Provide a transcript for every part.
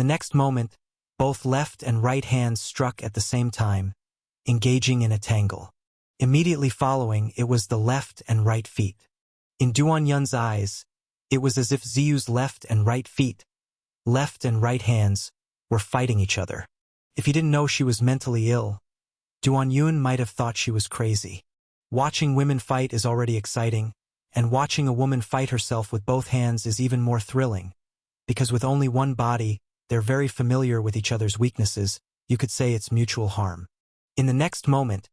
the next moment, both left and right hands struck at the same time, engaging in a tangle. Immediately following, it was the left and right feet. In Duan Yun's eyes, it was as if Ziyu's left and right feet, left and right hands, were fighting each other. If he didn't know she was mentally ill, Duan Yun might have thought she was crazy. Watching women fight is already exciting, and watching a woman fight herself with both hands is even more thrilling, because with only one body, they're very familiar with each other's weaknesses. You could say it's mutual harm. In the next moment,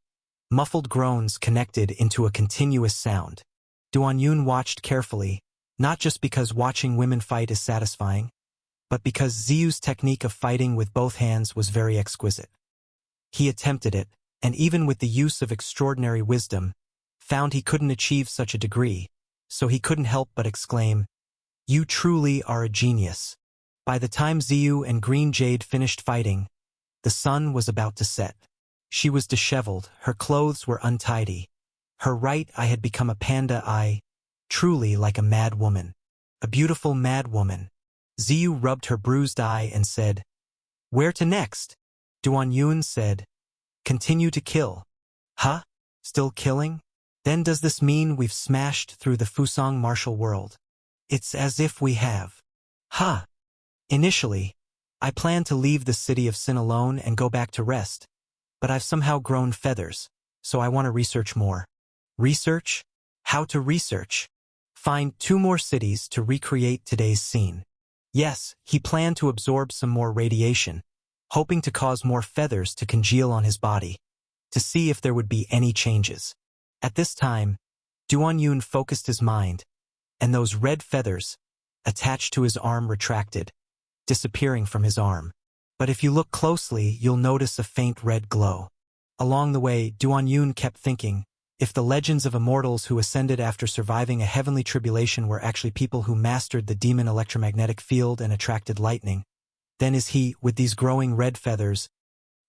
muffled groans connected into a continuous sound. Duan Yun watched carefully, not just because watching women fight is satisfying, but because Ziyu's technique of fighting with both hands was very exquisite. He attempted it, and even with the use of extraordinary wisdom, found he couldn't achieve such a degree, so he couldn't help but exclaim, "You truly are a genius." By the time Ziyu and Green Jade finished fighting, the sun was about to set. She was disheveled, her clothes were untidy. Her right eye had become a panda eye, truly like a mad woman. A beautiful mad woman. Ziyu rubbed her bruised eye and said, "Where to next?" Duan Yun said, "Continue to kill." "Huh? Still killing? Then does this mean we've smashed through the Fusang martial world?" "It's as if we have." "Huh. Initially, I planned to leave the city of Sin alone and go back to rest, but I've somehow grown feathers, so I want to research more." "Research? How to research?" "Find 2 more cities to recreate today's scene." Yes, he planned to absorb some more radiation, hoping to cause more feathers to congeal on his body, to see if there would be any changes. At this time, Duan Yun focused his mind, and those red feathers, attached to his arm, retracted, disappearing from his arm. But if you look closely, you'll notice a faint red glow. Along the way, Duan Yun kept thinking, if the legends of immortals who ascended after surviving a heavenly tribulation were actually people who mastered the demon electromagnetic field and attracted lightning, then is he, with these growing red feathers,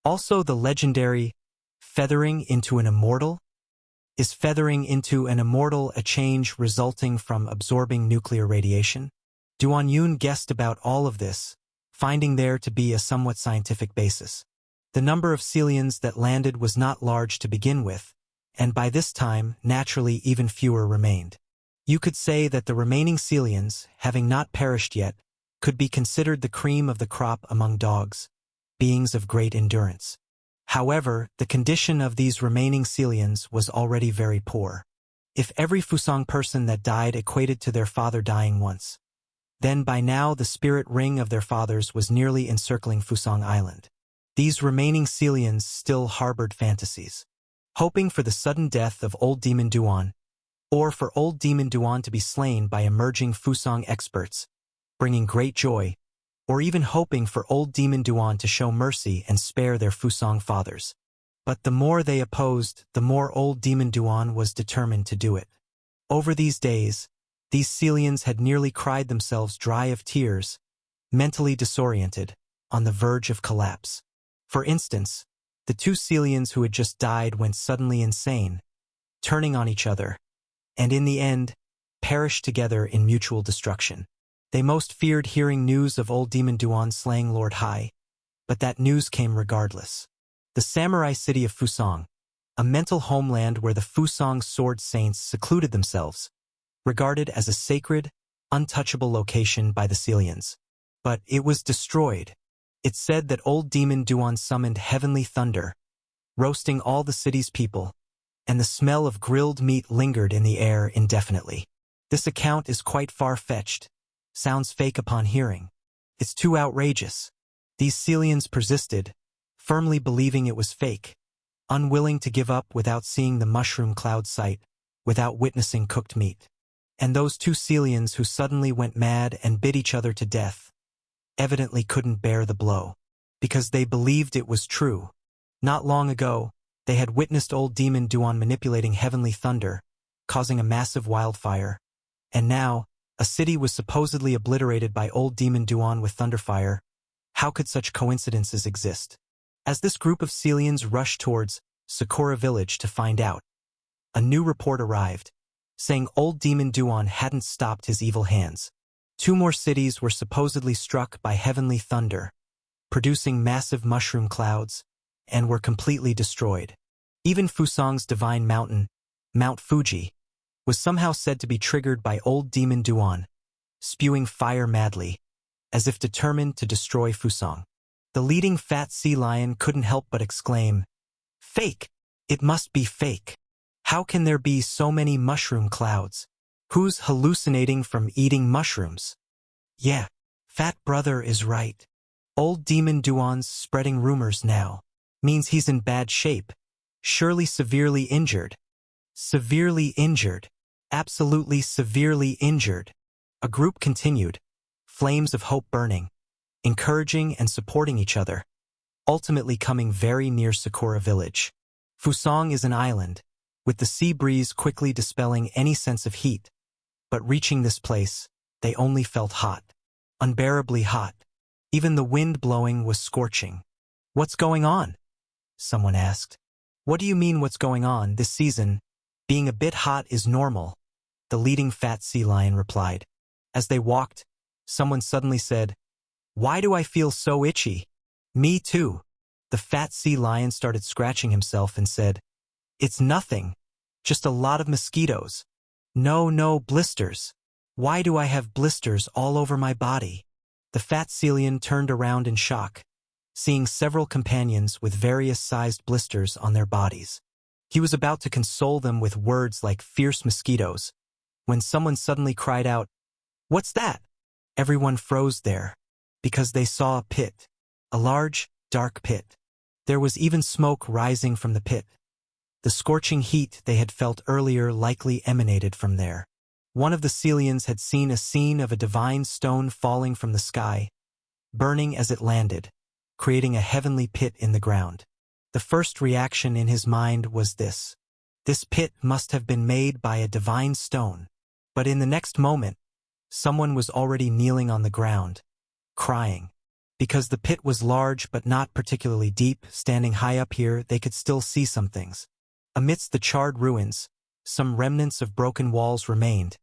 also the legendary feathering into an immortal? Is feathering into an immortal a change resulting from absorbing nuclear radiation? Duan Yun guessed about all of this, finding there to be a somewhat scientific basis. The number of Celians that landed was not large to begin with, and by this time, naturally, even fewer remained. You could say that the remaining Celians, having not perished yet, could be considered the cream of the crop among dogs, beings of great endurance. However, the condition of these remaining Celians was already very poor. If every Fusang person that died equated to their father dying once, then by now the spirit ring of their fathers was nearly encircling Fusang Island. These remaining Celians still harbored fantasies, hoping for the sudden death of Old Demon Duan, or for Old Demon Duan to be slain by emerging Fusang experts, bringing great joy, or even hoping for Old Demon Duan to show mercy and spare their Fusang fathers. But the more they opposed, the more Old Demon Duan was determined to do it. Over these days, these Celians had nearly cried themselves dry of tears, mentally disoriented, on the verge of collapse. For instance, the 2 Celians who had just died went suddenly insane, turning on each other, and in the end, perished together in mutual destruction. They most feared hearing news of Old Demon Duan slaying Lord Hai, but that news came regardless. The samurai city of Fusang, a mental homeland where the Fusang sword saints secluded themselves, regarded as a sacred, untouchable location by the Celians. But it was destroyed. It said that Old Demon Duan summoned heavenly thunder, roasting all the city's people, and the smell of grilled meat lingered in the air indefinitely. This account is quite far-fetched, sounds fake upon hearing. It's too outrageous. These Celians persisted, firmly believing it was fake, unwilling to give up without seeing the mushroom cloud sight, without witnessing cooked meat. And those 2 Celians who suddenly went mad and bit each other to death, evidently couldn't bear the blow, because they believed it was true. Not long ago, they had witnessed Old Demon Duan manipulating heavenly thunder, causing a massive wildfire, and now, a city was supposedly obliterated by Old Demon Duan with thunderfire. How could such coincidences exist? As this group of Celians rushed towards Sakura village to find out, a new report arrived, saying Old Demon Duan hadn't stopped his evil hands. 2 more cities were supposedly struck by heavenly thunder, producing massive mushroom clouds, and were completely destroyed. Even Fusang's divine mountain, Mount Fuji, was somehow said to be triggered by old demon Duan, spewing fire madly, as if determined to destroy Fusang. The leading fat sea lion couldn't help but exclaim, "Fake! It must be fake! How can there be so many mushroom clouds? Who's hallucinating from eating mushrooms?" Yeah, Fat Brother is right. Old demon Duan's spreading rumors now. Means he's in bad shape. Surely severely injured. Severely injured. Absolutely severely injured. A group continued, flames of hope burning, encouraging and supporting each other, ultimately coming very near Sakura Village. Fusang is an island, with the sea breeze quickly dispelling any sense of heat. But reaching this place, they only felt hot. Unbearably hot. Even the wind blowing was scorching. "What's going on?" someone asked. "What do you mean what's going on? This season, being a bit hot is normal," the leading fat sea lion replied. As they walked, someone suddenly said, "Why do I feel so itchy?" "Me too." The fat sea lion started scratching himself and said, "It's nothing. Just a lot of mosquitoes." No, blisters. Why do I have blisters all over my body?" The fat Celian turned around in shock, seeing several companions with various sized blisters on their bodies. He was about to console them with words like fierce mosquitoes, when someone suddenly cried out, "What's that?" Everyone froze there, because they saw a pit. A large, dark pit. There was even smoke rising from the pit. The scorching heat they had felt earlier likely emanated from there. One of the Celians had seen a scene of a divine stone falling from the sky, burning as it landed, creating a heavenly pit in the ground. The first reaction in his mind was this. This pit must have been made by a divine stone. But in the next moment, someone was already kneeling on the ground, crying. Because the pit was large but not particularly deep, standing high up here, they could still see some things. Amidst the charred ruins, some remnants of broken walls remained,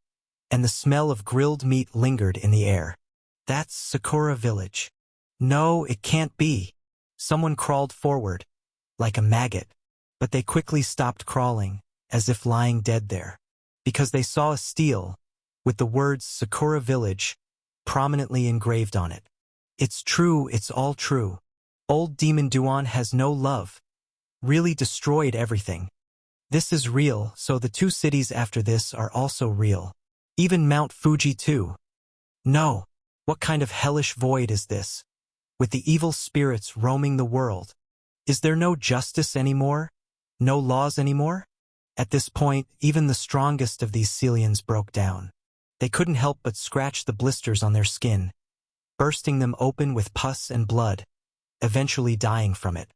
and the smell of grilled meat lingered in the air. "That's Sakura Village." "No, it can't be." Someone crawled forward, like a maggot, but they quickly stopped crawling, as if lying dead there, because they saw a stele, with the words Sakura Village, prominently engraved on it. "It's true, it's all true. Old Demon Duan has no love. Really destroyed everything. This is real, so the 2 cities after this are also real. Even Mount Fuji too. No, what kind of hellish void is this? With the evil spirits roaming the world. Is there no justice anymore? No laws anymore?" At this point, even the strongest of these Celians broke down. They couldn't help but scratch the blisters on their skin, bursting them open with pus and blood, eventually dying from it.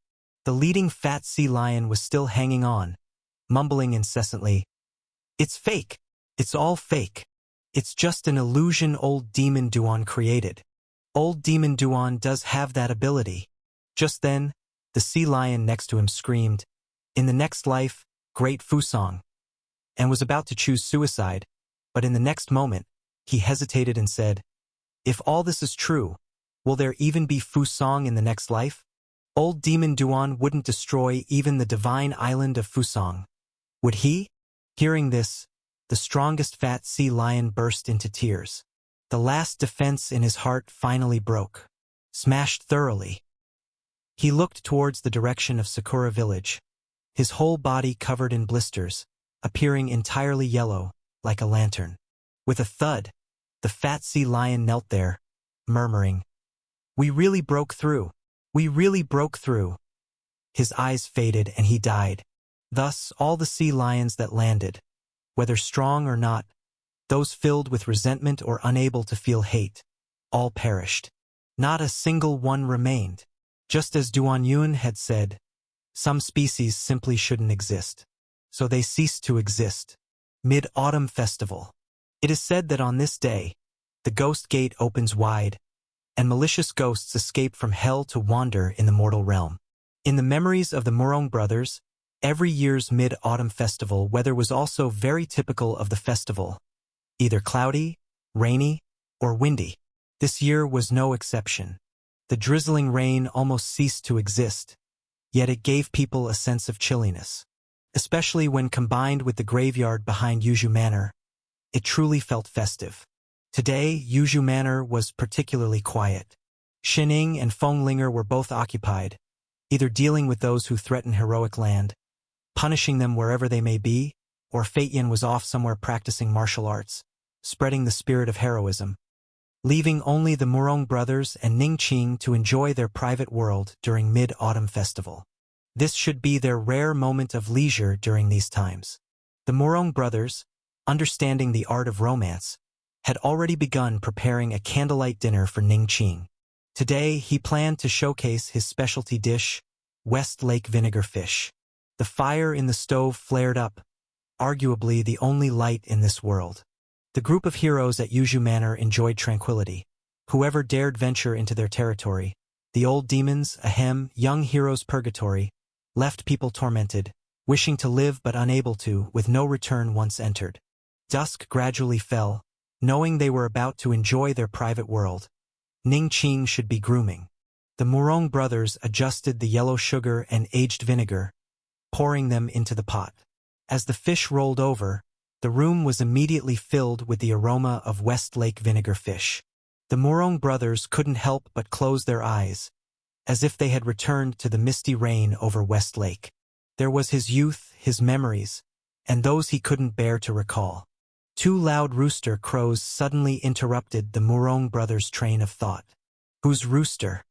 The leading fat sea lion was still hanging on, mumbling incessantly, "It's fake. It's all fake. It's just an illusion old Demon Duan created. Old Demon Duan does have that ability." Just then, the sea lion next to him screamed, "In the next life, great Fusang," and was about to choose suicide, but in the next moment, he hesitated and said, "If all this is true, will there even be Fusang in the next life? Old Demon Duan wouldn't destroy even the divine island of Fusang. Would he?" Hearing this, the strongest fat sea lion burst into tears. The last defense in his heart finally broke, smashed thoroughly. He looked towards the direction of Sakura Village, his whole body covered in blisters, appearing entirely yellow, like a lantern. With a thud, the fat sea lion knelt there, murmuring, "We really broke through. We really broke through." His eyes faded and he died. Thus, all the sea lions that landed, whether strong or not, those filled with resentment or unable to feel hate, all perished. Not a single one remained. Just as Duan Yun had said, some species simply shouldn't exist. So they ceased to exist. Mid-Autumn Festival. It is said that on this day, the Ghost Gate opens wide, and malicious ghosts escape from hell to wander in the mortal realm. In the memories of the Murong brothers, every year's Mid-Autumn Festival weather was also very typical of the festival, either cloudy, rainy, or windy. This year was no exception. The drizzling rain almost ceased to exist, yet it gave people a sense of chilliness. Especially when combined with the graveyard behind Yuju Manor, it truly felt festive. Today, Yuju Manor was particularly quiet. Xining and Fenglinger were both occupied, either dealing with those who threaten heroic land, punishing them wherever they may be, or Feitian was off somewhere practicing martial arts, spreading the spirit of heroism, leaving only the Murong brothers and Ningqing to enjoy their private world during Mid-Autumn Festival. This should be their rare moment of leisure during these times. The Murong brothers, understanding the art of romance, had already begun preparing a candlelight dinner for Ningqing. Today, he planned to showcase his specialty dish, West Lake vinegar fish. The fire in the stove flared up, arguably the only light in this world. The group of heroes at Yuju Manor enjoyed tranquility. Whoever dared venture into their territory, the old demons, ahem, young heroes purgatory, left people tormented, wishing to live but unable to, with no return once entered. Dusk gradually fell, knowing they were about to enjoy their private world. Ningqing should be grooming. The Murong brothers adjusted the yellow sugar and aged vinegar, pouring them into the pot. As the fish rolled over, the room was immediately filled with the aroma of West Lake vinegar fish. The Murong brothers couldn't help but close their eyes, as if they had returned to the misty rain over West Lake. There was his youth, his memories, and those he couldn't bear to recall. Two loud rooster crows suddenly interrupted the Murong brothers' train of thought. Whose rooster?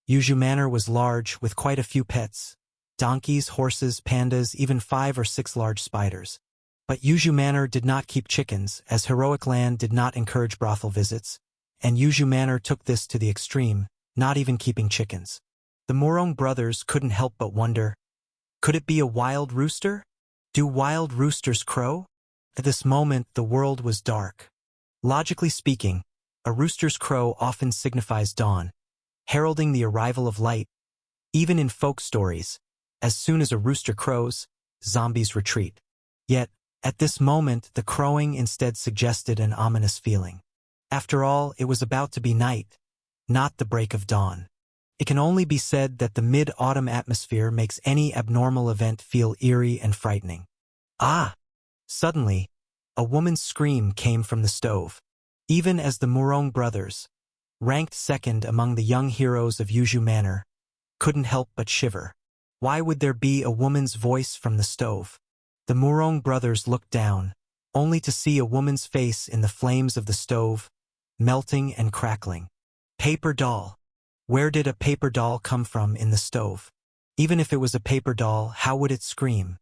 Yuju Manor was large, with quite a few pets. Donkeys, horses, pandas, even 5 or 6 large spiders. But Yuju Manor did not keep chickens, as heroic land did not encourage brothel visits, and Yuju Manor took this to the extreme, not even keeping chickens. The Murong brothers couldn't help but wonder, could it be a wild rooster? Do wild roosters crow? At this moment, the world was dark. Logically speaking, a rooster's crow often signifies dawn, heralding the arrival of light. Even in folk stories, as soon as a rooster crows, zombies retreat. Yet, at this moment, the crowing instead suggested an ominous feeling. After all, it was about to be night, not the break of dawn. It can only be said that the mid-autumn atmosphere makes any abnormal event feel eerie and frightening. Ah! Suddenly, a woman's scream came from the stove. Even as the Murong brothers, ranked second among the young heroes of Yuju Manor, couldn't help but shiver. Why would there be a woman's voice from the stove? The Murong brothers looked down, only to see a woman's face in the flames of the stove, melting and crackling. Paper doll. Where did a paper doll come from in the stove? Even if it was a paper doll, how would it scream?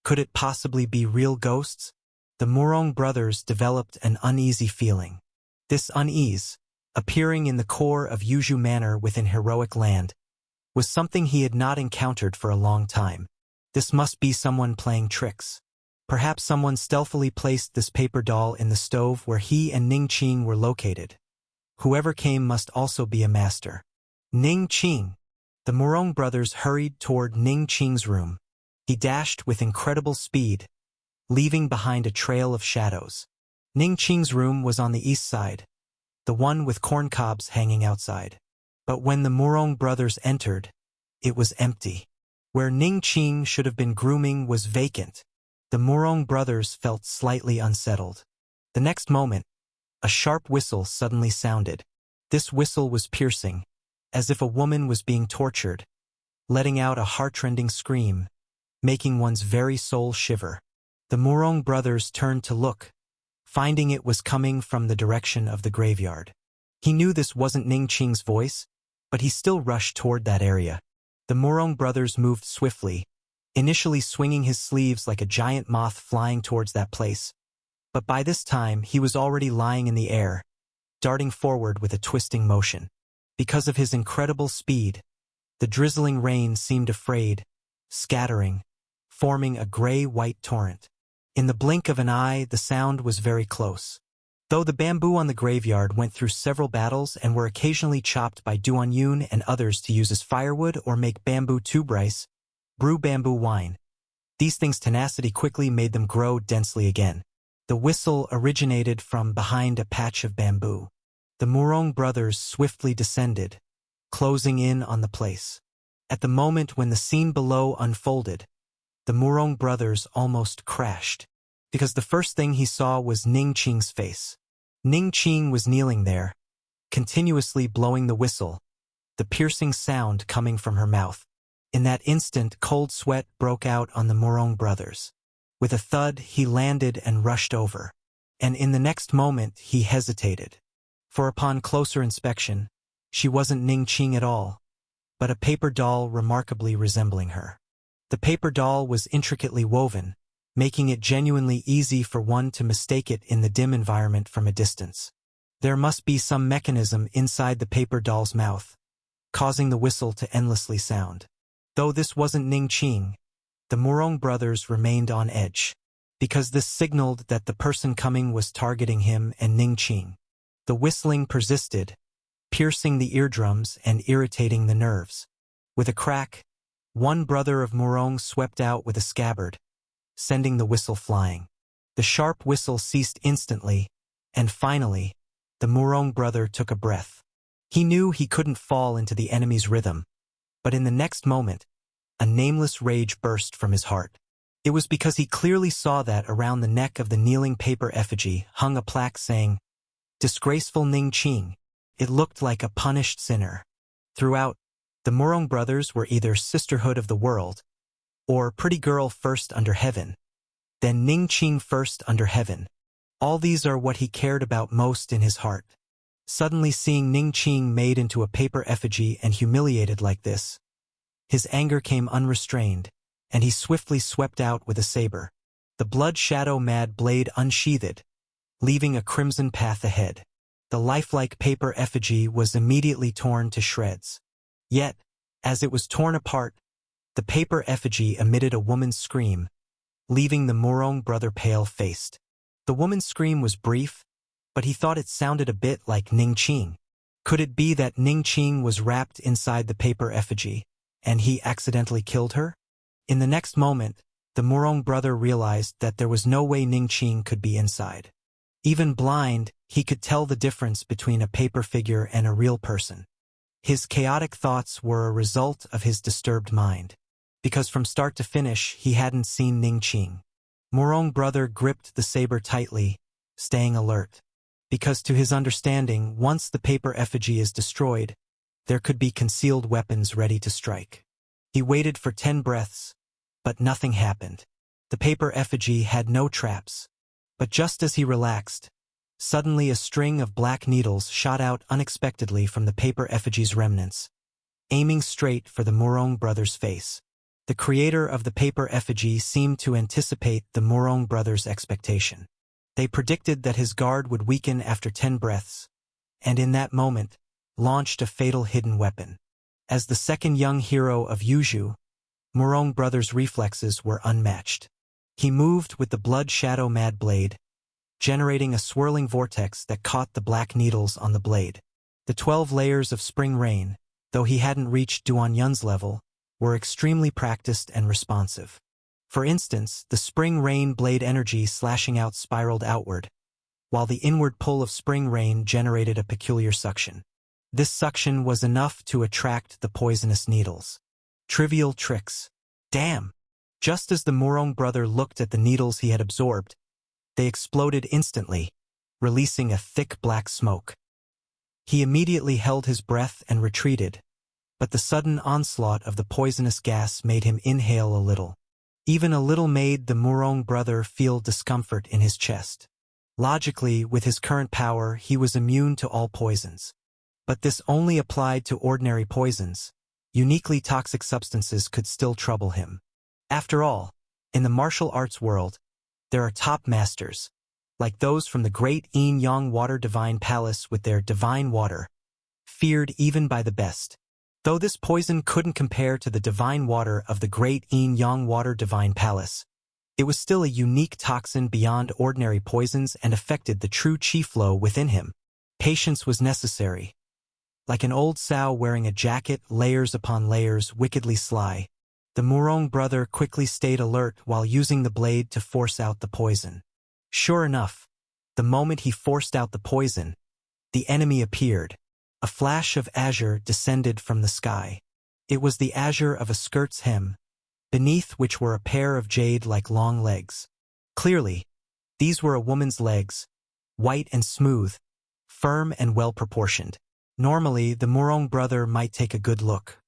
Could it possibly be real ghosts? The Murong brothers developed an uneasy feeling. This unease, appearing in the core of Yuju Manor within heroic land, was something he had not encountered for a long time. This must be someone playing tricks. Perhaps someone stealthily placed this paper doll in the stove where he and Ningqing were located. Whoever came must also be a master. Ningqing. The Murong brothers hurried toward Ningqing's room. He dashed with incredible speed, leaving behind a trail of shadows. Ningqing's room was on the east side, the one with corn cobs hanging outside. But when the Murong brothers entered, it was empty. Where Ningqing should have been grooming was vacant. The Murong brothers felt slightly unsettled. The next moment, a sharp whistle suddenly sounded. This whistle was piercing, as if a woman was being tortured, letting out a heart-rending scream, making one's very soul shiver. The Murong brothers turned to look, finding it was coming from the direction of the graveyard. He knew this wasn't Ningqing's voice, but he still rushed toward that area. The Murong brothers moved swiftly, initially swinging his sleeves like a giant moth flying towards that place. But by this time, he was already lying in the air, darting forward with a twisting motion. Because of his incredible speed, the drizzling rain seemed afraid, scattering, forming a gray-white torrent. In the blink of an eye, the sound was very close. Though the bamboo on the graveyard went through several battles and were occasionally chopped by Duanyun and others to use as firewood or make bamboo tube rice, brew bamboo wine. These things' tenacity quickly made them grow densely again. The whistle originated from behind a patch of bamboo. The Murong brothers swiftly descended, closing in on the place. At the moment when the scene below unfolded, the Murong brothers almost crashed, because the first thing he saw was Ning Qing's face. Ning Qing was kneeling there, continuously blowing the whistle, the piercing sound coming from her mouth. In that instant, cold sweat broke out on the Murong brothers. With a thud, he landed and rushed over. And in the next moment, he hesitated. For upon closer inspection, she wasn't Ning Qing at all, but a paper doll remarkably resembling her. The paper doll was intricately woven, making it genuinely easy for one to mistake it in the dim environment from a distance. There must be some mechanism inside the paper doll's mouth, causing the whistle to endlessly sound. Though this wasn't Ning Qing, the Murong brothers remained on edge, because this signaled that the person coming was targeting him and Ning Qing. The whistling persisted, piercing the eardrums and irritating the nerves. With a crack, one brother of Murong swept out with a scabbard, sending the whistle flying. The sharp whistle ceased instantly, and finally, the Murong brother took a breath. He knew he couldn't fall into the enemy's rhythm, but in the next moment, a nameless rage burst from his heart. It was because he clearly saw that around the neck of the kneeling paper effigy hung a plaque saying, "Disgraceful Ning Qing." It looked like a punished sinner. Throughout, the Murong brothers were either sisterhood of the world, or pretty girl first under heaven, then Ning Qing first under heaven. All these are what he cared about most in his heart. Suddenly seeing Ning Qing made into a paper effigy and humiliated like this, his anger came unrestrained, and he swiftly swept out with a saber. The blood shadow mad blade unsheathed, leaving a crimson path ahead. The lifelike paper effigy was immediately torn to shreds. Yet, as it was torn apart, the paper effigy emitted a woman's scream, leaving the Murong brother pale-faced. The woman's scream was brief, but he thought it sounded a bit like Ning Qing. Could it be that Ning Qing was wrapped inside the paper effigy, and he accidentally killed her? In the next moment, the Murong brother realized that there was no way Ning Qing could be inside. Even blind, he could tell the difference between a paper figure and a real person. His chaotic thoughts were a result of his disturbed mind, because from start to finish he hadn't seen Ning Qing. Murong brother gripped the saber tightly, staying alert, because to his understanding, once the paper effigy is destroyed, there could be concealed weapons ready to strike. He waited for 10 breaths, but nothing happened. The paper effigy had no traps. But just as he relaxed, suddenly a string of black needles shot out unexpectedly from the paper effigy's remnants, aiming straight for the Murong brother's face. The creator of the paper effigy seemed to anticipate the Murong brothers' expectation. They predicted that his guard would weaken after 10 breaths, and in that moment, launched a fatal hidden weapon. As the second young hero of Yuzhu, Murong brothers' reflexes were unmatched. He moved with the blood shadow mad blade, generating a swirling vortex that caught the black needles on the blade. The 12 layers of spring rain, though he hadn't reached Duan Yun's level, were extremely practiced and responsive. For instance, the spring rain blade energy slashing out spiraled outward, while the inward pull of spring rain generated a peculiar suction. This suction was enough to attract the poisonous needles. Trivial tricks. Damn! Just as the Murong brother looked at the needles he had absorbed, they exploded instantly, releasing a thick black smoke. He immediately held his breath and retreated, but the sudden onslaught of the poisonous gas made him inhale a little. Even a little made the Murong brother feel discomfort in his chest. Logically, with his current power, he was immune to all poisons. But this only applied to ordinary poisons. Uniquely toxic substances could still trouble him. After all, in the martial arts world, there are top masters, like those from the great Yin-Yang Water Divine Palace with their divine water, feared even by the best. Though this poison couldn't compare to the divine water of the great Yin-Yang Water Divine Palace, it was still a unique toxin beyond ordinary poisons and affected the true chi flow within him. Patience was necessary. Like an old sow wearing a jacket, layers upon layers, wickedly sly, the Murong brother quickly stayed alert while using the blade to force out the poison. Sure enough, the moment he forced out the poison, the enemy appeared. A flash of azure descended from the sky. It was the azure of a skirt's hem, beneath which were a pair of jade-like long legs. Clearly, these were a woman's legs, white and smooth, firm and well-proportioned. Normally, the Murong brother might take a good look.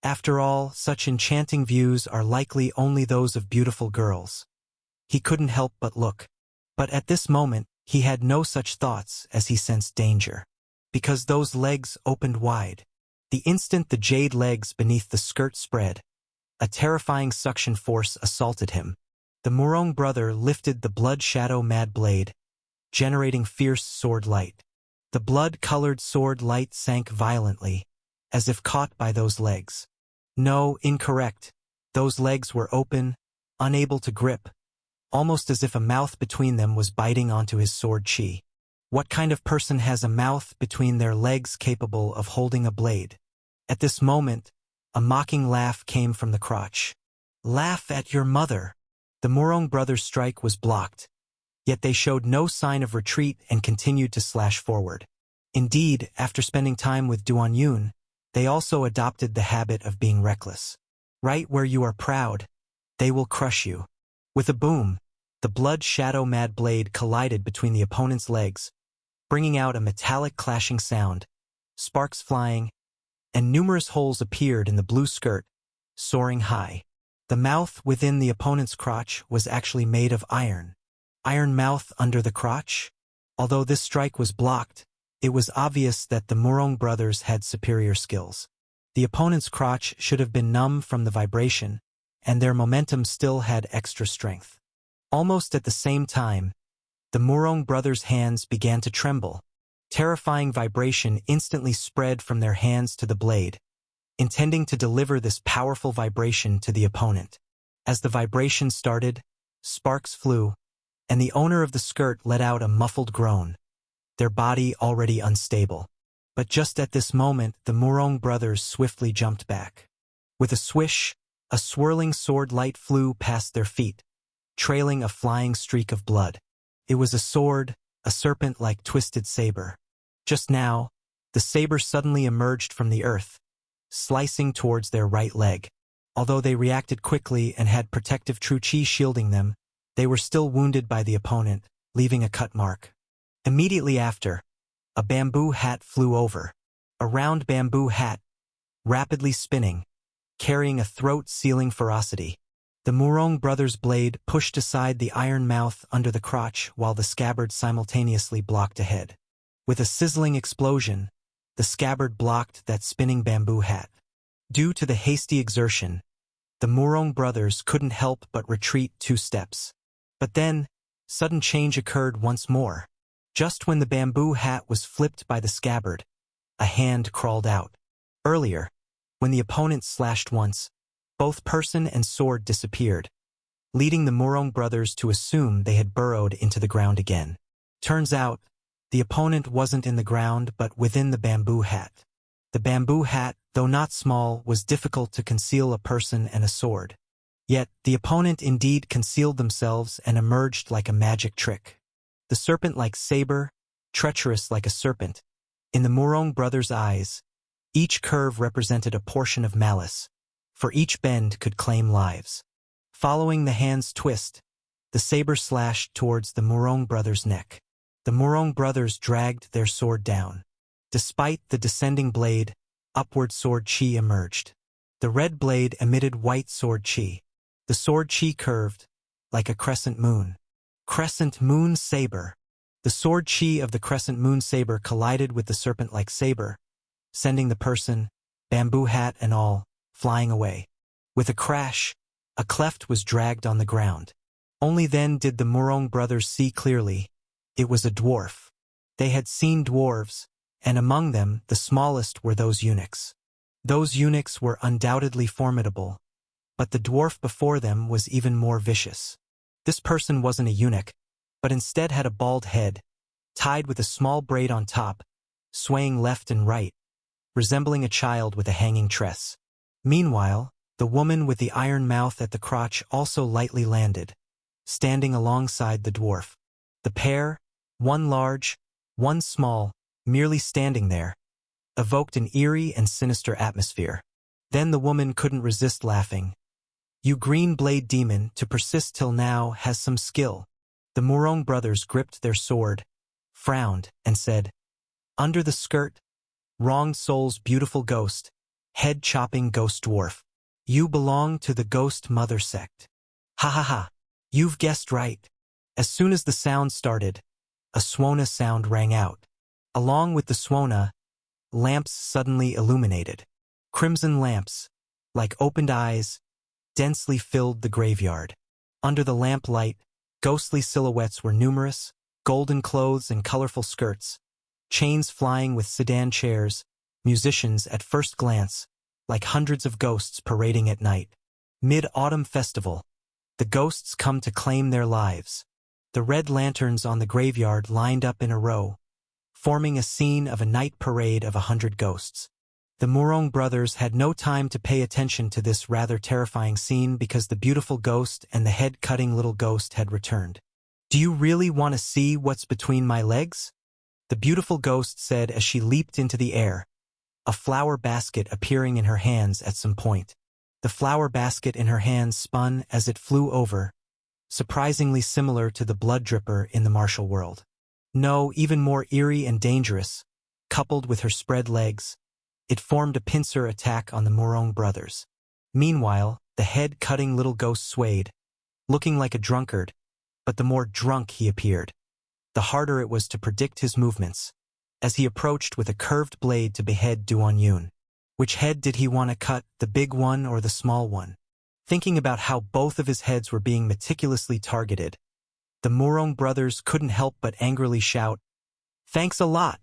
After all, such enchanting views are likely only those of beautiful girls. He couldn't help but look. But at this moment, he had no such thoughts as he sensed danger. Because those legs opened wide. The instant the jade legs beneath the skirt spread, a terrifying suction force assaulted him. The Murong brother lifted the blood shadow mad blade, generating fierce sword light. The blood-colored sword light sank violently, as if caught by those legs. No, incorrect. Those legs were open, unable to grip, almost as if a mouth between them was biting onto his sword chi. What kind of person has a mouth between their legs capable of holding a blade? At this moment, a mocking laugh came from the crotch. Laugh at your mother. The Murong brothers' strike was blocked, yet they showed no sign of retreat and continued to slash forward. Indeed, after spending time with Duan Yun, they also adopted the habit of being reckless. Right where you are proud, they will crush you. With a boom, the blood shadow mad blade collided between the opponent's legs, bringing out a metallic clashing sound, sparks flying, and numerous holes appeared in the blue skirt, soaring high. The mouth within the opponent's crotch was actually made of iron. Iron mouth under the crotch? Although this strike was blocked, it was obvious that the Murong brothers had superior skills. The opponent's crotch should have been numb from the vibration, and their momentum still had extra strength. Almost at the same time, the Murong brothers' hands began to tremble. Terrifying vibration instantly spread from their hands to the blade, intending to deliver this powerful vibration to the opponent. As the vibration started, sparks flew, and the owner of the skirt let out a muffled groan, their body already unstable. But just at this moment, the Murong brothers swiftly jumped back. With a swish, a swirling sword light flew past their feet, trailing a flying streak of blood. It was a sword, a serpent-like twisted saber. Just now, the saber suddenly emerged from the earth, slicing towards their right leg. Although they reacted quickly and had protective true chi shielding them, they were still wounded by the opponent, leaving a cut mark. Immediately after, a bamboo hat flew over. A round bamboo hat, rapidly spinning, carrying a throat-sealing ferocity. The Murong brothers' blade pushed aside the iron mouth under the crotch while the scabbard simultaneously blocked ahead. With a sizzling explosion, the scabbard blocked that spinning bamboo hat. Due to the hasty exertion, the Murong brothers couldn't help but retreat 2 steps. But then, sudden change occurred once more. Just when the bamboo hat was flipped by the scabbard, a hand crawled out. Earlier, when the opponent slashed once, both person and sword disappeared, leading the Murong brothers to assume they had burrowed into the ground again. Turns out, the opponent wasn't in the ground but within the bamboo hat. The bamboo hat, though not small, was difficult to conceal a person and a sword. Yet, the opponent indeed concealed themselves and emerged like a magic trick. The serpent-like saber, treacherous like a serpent. In the Murong brothers' eyes, each curve represented a portion of malice, for each bend could claim lives. Following the hand's twist, the saber slashed towards the Murong brothers' neck. The Murong brothers dragged their sword down. Despite the descending blade, upward sword chi emerged. The red blade emitted white sword chi. The sword chi curved, like a crescent moon. Crescent moon saber. The sword chi of the crescent moon saber collided with the serpent-like saber, sending the person, bamboo hat and all, flying away. With a crash, a cleft was dragged on the ground. Only then did the Murong brothers see clearly. It was a dwarf. They had seen dwarves, and among them the smallest were those eunuchs. Those eunuchs were undoubtedly formidable, but the dwarf before them was even more vicious. This person wasn't a eunuch, but instead had a bald head, tied with a small braid on top, swaying left and right, resembling a child with a hanging tress. Meanwhile, the woman with the iron mouth at the crotch also lightly landed, standing alongside the dwarf. The pair, one large, one small, merely standing there, evoked an eerie and sinister atmosphere. Then the woman couldn't resist laughing. "You green blade demon, to persist till now has some skill." The Morong brothers gripped their sword, frowned, and said, "Under the skirt, wronged soul's beautiful ghost, head-chopping ghost dwarf. You belong to the ghost mother sect." "Ha ha ha, you've guessed right." As soon as the sound started, a Swona sound rang out. Along with the Swona, lamps suddenly illuminated. Crimson lamps, like opened eyes, densely filled the graveyard. Under the lamplight, ghostly silhouettes were numerous, golden clothes and colorful skirts, chains flying with sedan chairs, musicians at first glance, like hundreds of ghosts parading at night. Mid-autumn festival. The ghosts come to claim their lives. The red lanterns on the graveyard lined up in a row, forming a scene of a night parade of 100 ghosts. The Morong brothers had no time to pay attention to this rather terrifying scene because the beautiful ghost and the head-cutting little ghost had returned. "Do you really want to see what's between my legs?" the beautiful ghost said as she leaped into the air, a flower basket appearing in her hands at some point. The flower basket in her hands spun as it flew over, surprisingly similar to the blood dripper in the martial world. No, even more eerie and dangerous, coupled with her spread legs, it formed a pincer attack on the Morong brothers. Meanwhile, the head-cutting little ghost swayed, looking like a drunkard, but the more drunk he appeared, the harder it was to predict his movements, as he approached with a curved blade to behead Duan Yun. Which head did he want to cut, the big one or the small one? Thinking about how both of his heads were being meticulously targeted, the Morong brothers couldn't help but angrily shout, "Thanks a lot!"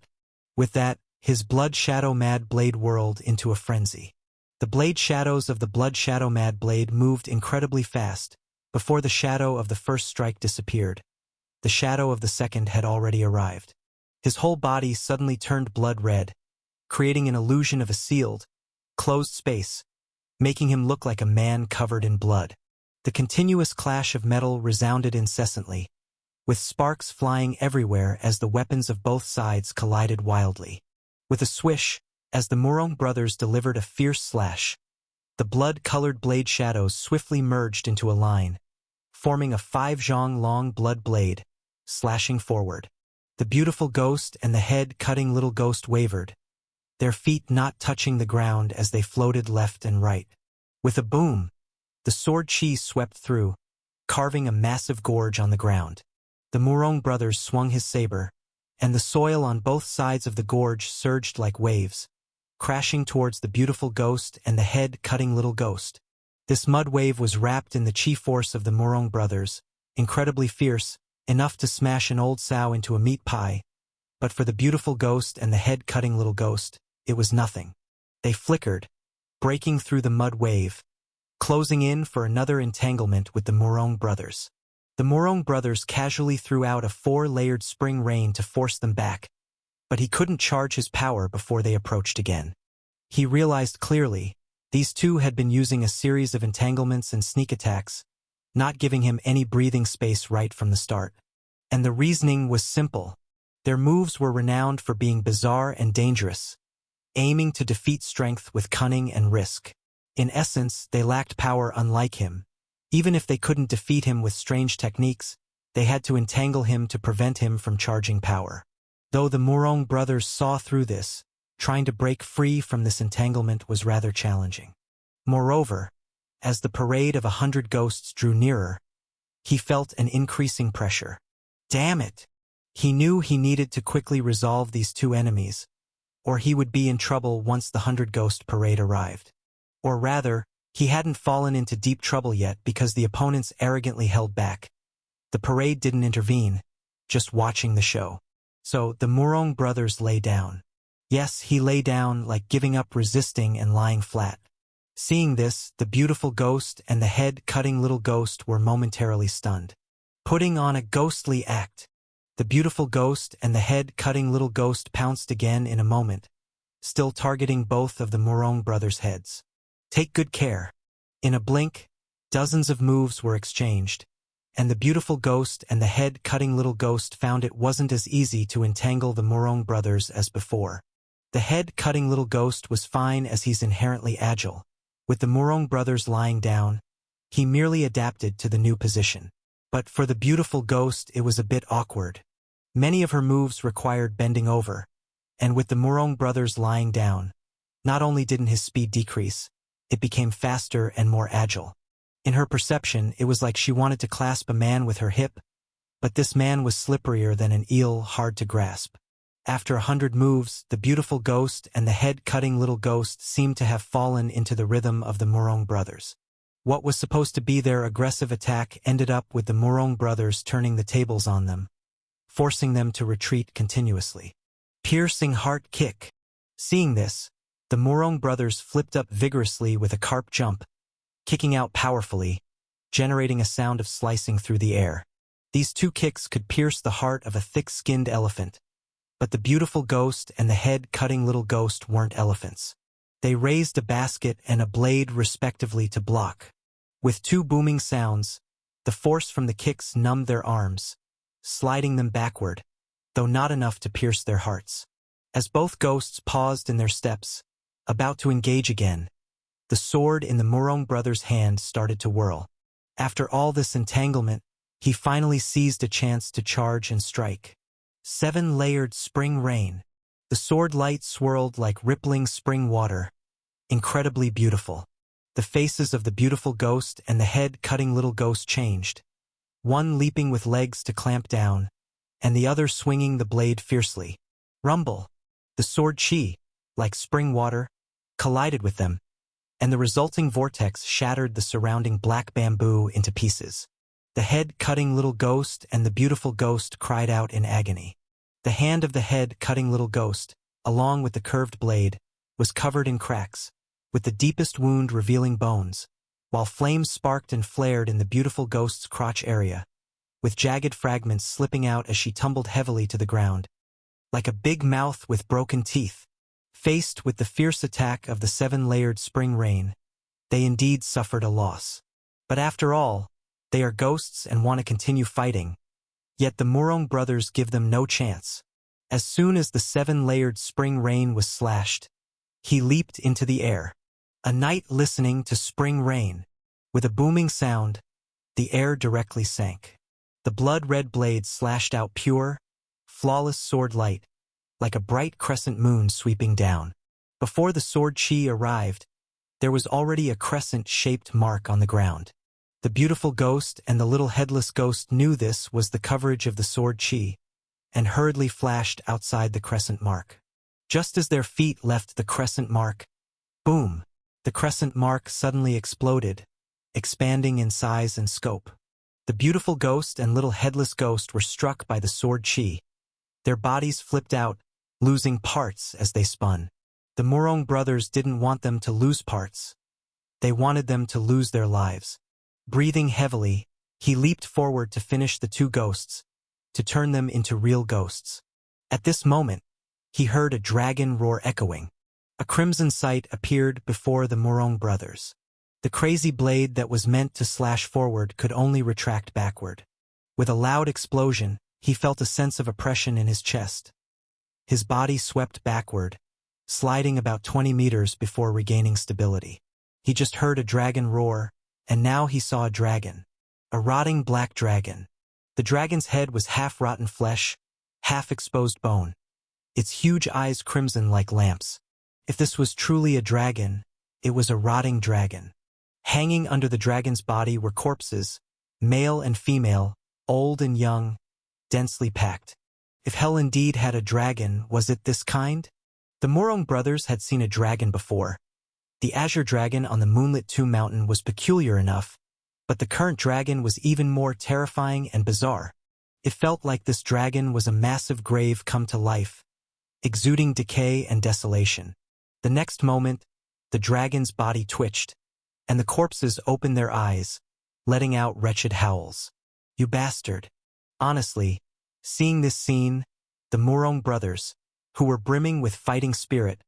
With that, his blood shadow mad blade whirled into a frenzy. The blade shadows of the blood shadow mad blade moved incredibly fast. Before the shadow of the first strike disappeared, the shadow of the second had already arrived. His whole body suddenly turned blood red, creating an illusion of a sealed, closed space, making him look like a man covered in blood. The continuous clash of metal resounded incessantly, with sparks flying everywhere as the weapons of both sides collided wildly. With a swish, as the Morong brothers delivered a fierce slash, the blood-colored blade shadows swiftly merged into a line, forming a 5-zhong-long blood blade, slashing forward. The beautiful ghost and the head-cutting little ghost wavered, their feet not touching the ground as they floated left and right. With a boom, the sword chi swept through, carving a massive gorge on the ground. The Morong brothers swung his saber, and the soil on both sides of the gorge surged like waves, crashing towards the beautiful ghost and the head-cutting little ghost. This mud wave was wrapped in the chi force of the Morong brothers, incredibly fierce, enough to smash an old sow into a meat pie, but for the beautiful ghost and the head-cutting little ghost, it was nothing. They flickered, breaking through the mud wave, closing in for another entanglement with the Morong brothers. The Morong brothers casually threw out a 4-layered spring rain to force them back, but he couldn't charge his power before they approached again. He realized clearly, these two had been using a series of entanglements and sneak attacks, not giving him any breathing space right from the start. And the reasoning was simple. Their moves were renowned for being bizarre and dangerous, aiming to defeat strength with cunning and risk. In essence, they lacked power unlike him. Even if they couldn't defeat him with strange techniques, they had to entangle him to prevent him from charging power. Though the Morong brothers saw through this, trying to break free from this entanglement was rather challenging. Moreover, as the parade of 100 ghosts drew nearer, he felt an increasing pressure. Damn it! He knew he needed to quickly resolve these two enemies, or he would be in trouble once the 100-ghost parade arrived. Or rather, he hadn't fallen into deep trouble yet because the opponents arrogantly held back. The parade didn't intervene, just watching the show. So the Morong brothers lay down. Yes, he lay down like giving up resisting and lying flat. Seeing this, the beautiful ghost and the head-cutting little ghost were momentarily stunned. Putting on a ghostly act, the beautiful ghost and the head-cutting little ghost pounced again in a moment, still targeting both of the Morong brothers' heads. Take good care. In a blink, dozens of moves were exchanged, and the beautiful ghost and the head-cutting little ghost found it wasn't as easy to entangle the Morong brothers as before. The head-cutting little ghost was fine as he's inherently agile. With the Morong brothers lying down, he merely adapted to the new position. But for the beautiful ghost it was a bit awkward. Many of her moves required bending over, and with the Morong brothers lying down, not only didn't his speed decrease, it became faster and more agile. In her perception, it was like she wanted to clasp a man with her hip, but this man was slipperier than an eel, hard to grasp. After 100 moves, the beautiful ghost and the head-cutting little ghost seemed to have fallen into the rhythm of the Morong brothers. What was supposed to be their aggressive attack ended up with the Morong brothers turning the tables on them, forcing them to retreat continuously. Piercing heart kick. Seeing this, the Morong brothers flipped up vigorously with a carp jump, kicking out powerfully, generating a sound of slicing through the air. These two kicks could pierce the heart of a thick-skinned elephant, but the beautiful ghost and the head-cutting little ghost weren't elephants. They raised a basket and a blade respectively to block. With two booming sounds, the force from the kicks numbed their arms, sliding them backward, though not enough to pierce their hearts. As both ghosts paused in their steps, about to engage again, the sword in the Morong brother's hand started to whirl. After all this entanglement, he finally seized a chance to charge and strike. 7-layered spring rain. The sword light swirled like rippling spring water. Incredibly beautiful. The faces of the beautiful ghost and the head-cutting little ghost changed, one leaping with legs to clamp down, and the other swinging the blade fiercely. Rumble. The sword chi, like spring water, collided with them, and the resulting vortex shattered the surrounding black bamboo into pieces. The head-cutting little ghost and the beautiful ghost cried out in agony. The hand of the head-cutting little ghost, along with the curved blade, was covered in cracks, with the deepest wound revealing bones, while flames sparked and flared in the beautiful ghost's crotch area, with jagged fragments slipping out as she tumbled heavily to the ground. Like a big mouth with broken teeth, faced with the fierce attack of the 7-layered spring rain, they indeed suffered a loss. But after all, they are ghosts and want to continue fighting, yet the Morong brothers give them no chance. As soon as the 7-layered spring rain was slashed, he leaped into the air. A knight listening to spring rain. With a booming sound, the air directly sank. The blood-red blade slashed out pure, flawless sword light, like a bright crescent moon sweeping down. Before the sword chi arrived, there was already a crescent-shaped mark on the ground. The beautiful ghost and the little headless ghost knew this was the coverage of the sword chi, and hurriedly flashed outside the crescent mark. Just as their feet left the crescent mark, boom! The crescent mark suddenly exploded, expanding in size and scope. The beautiful ghost and little headless ghost were struck by the sword chi. Their bodies flipped out, losing parts as they spun. The Morong brothers didn't want them to lose parts. They wanted them to lose their lives. Breathing heavily, he leaped forward to finish the two ghosts, to turn them into real ghosts. At this moment, he heard a dragon roar echoing. A crimson sight appeared before the Morong brothers. The crazy blade that was meant to slash forward could only retract backward. With a loud explosion, he felt a sense of oppression in his chest. His body swept backward, sliding about 20 meters before regaining stability. He just heard a dragon roar, and now he saw a dragon. A rotting black dragon. The dragon's head was half rotten flesh, half exposed bone. Its huge eyes crimson like lamps. If this was truly a dragon, it was a rotting dragon. Hanging under the dragon's body were corpses, male and female, old and young, densely packed. If hell indeed had a dragon, was it this kind? The Morong brothers had seen a dragon before. The azure dragon on the moonlit tomb mountain was peculiar enough, but the current dragon was even more terrifying and bizarre. It felt like this dragon was a massive grave come to life, exuding decay and desolation. The next moment, the dragon's body twitched, and the corpses opened their eyes, letting out wretched howls. You bastard. Honestly, seeing this scene, the Morong brothers, who were brimming with fighting spirit,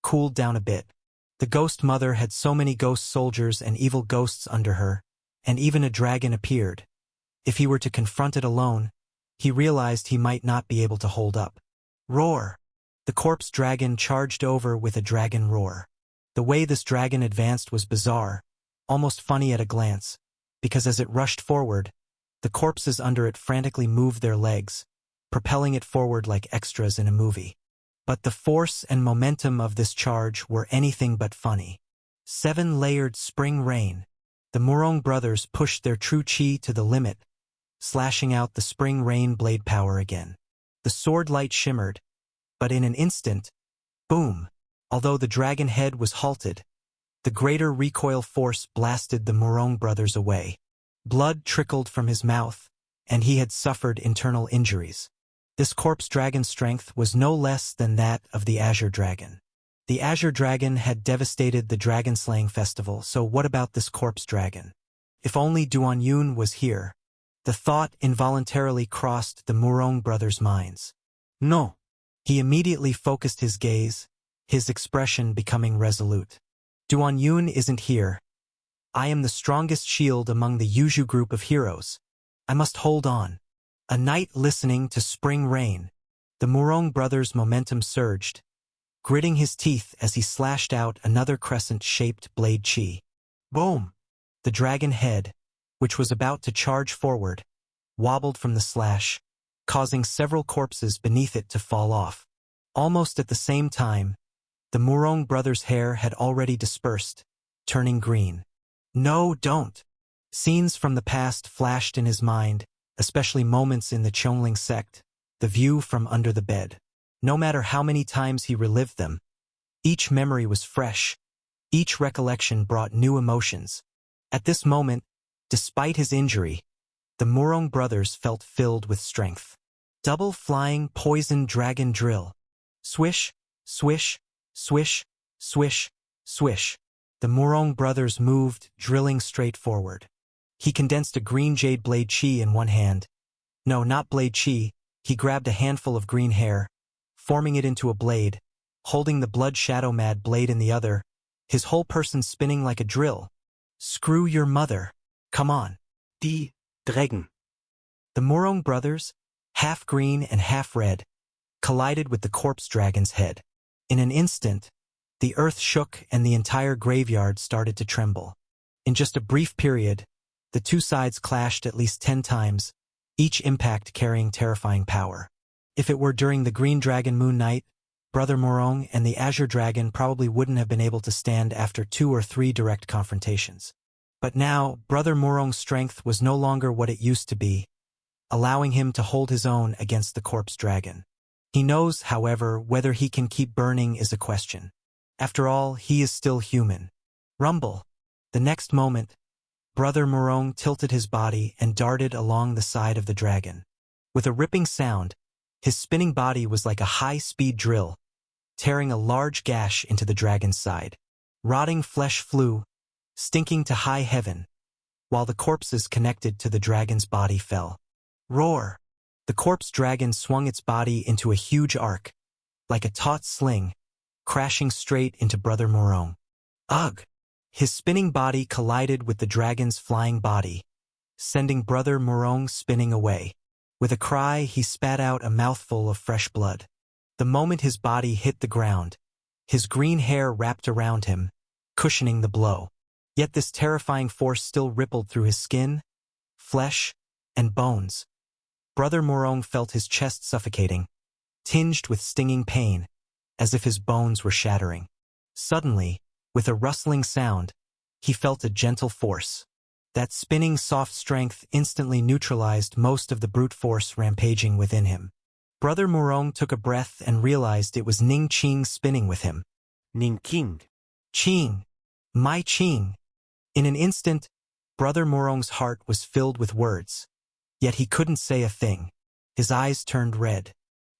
cooled down a bit. The ghost mother had so many ghost soldiers and evil ghosts under her, and even a dragon appeared. If he were to confront it alone, he realized he might not be able to hold up. Roar! The corpse dragon charged over with a dragon roar. The way this dragon advanced was bizarre, almost funny at a glance, because as it rushed forward, the corpses under it frantically moved their legs, propelling it forward like extras in a movie. But the force and momentum of this charge were anything but funny. 7-layered spring rain. The Murong brothers pushed their true chi to the limit, slashing out the spring rain blade power again. The sword light shimmered, but in an instant, boom! Although the dragon head was halted, the greater recoil force blasted the Murong brothers away. Blood trickled from his mouth, and he had suffered internal injuries. This corpse dragon's strength was no less than that of the Azure Dragon. The Azure Dragon had devastated the dragon-slaying festival, so what about this corpse dragon? If only Duan Yun was here. The thought involuntarily crossed the Murong brothers' minds. No! He immediately focused his gaze, his expression becoming resolute. Duan Yun isn't here. I am the strongest shield among the Yuzhu group of heroes. I must hold on. A night listening to spring rain. The Murong brothers' momentum surged, gritting his teeth as he slashed out another crescent-shaped blade chi. Boom! The dragon head, which was about to charge forward, wobbled from the slash, causing several corpses beneath it to fall off. Almost at the same time, the Murong brothers' hair had already dispersed, turning green. No, don't! Scenes from the past flashed in his mind, especially moments in the Chongling sect, the view from under the bed. No matter how many times he relived them, each memory was fresh, each recollection brought new emotions. At this moment, despite his injury, the Murong brothers felt filled with strength. Double flying poison dragon drill. Swish, swish, swish, swish, swish. The Murong brothers moved, drilling straight forward. He condensed a green jade blade chi in one hand. No, not blade chi. He grabbed a handful of green hair, forming it into a blade, holding the blood shadow mad blade in the other, his whole person spinning like a drill. Screw your mother. Come on. Die Dragon. The Murong brothers, half green and half red, collided with the corpse dragon's head. In an instant, the earth shook and the entire graveyard started to tremble. In just a brief period, the two sides clashed at least 10 times, each impact carrying terrifying power. If it were during the Green Dragon Moon Night, Brother Murong and the Azure Dragon probably wouldn't have been able to stand after 2 or 3 direct confrontations. But now, Brother Murong's strength was no longer what it used to be, allowing him to hold his own against the corpse dragon. He knows, however, whether he can keep burning is a question. After all, he is still human. Rumble. The next moment, Brother Murong tilted his body and darted along the side of the dragon. With a ripping sound, his spinning body was like a high-speed drill, tearing a large gash into the dragon's side. Rotting flesh flew, stinking to high heaven, while the corpses connected to the dragon's body fell. Roar! The corpse dragon swung its body into a huge arc, like a taut sling, crashing straight into Brother Murong. Ugh! His spinning body collided with the dragon's flying body, sending Brother Murong spinning away. With a cry, he spat out a mouthful of fresh blood. The moment his body hit the ground, his green hair wrapped around him, cushioning the blow. Yet this terrifying force still rippled through his skin, flesh, and bones. Brother Murong felt his chest suffocating, tinged with stinging pain, as if his bones were shattering. Suddenly, with a rustling sound, he felt a gentle force. That spinning soft strength instantly neutralized most of the brute force rampaging within him. Brother Murong took a breath and realized it was Ning Qing spinning with him. Ning Qing. Qing. My Qing. In an instant, Brother Murong's heart was filled with words. Yet he couldn't say a thing. His eyes turned red.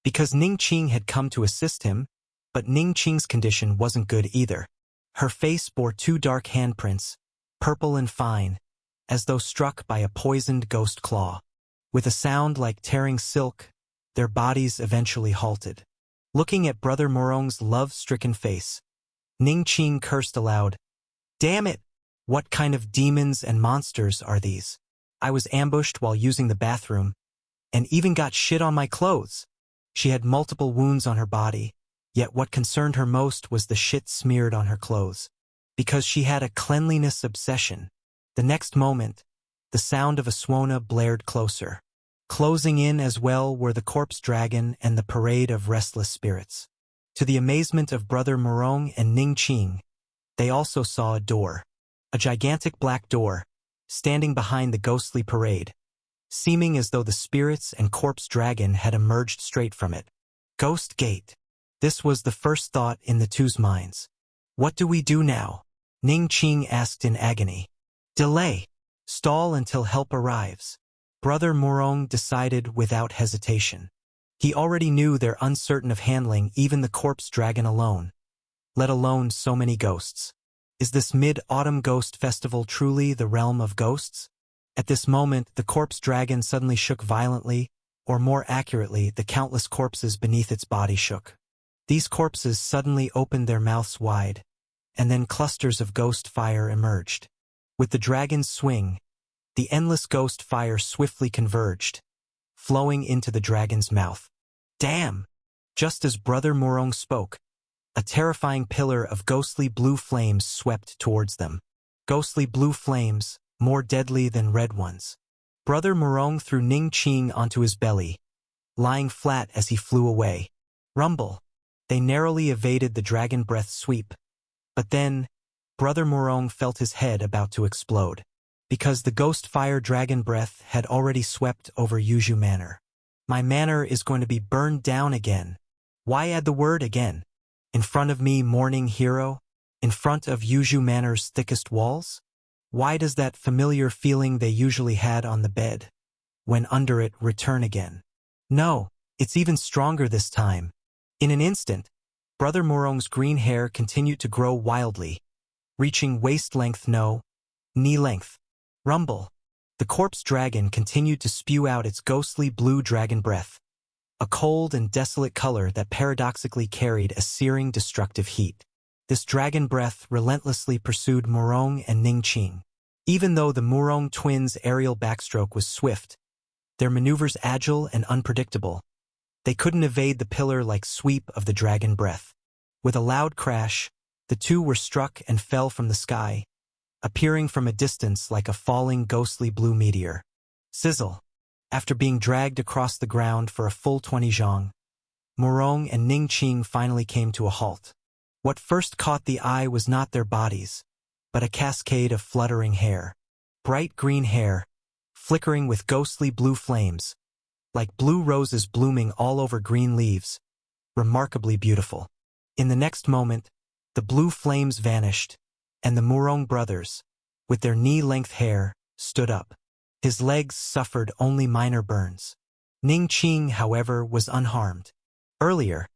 Because Ning Qing had come to assist him, but Ning Qing's condition wasn't good either. Her face bore 2 dark handprints, purple and fine, as though struck by a poisoned ghost claw. With a sound like tearing silk, their bodies eventually halted. Looking at Brother Murong's love-stricken face, Ning Qing cursed aloud. Damn it! What kind of demons and monsters are these? I was ambushed while using the bathroom, and even got shit on my clothes. She had multiple wounds on her body, yet what concerned her most was the shit smeared on her clothes. Because she had a cleanliness obsession. The next moment, the sound of a Swona blared closer. Closing in as well were the corpse dragon and the parade of restless spirits. To the amazement of Brother Morong and Ning Qing, they also saw a door. A gigantic black door, standing behind the ghostly parade, seeming as though the spirits and corpse dragon had emerged straight from it. Ghost Gate. This was the first thought in the two's minds. What do we do now? Ning Qing asked in agony. Delay. Stall until help arrives. Brother Morong decided without hesitation. He already knew they're uncertain of handling even the corpse dragon alone, let alone so many ghosts. Is this mid-autumn ghost festival truly the realm of ghosts? At this moment, the corpse dragon suddenly shook violently, or more accurately, the countless corpses beneath its body shook. These corpses suddenly opened their mouths wide, and then clusters of ghost fire emerged. With the dragon's swing, the endless ghost fire swiftly converged, flowing into the dragon's mouth. Damn! Just as Brother Morong spoke, a terrifying pillar of ghostly blue flames swept towards them. Ghostly blue flames, more deadly than red ones. Brother Morong threw Ning Qing onto his belly, lying flat as he flew away. Rumble! They narrowly evaded the dragon breath sweep. But then, Brother Morong felt his head about to explode, because the ghost fire dragon breath had already swept over Yuju Manor. My manor is going to be burned down again. Why add the word again? In front of me, mourning hero? In front of Yuju Manor's thickest walls? Why does that familiar feeling they usually had on the bed, when under it, return again? No, it's even stronger this time. In an instant, Brother Morong's green hair continued to grow wildly, reaching waist length, no, knee length. Rumble. The corpse dragon continued to spew out its ghostly blue dragon breath, a cold and desolate color that paradoxically carried a searing destructive heat. This dragon breath relentlessly pursued Morong and Ning Qing. Even though the Morong twins' aerial backstroke was swift, their maneuvers agile and unpredictable, they couldn't evade the pillar-like sweep of the dragon breath. With a loud crash, the two were struck and fell from the sky, appearing from a distance like a falling ghostly blue meteor. Sizzle. After being dragged across the ground for a full 20 zhang, Morong and Ning Qing finally came to a halt. What first caught the eye was not their bodies, but a cascade of fluttering hair. Bright green hair, flickering with ghostly blue flames, like blue roses blooming all over green leaves, remarkably beautiful. In the next moment, the blue flames vanished, and the Morong brothers, with their knee-length hair, stood up. His legs suffered only minor burns. Ning Qing, however, was unharmed. Earlier,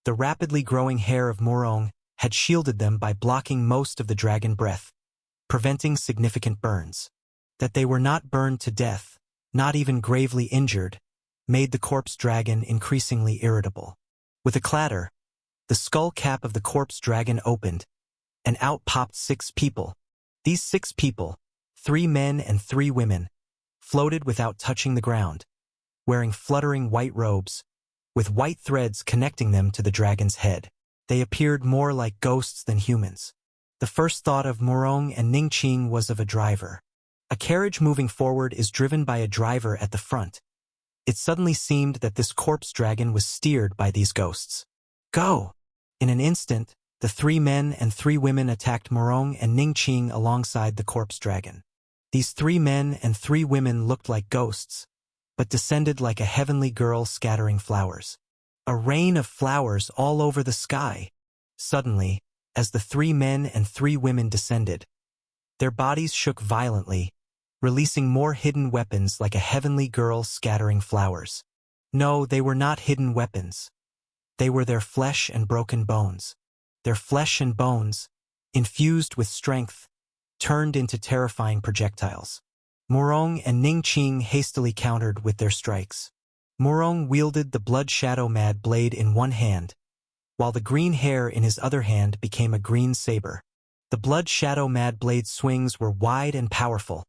the rapidly growing hair of Morong had shielded them by blocking most of the dragon breath, preventing significant burns. That they were not burned to death, not even gravely injured, made the corpse dragon increasingly irritable. With a clatter, the skull cap of the corpse dragon opened, and out popped 6 people. These 6 people, 3 men and 3 women, floated without touching the ground, wearing fluttering white robes, with white threads connecting them to the dragon's head. They appeared more like ghosts than humans. The first thought of Morong and Ning Qing was of a driver. A carriage moving forward is driven by a driver at the front. It suddenly seemed that this corpse dragon was steered by these ghosts. Go! In an instant, the 3 men and 3 women attacked Morong and Ning Qing alongside the corpse dragon. These 3 men and 3 women looked like ghosts, but descended like a heavenly girl scattering flowers. A rain of flowers all over the sky. Suddenly, as the 3 men and 3 women descended, their bodies shook violently, releasing more hidden weapons like a heavenly girl scattering flowers. No, they were not hidden weapons. They were their flesh and broken bones. Their flesh and bones, infused with strength, turned into terrifying projectiles. Morong and Ning Qing hastily countered with their strikes. Morong wielded the blood shadow mad blade in one hand, while the green hair in his other hand became a green saber. The blood shadow mad blade swings were wide and powerful,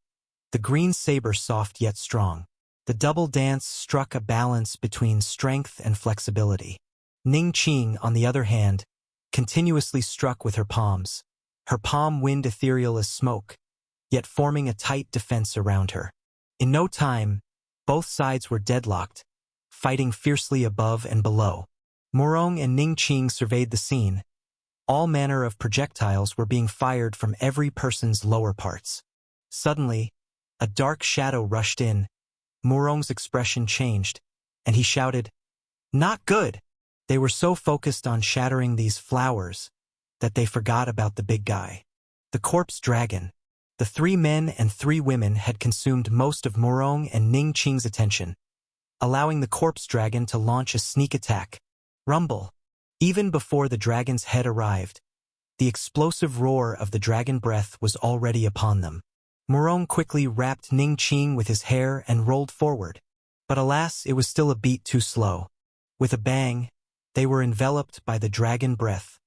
the green saber soft yet strong. The double dance struck a balance between strength and flexibility. Ning Qing, on the other hand, continuously struck with her palms, her palm wind ethereal as smoke, yet forming a tight defense around her. In no time, both sides were deadlocked, fighting fiercely above and below. Murong and Ning Qing surveyed the scene. All manner of projectiles were being fired from every person's lower parts. Suddenly, a dark shadow rushed in. Murong's expression changed, and he shouted, "Not good!" They were so focused on shattering these flowers that they forgot about the big guy. The corpse dragon. The 3 men and 3 women had consumed most of Murong and Ning Qing's attention, allowing the corpse dragon to launch a sneak attack. Rumble. Even before the dragon's head arrived, the explosive roar of the dragon breath was already upon them. Murong quickly wrapped Ning Qing with his hair and rolled forward. But alas, it was still a beat too slow. With a bang, they were enveloped by the dragon breath,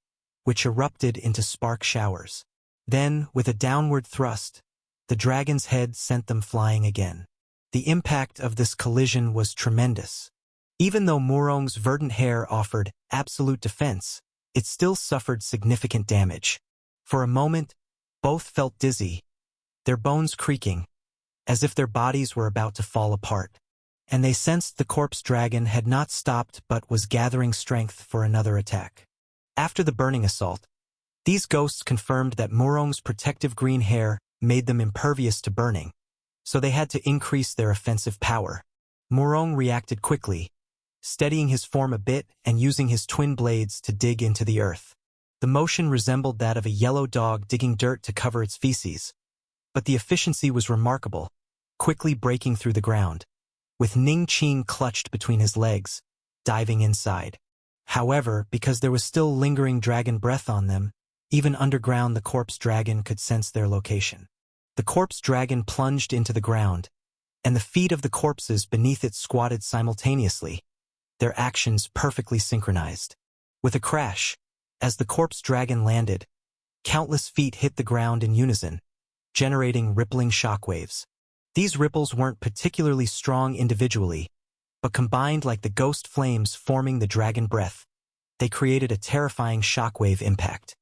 which erupted into spark showers. Then, with a downward thrust, the dragon's head sent them flying again. The impact of this collision was tremendous. Even though Murong's verdant hair offered absolute defense, it still suffered significant damage. For a moment, both felt dizzy, their bones creaking, as if their bodies were about to fall apart. And they sensed the corpse dragon had not stopped but was gathering strength for another attack. After the burning assault, these ghosts confirmed that Murong's protective green hair made them impervious to burning, so they had to increase their offensive power. Murong reacted quickly, steadying his form a bit and using his twin blades to dig into the earth. The motion resembled that of a yellow dog digging dirt to cover its feces, but the efficiency was remarkable, quickly breaking through the ground, with Ning Qing clutched between his legs, diving inside. However, because there was still lingering dragon breath on them, even underground the corpse dragon could sense their location. The corpse dragon plunged into the ground, and the feet of the corpses beneath it squatted simultaneously, their actions perfectly synchronized. With a crash, as the corpse dragon landed, countless feet hit the ground in unison, generating rippling shockwaves. These ripples weren't particularly strong individually, but combined like the ghost flames forming the dragon breath, they created a terrifying shockwave impact.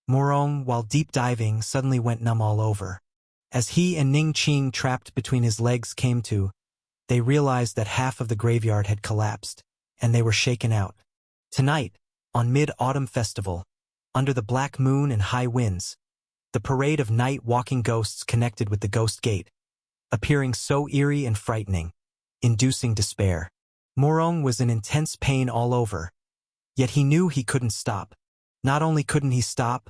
Murong, while deep diving, suddenly went numb all over. As he and Ning Qing trapped between his legs came to, they realized that half of the graveyard had collapsed, and they were shaken out. Tonight, on Mid-Autumn Festival, under the black moon and high winds, the parade of night-walking ghosts connected with the Ghost Gate, appearing so eerie and frightening, inducing despair. Murong was in intense pain all over, yet he knew he couldn't stop. Not only couldn't he stop,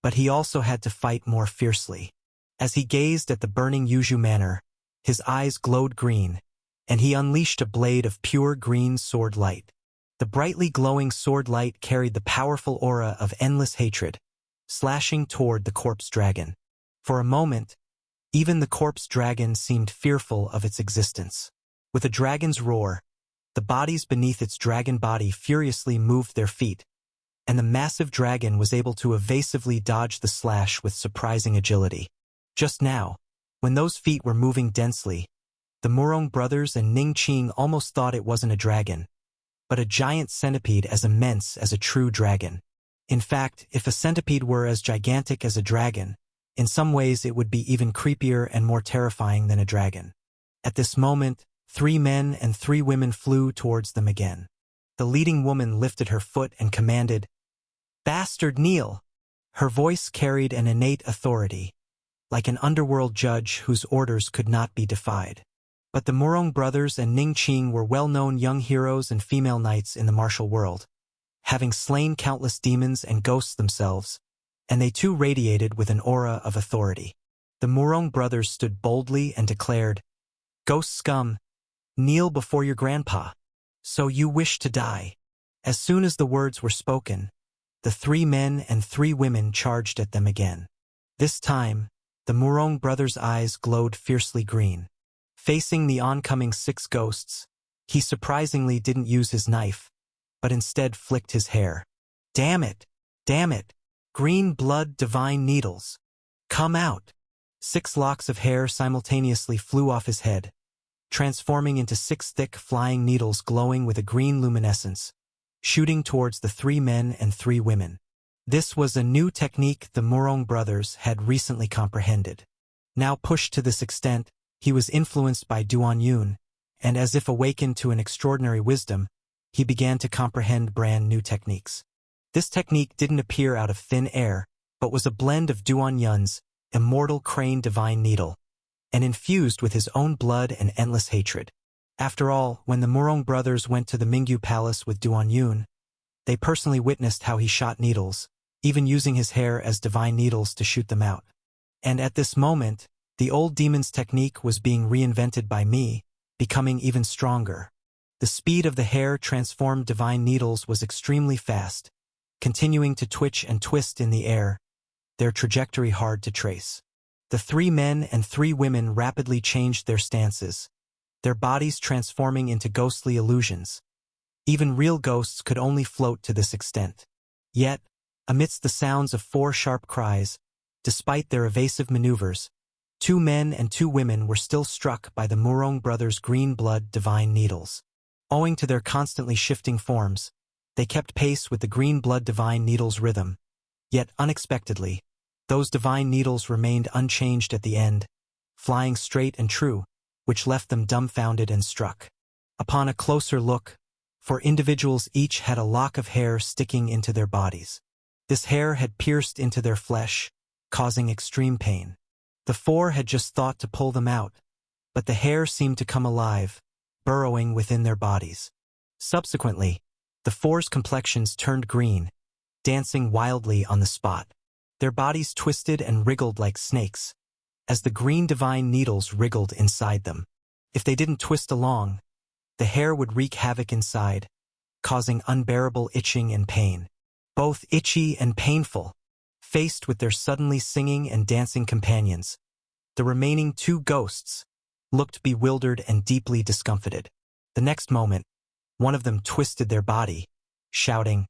but he also had to fight more fiercely. As he gazed at the burning Yuju Manor, his eyes glowed green, and he unleashed a blade of pure green sword light. The brightly glowing sword light carried the powerful aura of endless hatred, slashing toward the corpse dragon. For a moment, even the corpse dragon seemed fearful of its existence. With a dragon's roar, the bodies beneath its dragon body furiously moved their feet, and the massive dragon was able to evasively dodge the slash with surprising agility. Just now, when those feet were moving densely, the Murong brothers and Ning Qing almost thought it wasn't a dragon, but a giant centipede as immense as a true dragon. In fact, if a centipede were as gigantic as a dragon, in some ways it would be even creepier and more terrifying than a dragon. At this moment, 3 men and 3 women flew towards them again. The leading woman lifted her foot and commanded, "Bastard, kneel!" Her voice carried an innate authority, like an underworld judge whose orders could not be defied. But the Murong brothers and Ning Qing were well-known young heroes and female knights in the martial world, having slain countless demons and ghosts themselves, and they too radiated with an aura of authority. The Murong brothers stood boldly and declared, "Ghost scum, kneel before your grandpa. So you wish to die." As soon as the words were spoken, the 3 men and 3 women charged at them again. This time, the Murong brothers' eyes glowed fiercely green. Facing the oncoming 6 ghosts, he surprisingly didn't use his knife, but instead flicked his hair. Damn it! Damn it! Green blood, divine needles! Come out! 6 locks of hair simultaneously flew off his head, transforming into 6 thick flying needles glowing with a green luminescence, shooting towards the 3 men and 3 women. This was a new technique the Murong brothers had recently comprehended. Now pushed to this extent, he was influenced by Duan Yun, and as if awakened to an extraordinary wisdom, he began to comprehend brand new techniques. This technique didn't appear out of thin air, but was a blend of Duan Yun's immortal crane divine needle, and infused with his own blood and endless hatred. After all, when the Murong brothers went to the Mingyu Palace with Duan Yun, they personally witnessed how he shot needles, even using his hair as divine needles to shoot them out. And at this moment, the old demon's technique was being reinvented by me, becoming even stronger. The speed of the hair transformed divine needles was extremely fast, continuing to twitch and twist in the air, their trajectory hard to trace. The 3 men and 3 women rapidly changed their stances, their bodies transforming into ghostly illusions. Even real ghosts could only float to this extent. Yet, amidst the sounds of 4 sharp cries, despite their evasive maneuvers, 2 men and 2 women were still struck by the Murong brothers' green blood divine needles. Owing to their constantly shifting forms, they kept pace with the green blood divine needles' rhythm. Yet unexpectedly, those divine needles remained unchanged at the end, flying straight and true, which left them dumbfounded and struck. Upon a closer look, 4 individuals each had a lock of hair sticking into their bodies. This hair had pierced into their flesh, causing extreme pain. The 4 had just thought to pull them out, but the hair seemed to come alive, burrowing within their bodies. Subsequently, the 4's complexions turned green, dancing wildly on the spot. Their bodies twisted and wriggled like snakes, as the green divine needles wriggled inside them. If they didn't twist along, the hair would wreak havoc inside, causing unbearable itching and pain. Both itchy and painful, faced with their suddenly singing and dancing companions, the remaining 2 ghosts looked bewildered and deeply discomfited. The next moment, one of them twisted their body, shouting,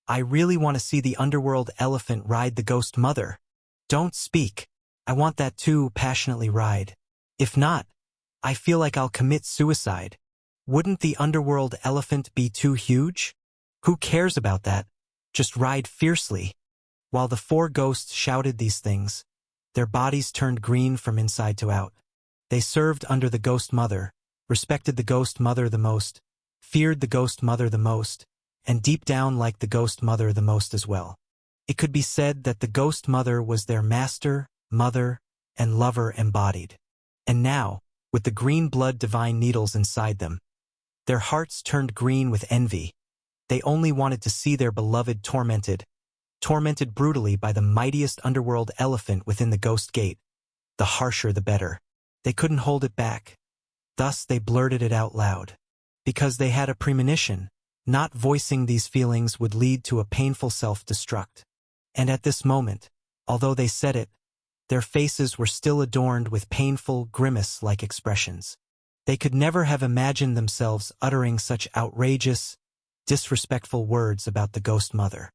"I really want to see the underworld elephant ride the ghost mother. Don't speak. I want that too," passionately ride. "If not, I feel like I'll commit suicide. Wouldn't the underworld elephant be too huge? Who cares about that? Just ride fiercely." While the 4 ghosts shouted these things, their bodies turned green from inside to out. They served under the ghost mother, respected the ghost mother the most, feared the ghost mother the most, and deep down liked the ghost mother the most as well. It could be said that the ghost mother was their master, mother, and lover embodied. And now, with the green blood divine needles inside them, their hearts turned green with envy. They only wanted to see their beloved tormented brutally by the mightiest underworld elephant within the ghost gate. The harsher the better. They couldn't hold it back. Thus they blurted it out loud. Because they had a premonition, not voicing these feelings would lead to a painful self-destruct. And at this moment, although they said it, their faces were still adorned with painful, grimace-like expressions. They could never have imagined themselves uttering such outrageous, disrespectful words about the ghost mother.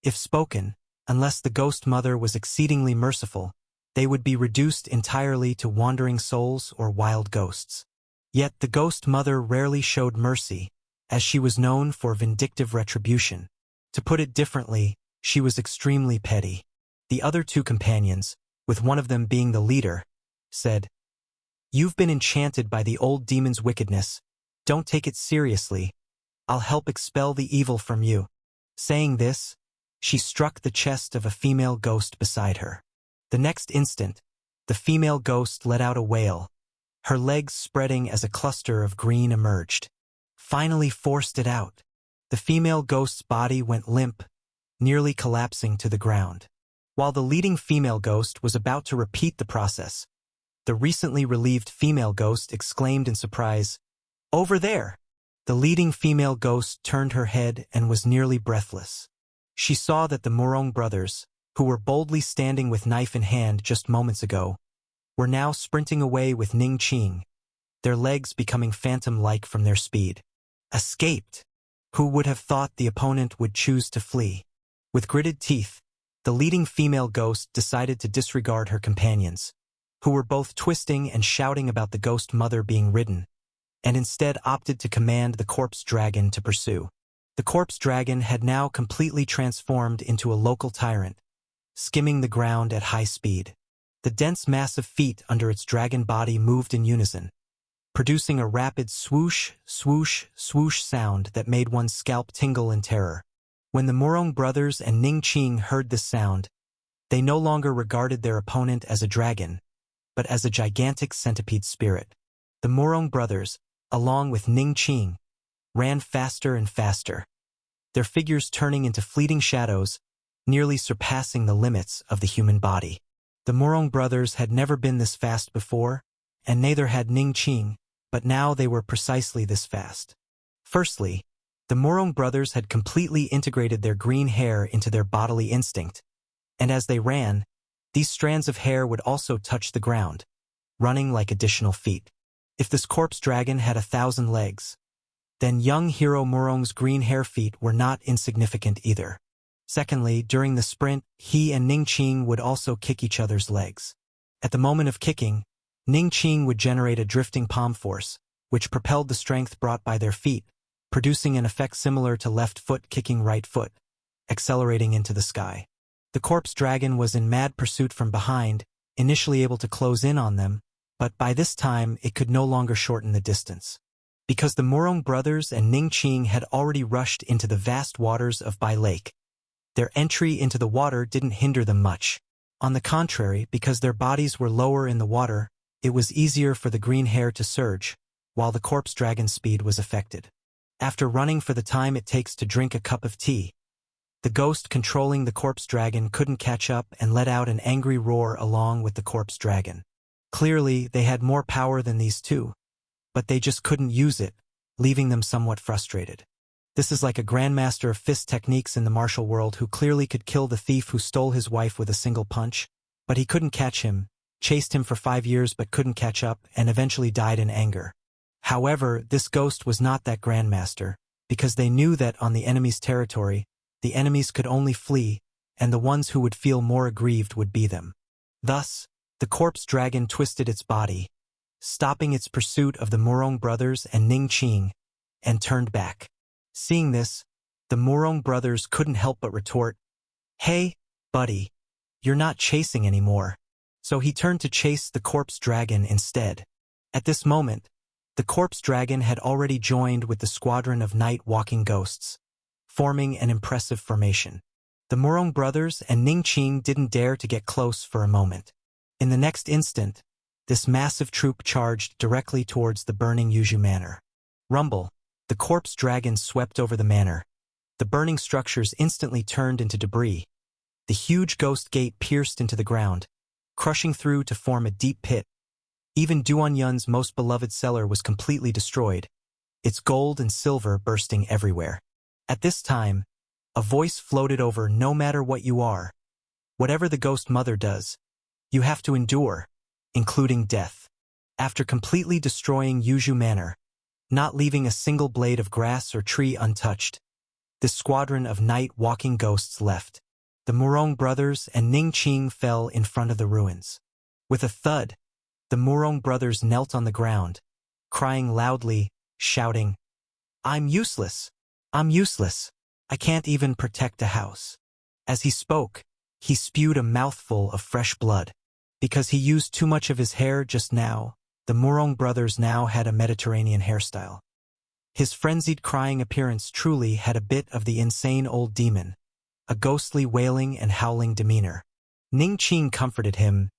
If spoken, unless the ghost mother was exceedingly merciful, they would be reduced entirely to wandering souls or wild ghosts. Yet the ghost mother rarely showed mercy, as she was known for vindictive retribution. To put it differently, she was extremely petty. The other 2 companions, with one of them being the leader, said, "You've been enchanted by the old demon's wickedness. Don't take it seriously. I'll help expel the evil from you." Saying this, she struck the chest of a female ghost beside her. The next instant, the female ghost let out a wail, her legs spreading as a cluster of green emerged. Finally forced it out. The female ghost's body went limp, nearly collapsing to the ground. While the leading female ghost was about to repeat the process, the recently relieved female ghost exclaimed in surprise, "Over there!" The leading female ghost turned her head and was nearly breathless. She saw that the Murong brothers, who were boldly standing with knife in hand just moments ago, were now sprinting away with Ning Qing, their legs becoming phantom-like from their speed. Escaped! Who would have thought the opponent would choose to flee? With gritted teeth, the leading female ghost decided to disregard her companions. who were both twisting and shouting about the ghost mother being ridden, and instead opted to command the corpse dragon to pursue. The corpse dragon had now completely transformed into a local tyrant, skimming the ground at high speed. The dense mass of feet under its dragon body moved in unison, producing a rapid swoosh, swoosh, swoosh sound that made one's scalp tingle in terror. When the Morong brothers and Ning Qing heard this sound, they no longer regarded their opponent as a dragon, but as a gigantic centipede spirit. The Morong brothers, along with Ning Qing, ran faster and faster, their figures turning into fleeting shadows, nearly surpassing the limits of the human body. The Morong brothers had never been this fast before, and neither had Ning Qing, but now they were precisely this fast. Firstly, the Morong brothers had completely integrated their green hair into their bodily instinct, and as they ran, these strands of hair would also touch the ground, running like additional feet. If this corpse dragon had 1,000 legs, then young hero Morong's green hair feet were not insignificant either. Secondly, during the sprint, he and Ning Qing would also kick each other's legs. At the moment of kicking, Ning Qing would generate a drifting palm force, which propelled the strength brought by their feet, producing an effect similar to left foot kicking right foot, accelerating into the sky. The corpse dragon was in mad pursuit from behind, initially able to close in on them, but by this time it could no longer shorten the distance. Because the Morong brothers and Ning Qing had already rushed into the vast waters of Bai Lake, their entry into the water didn't hinder them much. On the contrary, because their bodies were lower in the water, it was easier for the green hair to surge, while the corpse dragon's speed was affected. After running for the time it takes to drink a cup of tea, the ghost controlling the corpse dragon couldn't catch up and let out an angry roar along with the corpse dragon. Clearly, they had more power than these two, but they just couldn't use it, leaving them somewhat frustrated. This is like a grandmaster of fist techniques in the martial world who clearly could kill the thief who stole his wife with a single punch, but he couldn't catch him, chased him for 5 years but couldn't catch up, and eventually died in anger. However, this ghost was not that grandmaster, because they knew that on the enemy's territory, the enemies could only flee, and the ones who would feel more aggrieved would be them. Thus, the corpse dragon twisted its body, stopping its pursuit of the Morong brothers and Ning Qing, and turned back. Seeing this, the Morong brothers couldn't help but retort, "Hey, buddy, you're not chasing anymore." So he turned to chase the corpse dragon instead. At this moment, the corpse dragon had already joined with the squadron of night-walking ghosts, forming an impressive formation. The Morong brothers and Ning Qing didn't dare to get close for a moment. In the next instant, this massive troop charged directly towards the burning Yuzhu Manor. Rumble, the corpse dragon swept over the manor. The burning structures instantly turned into debris. The huge ghost gate pierced into the ground, crushing through to form a deep pit. Even Duanyun's most beloved cellar was completely destroyed, its gold and silver bursting everywhere. At this time, a voice floated over, "No matter what you are, whatever the ghost mother does, you have to endure, including death." After completely destroying Yuzhu Manor, not leaving a single blade of grass or tree untouched, this squadron of night-walking ghosts left. The Morong brothers and Ning Qing fell in front of the ruins. With a thud, the Morong brothers knelt on the ground, crying loudly, shouting, "I'm useless! I'm useless! I can't even protect a house." As he spoke, he spewed a mouthful of fresh blood. Because he used too much of his hair just now, the Morong brothers now had a Mediterranean hairstyle. His frenzied crying appearance truly had a bit of the insane old demon, a ghostly wailing and howling demeanor. Ning Qing comforted him.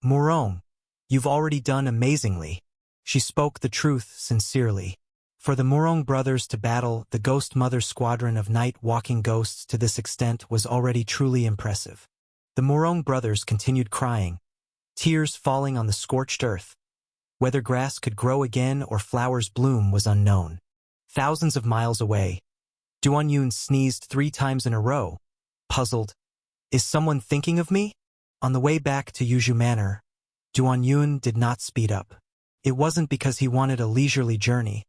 "Morong, you've already done amazingly." She spoke the truth sincerely. For the Morong brothers to battle the ghost mother squadron of night-walking ghosts to this extent was already truly impressive. The Morong brothers continued crying, tears falling on the scorched earth. Whether grass could grow again or flowers bloom was unknown. Thousands of miles away, Duanyun sneezed 3 times in a row, puzzled. "Is someone thinking of me?" On the way back to Yuzhu Manor, Duanyun did not speed up. It wasn't because he wanted a leisurely journey,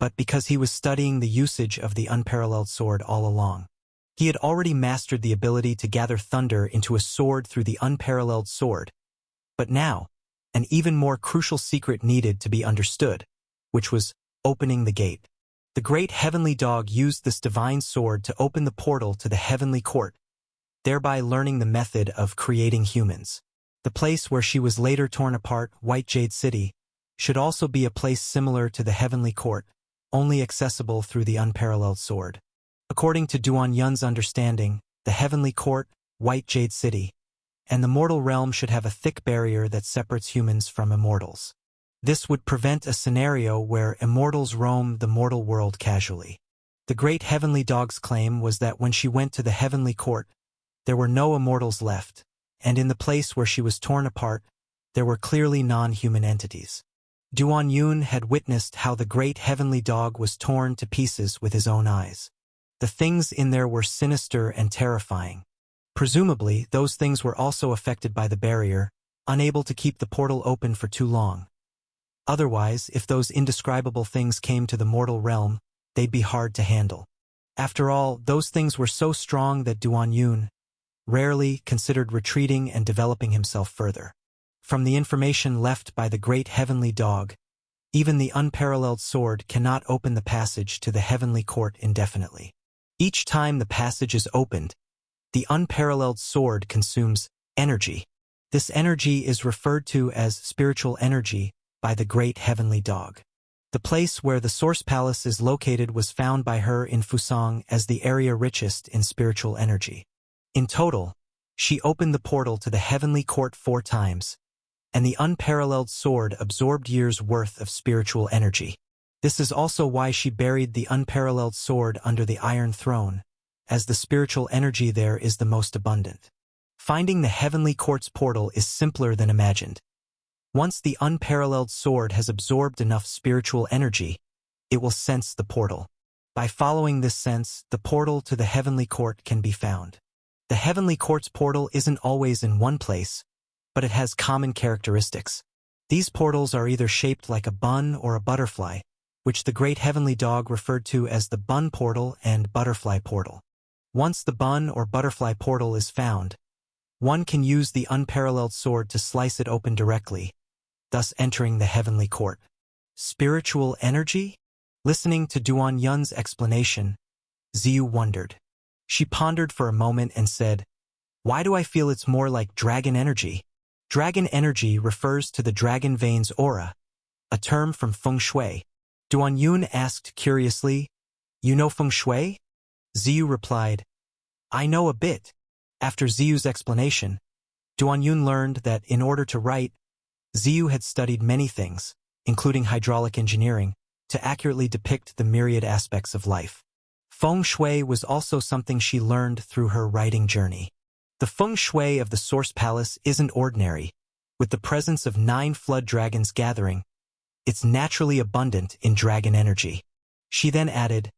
but because he was studying the usage of the unparalleled sword all along. He had already mastered the ability to gather thunder into a sword through the unparalleled sword, but now, an even more crucial secret needed to be understood, which was opening the gate. The great heavenly dog used this divine sword to open the portal to the heavenly court, thereby learning the method of creating humans. The place where she was later torn apart, White Jade City, should also be a place similar to the heavenly court, only accessible through the unparalleled sword. According to Duan Yun's understanding, the heavenly court, White Jade City, and the mortal realm should have a thick barrier that separates humans from immortals. This would prevent a scenario where immortals roam the mortal world casually. The great heavenly dog's claim was that when she went to the heavenly court, there were no immortals left, and in the place where she was torn apart, there were clearly non-human entities. Duan Yun had witnessed how the great heavenly dog was torn to pieces with his own eyes. The things in there were sinister and terrifying. Presumably, those things were also affected by the barrier, unable to keep the portal open for too long. Otherwise, if those indescribable things came to the mortal realm, they'd be hard to handle. After all, those things were so strong that Duan Yun rarely considered retreating and developing himself further. From the information left by the great heavenly dog, even the unparalleled sword cannot open the passage to the heavenly court indefinitely. Each time the passage is opened, the unparalleled sword consumes energy. This energy is referred to as spiritual energy by the great heavenly dog. The place where the Source Palace is located was found by her in Fusang as the area richest in spiritual energy. In total, she opened the portal to the heavenly court 4 times, and the unparalleled sword absorbed years' worth of spiritual energy. This is also why she buried the unparalleled sword under the Iron Throne, as the spiritual energy there is the most abundant. Finding the heavenly court's portal is simpler than imagined. Once the unparalleled sword has absorbed enough spiritual energy, it will sense the portal. By following this sense, the portal to the heavenly court can be found. The heavenly court's portal isn't always in one place, but it has common characteristics. These portals are either shaped like a bun or a butterfly, which the great heavenly dog referred to as the bun portal and butterfly portal. Once the bun or butterfly portal is found, one can use the unparalleled sword to slice it open directly, thus entering the heavenly court. Spiritual energy? Listening to Duan Yun's explanation, Ziyu wondered. She pondered for a moment and said, "Why do I feel it's more like dragon energy?" Dragon energy refers to the dragon vein's aura, a term from feng shui. Duan Yun asked curiously, "You know feng shui?" Ziyu replied, "I know a bit." After Ziyu's explanation, Duan Yun learned that in order to write, Ziyu had studied many things, including hydraulic engineering, to accurately depict the myriad aspects of life. Feng shui was also something she learned through her writing journey. The feng shui of the Source Palace isn't ordinary. With the presence of 9 flood dragons gathering, it's naturally abundant in dragon energy. She then added,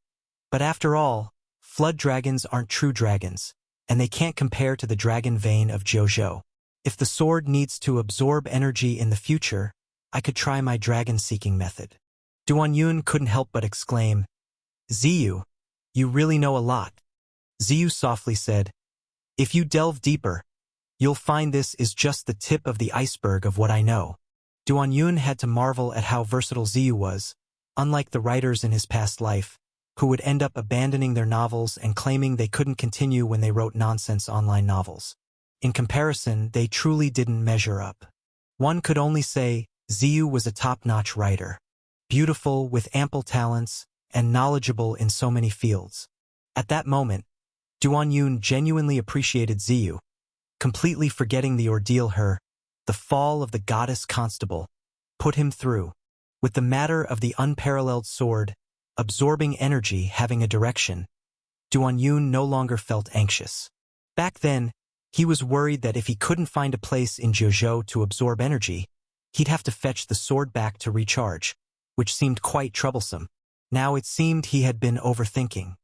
"But after all, flood dragons aren't true dragons, and they can't compare to the dragon vein of Jojo. If the sword needs to absorb energy in the future, I could try my dragon-seeking method." Duan Yun couldn't help but exclaim, "Ziyu, you really know a lot." Ziyu softly said, "If you delve deeper, you'll find this is just the tip of the iceberg of what I know." Duan Yun had to marvel at how versatile Ziyu was, unlike the writers in his past life, who would end up abandoning their novels and claiming they couldn't continue when they wrote nonsense online novels. In comparison, they truly didn't measure up. One could only say Ziyu was a top-notch writer, beautiful with ample talents, and knowledgeable in so many fields. At that moment, Duan Yun genuinely appreciated Ziyu, completely forgetting the ordeal the fall of the goddess constable, put him through. With the matter of the unparalleled sword, absorbing energy having a direction, Duan Yun no longer felt anxious. Back then, he was worried that if he couldn't find a place in Jojo to absorb energy, he'd have to fetch the sword back to recharge, which seemed quite troublesome. Now it seemed he had been overthinking.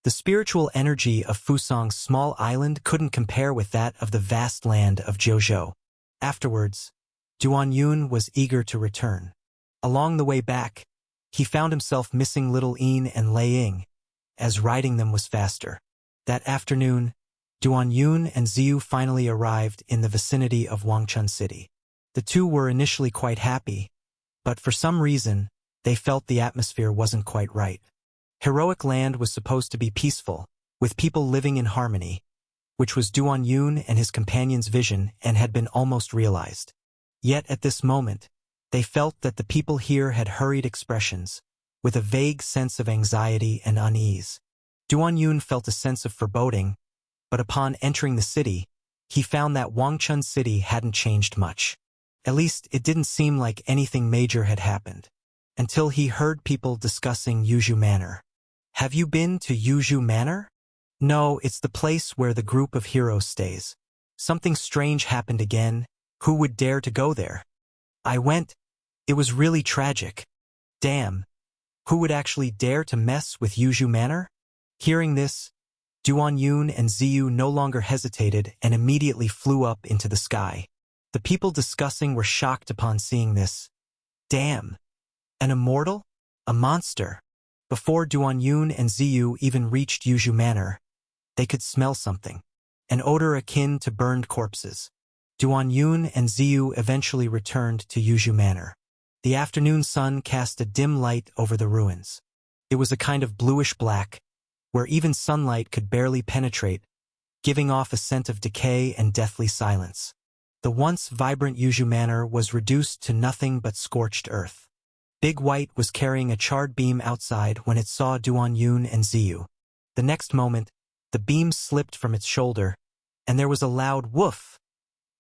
The spiritual energy of Fusang's small island couldn't compare with that of the vast land of Jojo. Afterwards, Duan Yun was eager to return. Along the way back, he found himself missing Little Yin and Lei Ying, as riding them was faster. That afternoon, Duan Yun and Ziyu finally arrived in the vicinity of Wangchun City. The two were initially quite happy, but for some reason, they felt the atmosphere wasn't quite right. Heroic land was supposed to be peaceful, with people living in harmony, which was Duan Yun and his companion's vision and had been almost realized. Yet at this moment, they felt that the people here had hurried expressions, with a vague sense of anxiety and unease. Duan Yun felt a sense of foreboding, but upon entering the city, he found that Wangchun City hadn't changed much. At least it didn't seem like anything major had happened, until he heard people discussing Yuzhu Manor. Have you been to Yuzhu Manor? No, it's the place where the group of heroes stays. Something strange happened again. Who would dare to go there? I went. It was really tragic. Damn. Who would actually dare to mess with Yuzhu Manor? Hearing this, Duan Yun and Ziyu no longer hesitated and immediately flew up into the sky. The people discussing were shocked upon seeing this. Damn. An immortal? A monster? Before Duan Yun and Ziyu even reached Yuzhu Manor, they could smell something. An odor akin to burned corpses. Duan Yun and Ziyu eventually returned to Yuzhu Manor. The afternoon sun cast a dim light over the ruins. It was a kind of bluish-black, where even sunlight could barely penetrate, giving off a scent of decay and deathly silence. The once vibrant Yuzhu Manor was reduced to nothing but scorched earth. Big White was carrying a charred beam outside when it saw Duan Yun and Ziyu. The next moment, the beam slipped from its shoulder, and there was a loud woof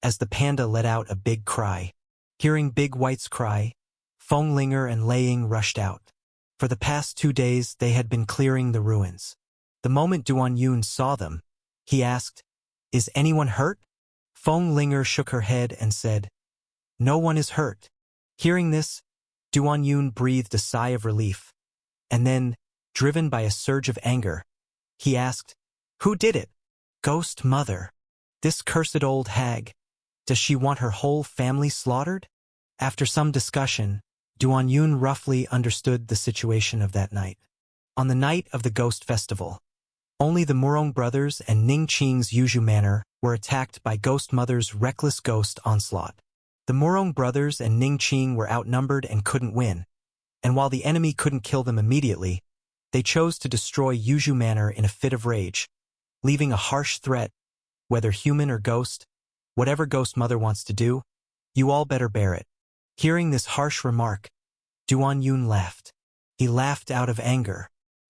as the panda let out a big cry. Hearing Big White's cry, Feng Linger and Lei Ying rushed out. For the past 2 days, they had been clearing the ruins. The moment Duan Yun saw them, he asked, "Is anyone hurt?" Feng Linger shook her head and said, "No one is hurt." Hearing this, Duan Yun breathed a sigh of relief, and then, driven by a surge of anger, he asked, "Who did it?" "Ghost Mother. This cursed old hag. Does she want her whole family slaughtered?" After some discussion, Duan Yun roughly understood the situation of that night. On the night of the Ghost Festival, only the Murong brothers and Ning Qing's Yuzhu Manor were attacked by Ghost Mother's reckless ghost onslaught. The Murong brothers and Ning Qing were outnumbered and couldn't win, and while the enemy couldn't kill them immediately, they chose to destroy Yuzhu Manor in a fit of rage, leaving a harsh threat, whether human or ghost, whatever Ghost Mother wants to do, you all better bear it. Hearing this harsh remark, Duan Yun laughed. He laughed out of anger.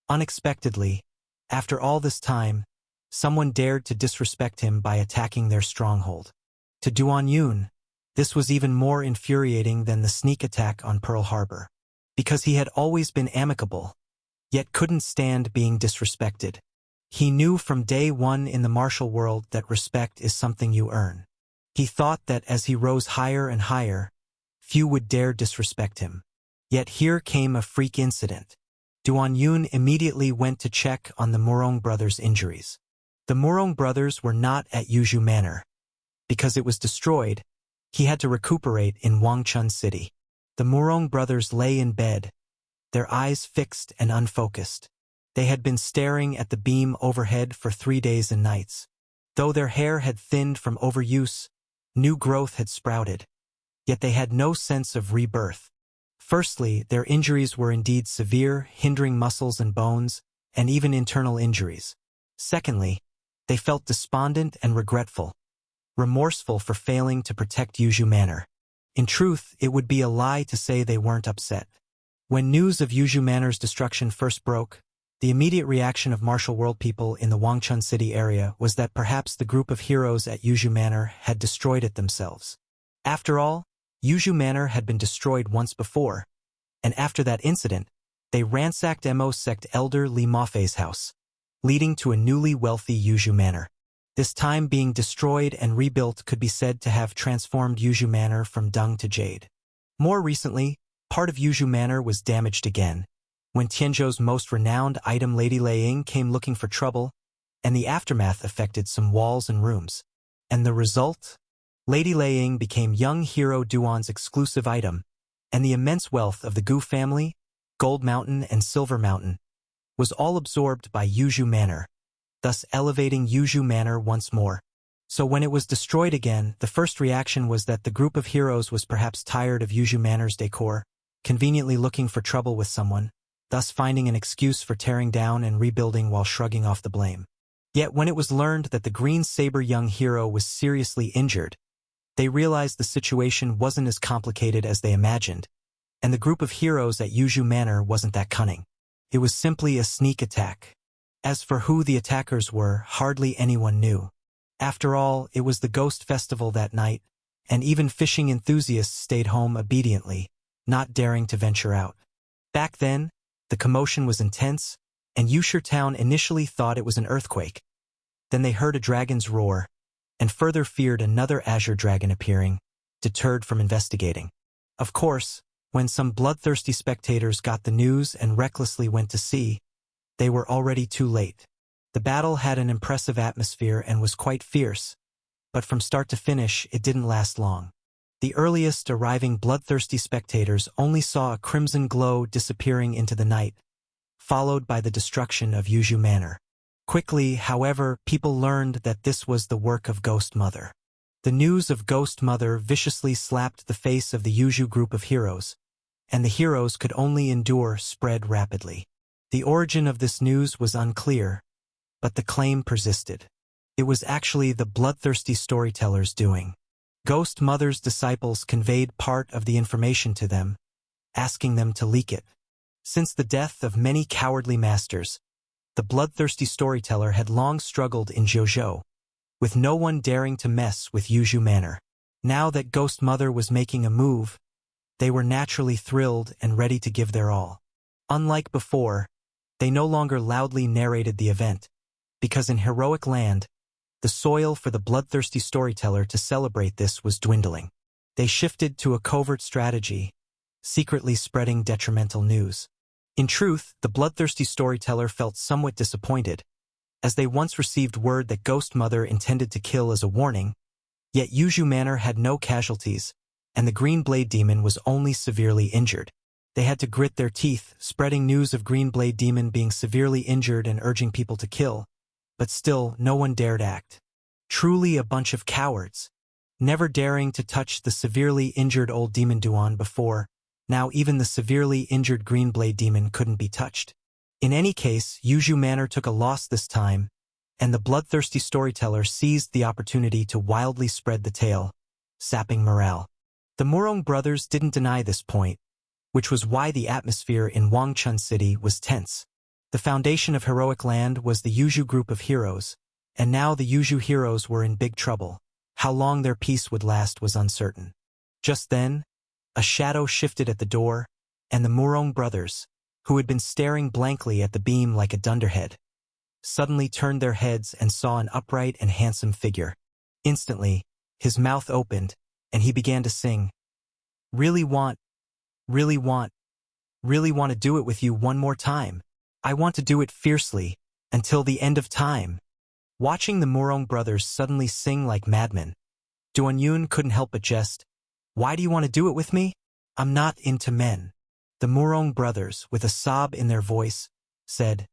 Unexpectedly, after all this time, someone dared to disrespect him by attacking their stronghold. To Duan Yun, this was even more infuriating than the sneak attack on Pearl Harbor, because he had always been amicable, yet couldn't stand being disrespected. He knew from day one in the martial world that respect is something you earn. He thought that as he rose higher and higher, few would dare disrespect him. Yet here came a freak incident. Duan Yun immediately went to check on the Murong brothers' injuries. The Murong brothers were not at Yuzhu Manor. Because it was destroyed, he had to recuperate in Wangchun City. The Murong brothers lay in bed, their eyes fixed and unfocused. They had been staring at the beam overhead for 3 days and nights. Though their hair had thinned from overuse, new growth had sprouted. Yet they had no sense of rebirth. Firstly, their injuries were indeed severe, hindering muscles and bones, and even internal injuries. Secondly, they felt despondent and regretful, remorseful for failing to protect Yuzhu Manor. In truth, it would be a lie to say they weren't upset. When news of Yuzhu Manor's destruction first broke, the immediate reaction of martial world people in the Wangchun City area was that perhaps the group of heroes at Yuzhu Manor had destroyed it themselves. After all, Yuzhu Manor had been destroyed once before, and after that incident, they ransacked Mo sect elder Li Mafei's house, leading to a newly wealthy Yuzhu Manor. This time being destroyed and rebuilt could be said to have transformed Yuzhu Manor from dung to jade. More recently, part of Yuzhu Manor was damaged again, when Tianzhou's most renowned item Lady Lei Ying came looking for trouble, and the aftermath affected some walls and rooms. And the result? Lady Lei Ying became young hero Duan's exclusive item, and the immense wealth of the Gu family, Gold Mountain and Silver Mountain, was all absorbed by Yuzhu Manor, thus elevating Yuzhu Manor once more. So when it was destroyed again, the first reaction was that the group of heroes was perhaps tired of Yuju Manor's decor, conveniently looking for trouble with someone, thus finding an excuse for tearing down and rebuilding while shrugging off the blame. Yet when it was learned that the Green Saber young hero was seriously injured, they realized the situation wasn't as complicated as they imagined, and the group of heroes at Yuju Manor wasn't that cunning. It was simply a sneak attack. As for who the attackers were, hardly anyone knew. After all, it was the Ghost Festival that night, and even fishing enthusiasts stayed home obediently, not daring to venture out. Back then, the commotion was intense, and Yushur Town initially thought it was an earthquake. Then they heard a dragon's roar, and further feared another azure dragon appearing, deterred from investigating. Of course, when some bloodthirsty spectators got the news and recklessly went to see, they were already too late. The battle had an impressive atmosphere and was quite fierce, but from start to finish it didn't last long. The earliest arriving bloodthirsty spectators only saw a crimson glow disappearing into the night, followed by the destruction of Yuju Manor. Quickly, however, people learned that this was the work of Ghost Mother. The news of Ghost Mother viciously slapped the face of the Yuju group of heroes, and the heroes could only endure spread rapidly. The origin of this news was unclear, but the claim persisted. It was actually the bloodthirsty storyteller's doing. Ghost Mother's disciples conveyed part of the information to them, asking them to leak it. Since the death of many cowardly masters, the bloodthirsty storyteller had long struggled in JoJo, with no one daring to mess with Yuju Manor. Now that Ghost Mother was making a move, they were naturally thrilled and ready to give their all. Unlike before, they no longer loudly narrated the event, because in Heroic Land, the soil for the bloodthirsty storyteller to celebrate this was dwindling. They shifted to a covert strategy, secretly spreading detrimental news. In truth, the bloodthirsty storyteller felt somewhat disappointed, as they once received word that Ghost Mother intended to kill as a warning, yet Yuju Manor had no casualties, and the Green Blade Demon was only severely injured. They had to grit their teeth, spreading news of Green Blade Demon being severely injured and urging people to kill, but still no one dared act. Truly a bunch of cowards, never daring to touch the severely injured old Demon Duan before. Now even the severely injured Green Blade Demon couldn't be touched. In any case, Yuju Manor took a loss this time, and the bloodthirsty storyteller seized the opportunity to wildly spread the tale, sapping morale. The Murong brothers didn't deny this point, which was why the atmosphere in Wangchun City was tense. The foundation of Heroic Land was the Yuju group of heroes, and now the Yuju heroes were in big trouble. How long their peace would last was uncertain. Just then, a shadow shifted at the door, and the Murong brothers, who had been staring blankly at the beam like a dunderhead, suddenly turned their heads and saw an upright and handsome figure. Instantly, his mouth opened, and he began to sing, really want to do it with you one more time. I want to do it fiercely, until the end of time. Watching the Murong brothers suddenly sing like madmen, Duanyun couldn't help but jest, why do you want to do it with me? I'm not into men. The Murong brothers, with a sob in their voice, said,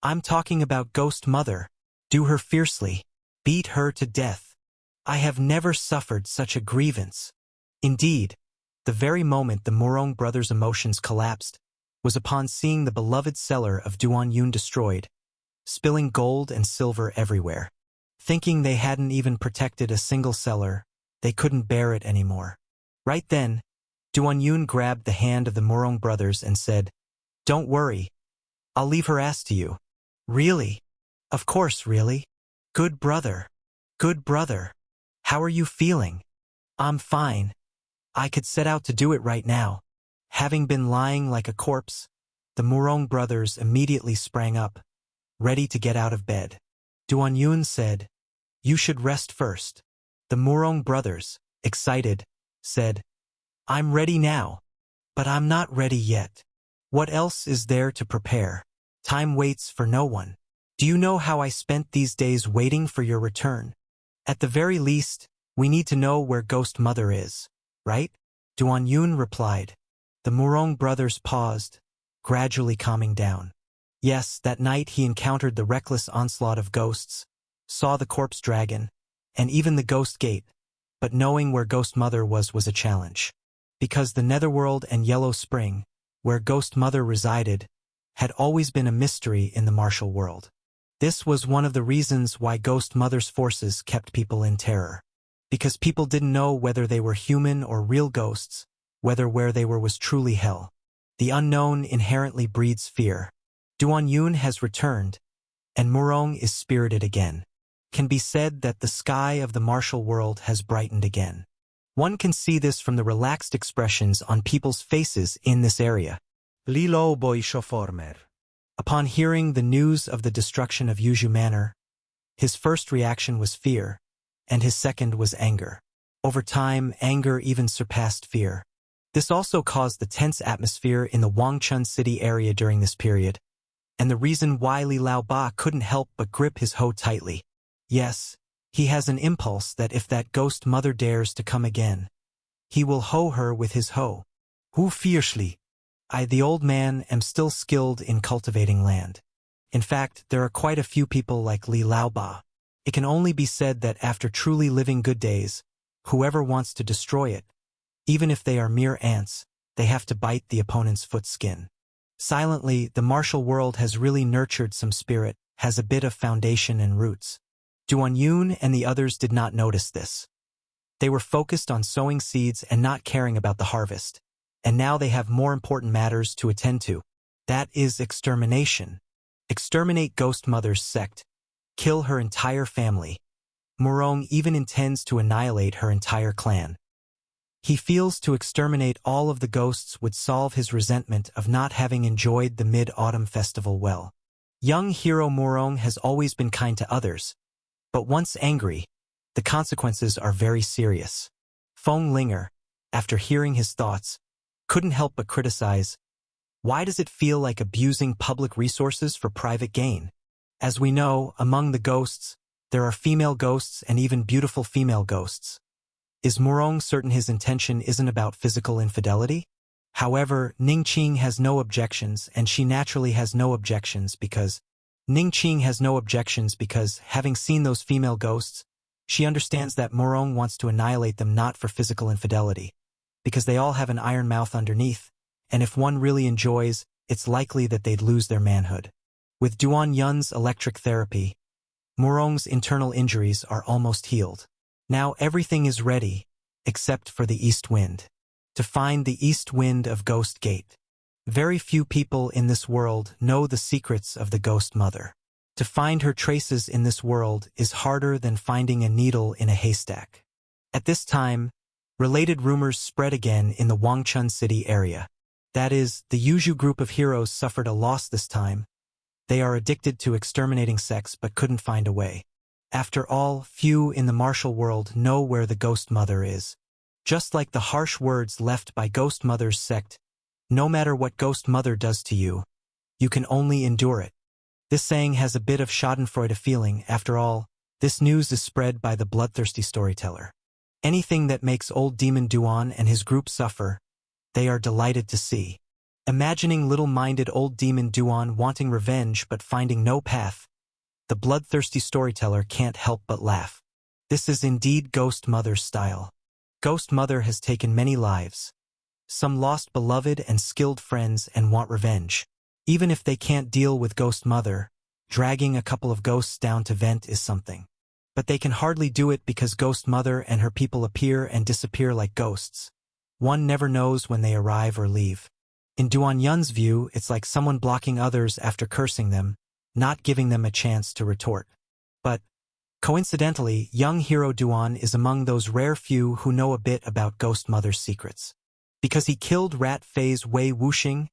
I'm talking about Ghost Mother. Do her fiercely. Beat her to death. I have never suffered such a grievance. Indeed, the very moment the Murong brothers' emotions collapsed was upon seeing the beloved cellar of Duanyun destroyed, spilling gold and silver everywhere. Thinking they hadn't even protected a single cellar, they couldn't bear it anymore. Right then, Duanyun grabbed the hand of the Murong brothers and said, Don't worry. I'll leave her ass to you. Really? Of course, really. Good brother. Good brother. How are you feeling? I'm fine. I could set out to do it right now. Having been lying like a corpse, the Murong brothers immediately sprang up, ready to get out of bed. Duanyun said, You should rest first. The Murong brothers, excited, said, I'm ready now. But I'm not ready yet. What else is there to prepare? Time waits for no one. Do you know how I spent these days waiting for your return? At the very least, we need to know where Ghost Mother is, right? Duanyun replied. The Murong brothers paused, gradually calming down. Yes, that night he encountered the reckless onslaught of ghosts, saw the corpse dragon, and even the Ghost Gate, but knowing where Ghost Mother was a challenge. Because the Netherworld and Yellow Spring, where Ghost Mother resided, had always been a mystery in the martial world. This was one of the reasons why Ghost Mother's forces kept people in terror. Because people didn't know whether they were human or real ghosts, whether where they were was truly hell. The unknown inherently breeds fear. Duan Yun has returned, and Murong is spirited again. Can be said that the sky of the martial world has brightened again. One can see this from the relaxed expressions on people's faces in this area. Lilo boisho former. Upon hearing the news of the destruction of Yuju Manor, his first reaction was fear, and his second was anger. Over time, anger even surpassed fear. This also caused the tense atmosphere in the Wangchun City area during this period, and the reason why Li Laoba couldn't help but grip his hoe tightly. Yes, he has an impulse that if that Ghost Mother dares to come again, he will hoe her with his hoe. Who fiercely? I, the old man, am still skilled in cultivating land. In fact, there are quite a few people like Li Laoba. It can only be said that after truly living good days, whoever wants to destroy it, even if they are mere ants, they have to bite the opponent's foot skin. Silently, the martial world has really nurtured some spirit, has a bit of foundation and roots. Duan Yun and the others did not notice this. They were focused on sowing seeds and not caring about the harvest. And now they have more important matters to attend to. That is extermination. Exterminate Ghost Mother's sect. Kill her entire family. Murong even intends to annihilate her entire clan. He feels to exterminate all of the ghosts would solve his resentment of not having enjoyed the Mid-Autumn Festival well. Young hero Murong has always been kind to others, but once angry, the consequences are very serious. Feng Linger, after hearing his thoughts, couldn't help but criticize. Why does it feel like abusing public resources for private gain? As we know, among the ghosts, there are female ghosts and even beautiful female ghosts. Is Murong certain his intention isn't about physical infidelity? However, Ningqing has no objections, and she naturally has no objections because having seen those female ghosts, she understands that Murong wants to annihilate them not for physical infidelity, because they all have an iron mouth underneath, and if one really enjoys, it's likely that they'd lose their manhood. With Duan Yun's electric therapy, Murong's internal injuries are almost healed. Now everything is ready, except for the east wind. To find the east wind of Ghost Gate. Very few people in this world know the secrets of the Ghost Mother. To find her traces in this world is harder than finding a needle in a haystack. At this time, related rumors spread again in the Wangchun City area. That is, the Yuju group of heroes suffered a loss this time. They are addicted to exterminating sects but couldn't find a way. After all, few in the martial world know where the Ghost Mother is. Just like the harsh words left by Ghost Mother's sect, no matter what Ghost Mother does to you, you can only endure it. This saying has a bit of schadenfreude feeling. After all, this news is spread by the bloodthirsty storyteller. Anything that makes old demon Duan and his group suffer, they are delighted to see. Imagining little-minded old demon Duan wanting revenge but finding no path, the bloodthirsty storyteller can't help but laugh. This is indeed Ghost Mother's style. Ghost Mother has taken many lives. Some lost beloved and skilled friends and want revenge. Even if they can't deal with Ghost Mother, dragging a couple of ghosts down to vent is something. But they can hardly do it because Ghost Mother and her people appear and disappear like ghosts. One never knows when they arrive or leave. In Duan Yun's view, it's like someone blocking others after cursing them, not giving them a chance to retort. But, coincidentally, young hero Duan is among those rare few who know a bit about Ghost Mother's secrets. Because he killed rat phase Wei Wuxing,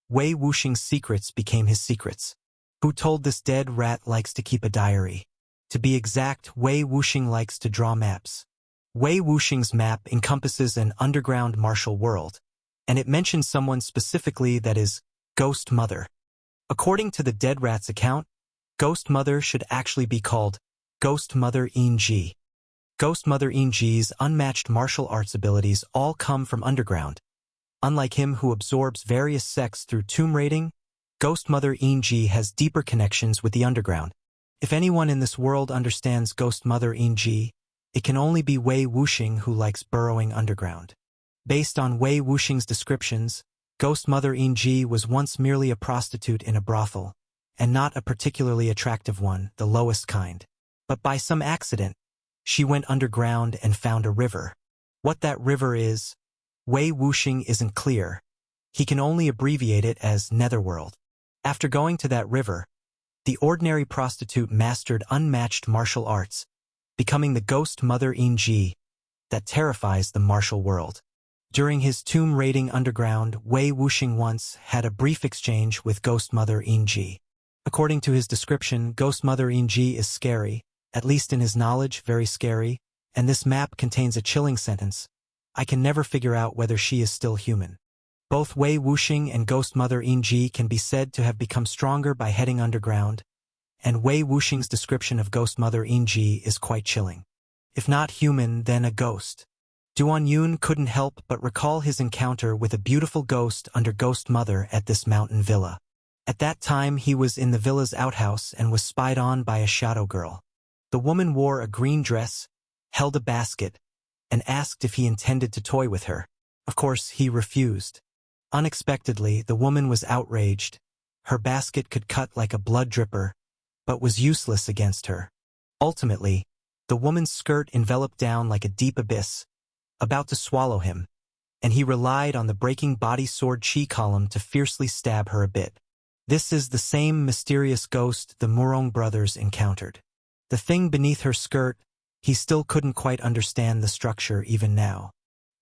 Wei Wuxing's secrets became his secrets. Who told this dead rat likes to keep a diary? To be exact, Wei Wuxing likes to draw maps. Wei Wuxing's map encompasses an underground martial world, and it mentions someone specifically that is Ghost Mother. According to the dead rat's account, Ghost Mother should actually be called Ghost Mother Yinji. Ghost Mother Yinji's unmatched martial arts abilities all come from underground. Unlike him who absorbs various sects through tomb raiding, Ghost Mother Yinji has deeper connections with the underground. If anyone in this world understands Ghost Mother Yinji, It can only be Wei Wuxing who likes burrowing underground. Based on Wei Wuxing's descriptions, Ghost Mother Yingji was once merely a prostitute in a brothel, and not a particularly attractive one, the lowest kind. But by some accident, she went underground and found a river. What that river is, Wei Wuxing isn't clear. He can only abbreviate it as Netherworld. After going to that river, the ordinary prostitute mastered unmatched martial arts, becoming the Ghost Mother Yingji that terrifies the martial world. During his tomb raiding underground, Wei Wuxing once had a brief exchange with Ghost Mother Yingji. According to his description, Ghost Mother Yingji is scary, at least in his knowledge, very scary, and this map contains a chilling sentence. I can never figure out whether she is still human. Both Wei Wuxing and Ghost Mother Yingji can be said to have become stronger by heading underground, and Wei Wuxing's description of Ghost Mother Yingji is quite chilling. If not human, then a ghost. Duan Yun couldn't help but recall his encounter with a beautiful ghost under Ghost Mother at this mountain villa. At that time he was in the villa's outhouse and was spied on by a shadow girl. The woman wore a green dress, held a basket, and asked if he intended to toy with her. Of course, he refused. Unexpectedly, the woman was outraged. Her basket could cut like a blood dripper, but was useless against her. Ultimately, the woman's skirt enveloped down like a deep abyss, about to swallow him, and he relied on the breaking body sword chi column to fiercely stab her a bit. This is the same mysterious ghost the Murong brothers encountered. The thing beneath her skirt, he still couldn't quite understand the structure even now.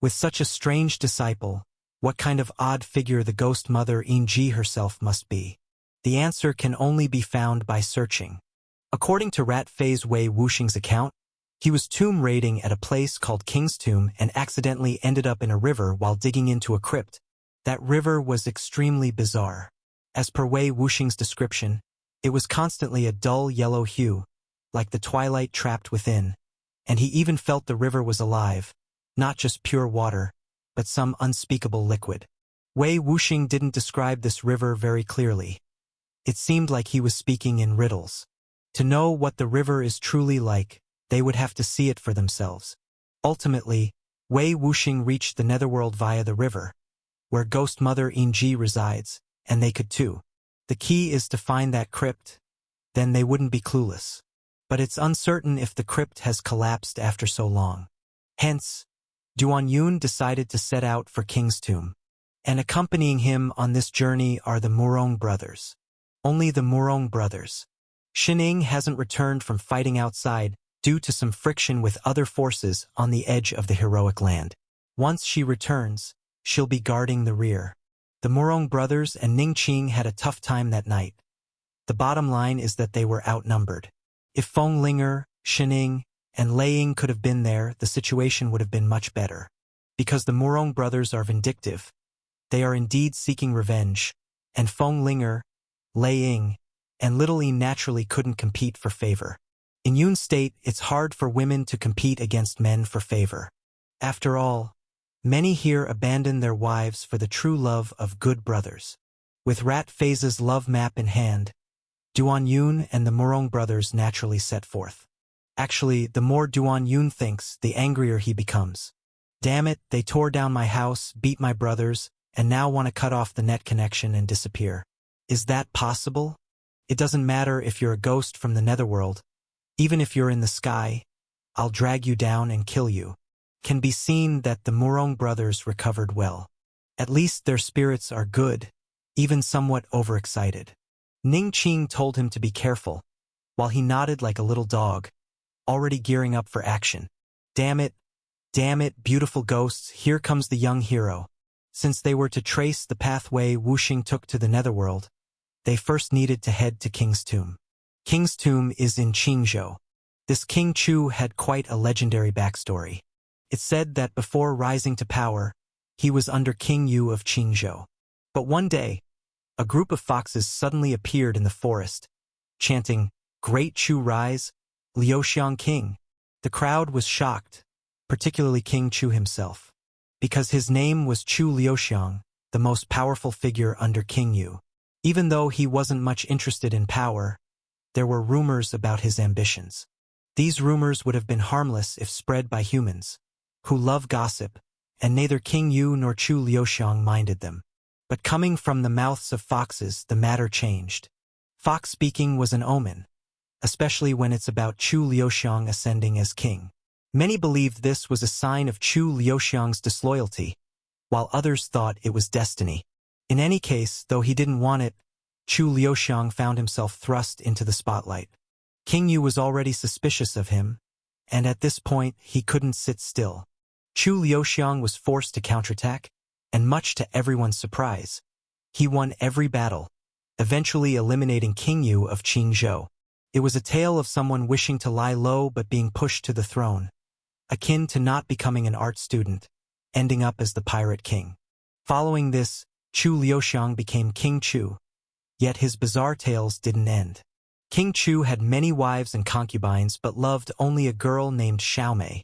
With such a strange disciple, what kind of odd figure the Ghost Mother Yingji herself must be? The answer can only be found by searching. According to Rat Fei's Wei Wuxing's account, he was tomb raiding at a place called King's Tomb and accidentally ended up in a river while digging into a crypt. That river was extremely bizarre. As per Wei Wuxing's description, it was constantly a dull yellow hue, like the twilight trapped within, and he even felt the river was alive, not just pure water, but some unspeakable liquid. Wei Wuxing didn't describe this river very clearly. It seemed like he was speaking in riddles. To know what the river is truly like, they would have to see it for themselves. Ultimately, Wei Wuxing reached the Netherworld via the river, where Ghost Mother Yingji resides, and they could too. The key is to find that crypt, then they wouldn't be clueless. But it's uncertain if the crypt has collapsed after so long. Hence, Duan Yun decided to set out for King's Tomb. And accompanying him on this journey are the Murong brothers. Only the Murong brothers. Xining hasn't returned from fighting outside due to some friction with other forces on the edge of the heroic land. Once she returns, she'll be guarding the rear. The Murong brothers and Ning Qing had a tough time that night. The bottom line is that they were outnumbered. If Feng Linger, Xining, and Lei Ying could have been there, the situation would have been much better. Because the Murong brothers are vindictive, they are indeed seeking revenge, and Feng Linger, Lei Ying, and Little Yi naturally couldn't compete for favor. In Yun's state, it's hard for women to compete against men for favor. After all, many here abandon their wives for the true love of good brothers. With Rat Fei's love map in hand, Duan Yun and the Murong brothers naturally set forth. Actually, the more Duan Yun thinks, the angrier he becomes. Damn it, they tore down my house, beat my brothers, and now want to cut off the net connection and disappear. Is that possible? It doesn't matter if you're a ghost from the Netherworld. Even if you're in the sky, I'll drag you down and kill you. Can be seen that the Murong brothers recovered well. At least their spirits are good, even somewhat overexcited. Ning Qing told him to be careful, while he nodded like a little dog, already gearing up for action. Damn it, beautiful ghosts, here comes the young hero. Since they were to trace the pathway Wuxing took to the Netherworld, they first needed to head to King's Tomb. King's Tomb is in Qingzhou. This King Chu had quite a legendary backstory. It's said that before rising to power, he was under King Yu of Qingzhou. But one day, a group of foxes suddenly appeared in the forest, chanting, "Great Chu rise, Liuxiang King." The crowd was shocked, particularly King Chu himself, because his name was Chu Liuxiang, the most powerful figure under King Yu. Even though he wasn't much interested in power, there were rumors about his ambitions. These rumors would have been harmless if spread by humans, who love gossip, and neither King Yu nor Chu Liuxiang minded them. But coming from the mouths of foxes, the matter changed. Fox speaking was an omen, especially when it's about Chu Liuxiang ascending as king. Many believed this was a sign of Chu Liuxiang's disloyalty, while others thought it was destiny. In any case, though he didn't want it, Chu Liuxiang found himself thrust into the spotlight. King Yu was already suspicious of him, and at this point he couldn't sit still. Chu Liuxiang was forced to counterattack, and much to everyone's surprise, he won every battle, eventually eliminating King Yu of Qingzhou. It was a tale of someone wishing to lie low but being pushed to the throne, akin to not becoming an art student, ending up as the pirate king. Following this, Chu Liuxiang became King Chu, yet his bizarre tales didn't end. King Chu had many wives and concubines but loved only a girl named Xiaomei,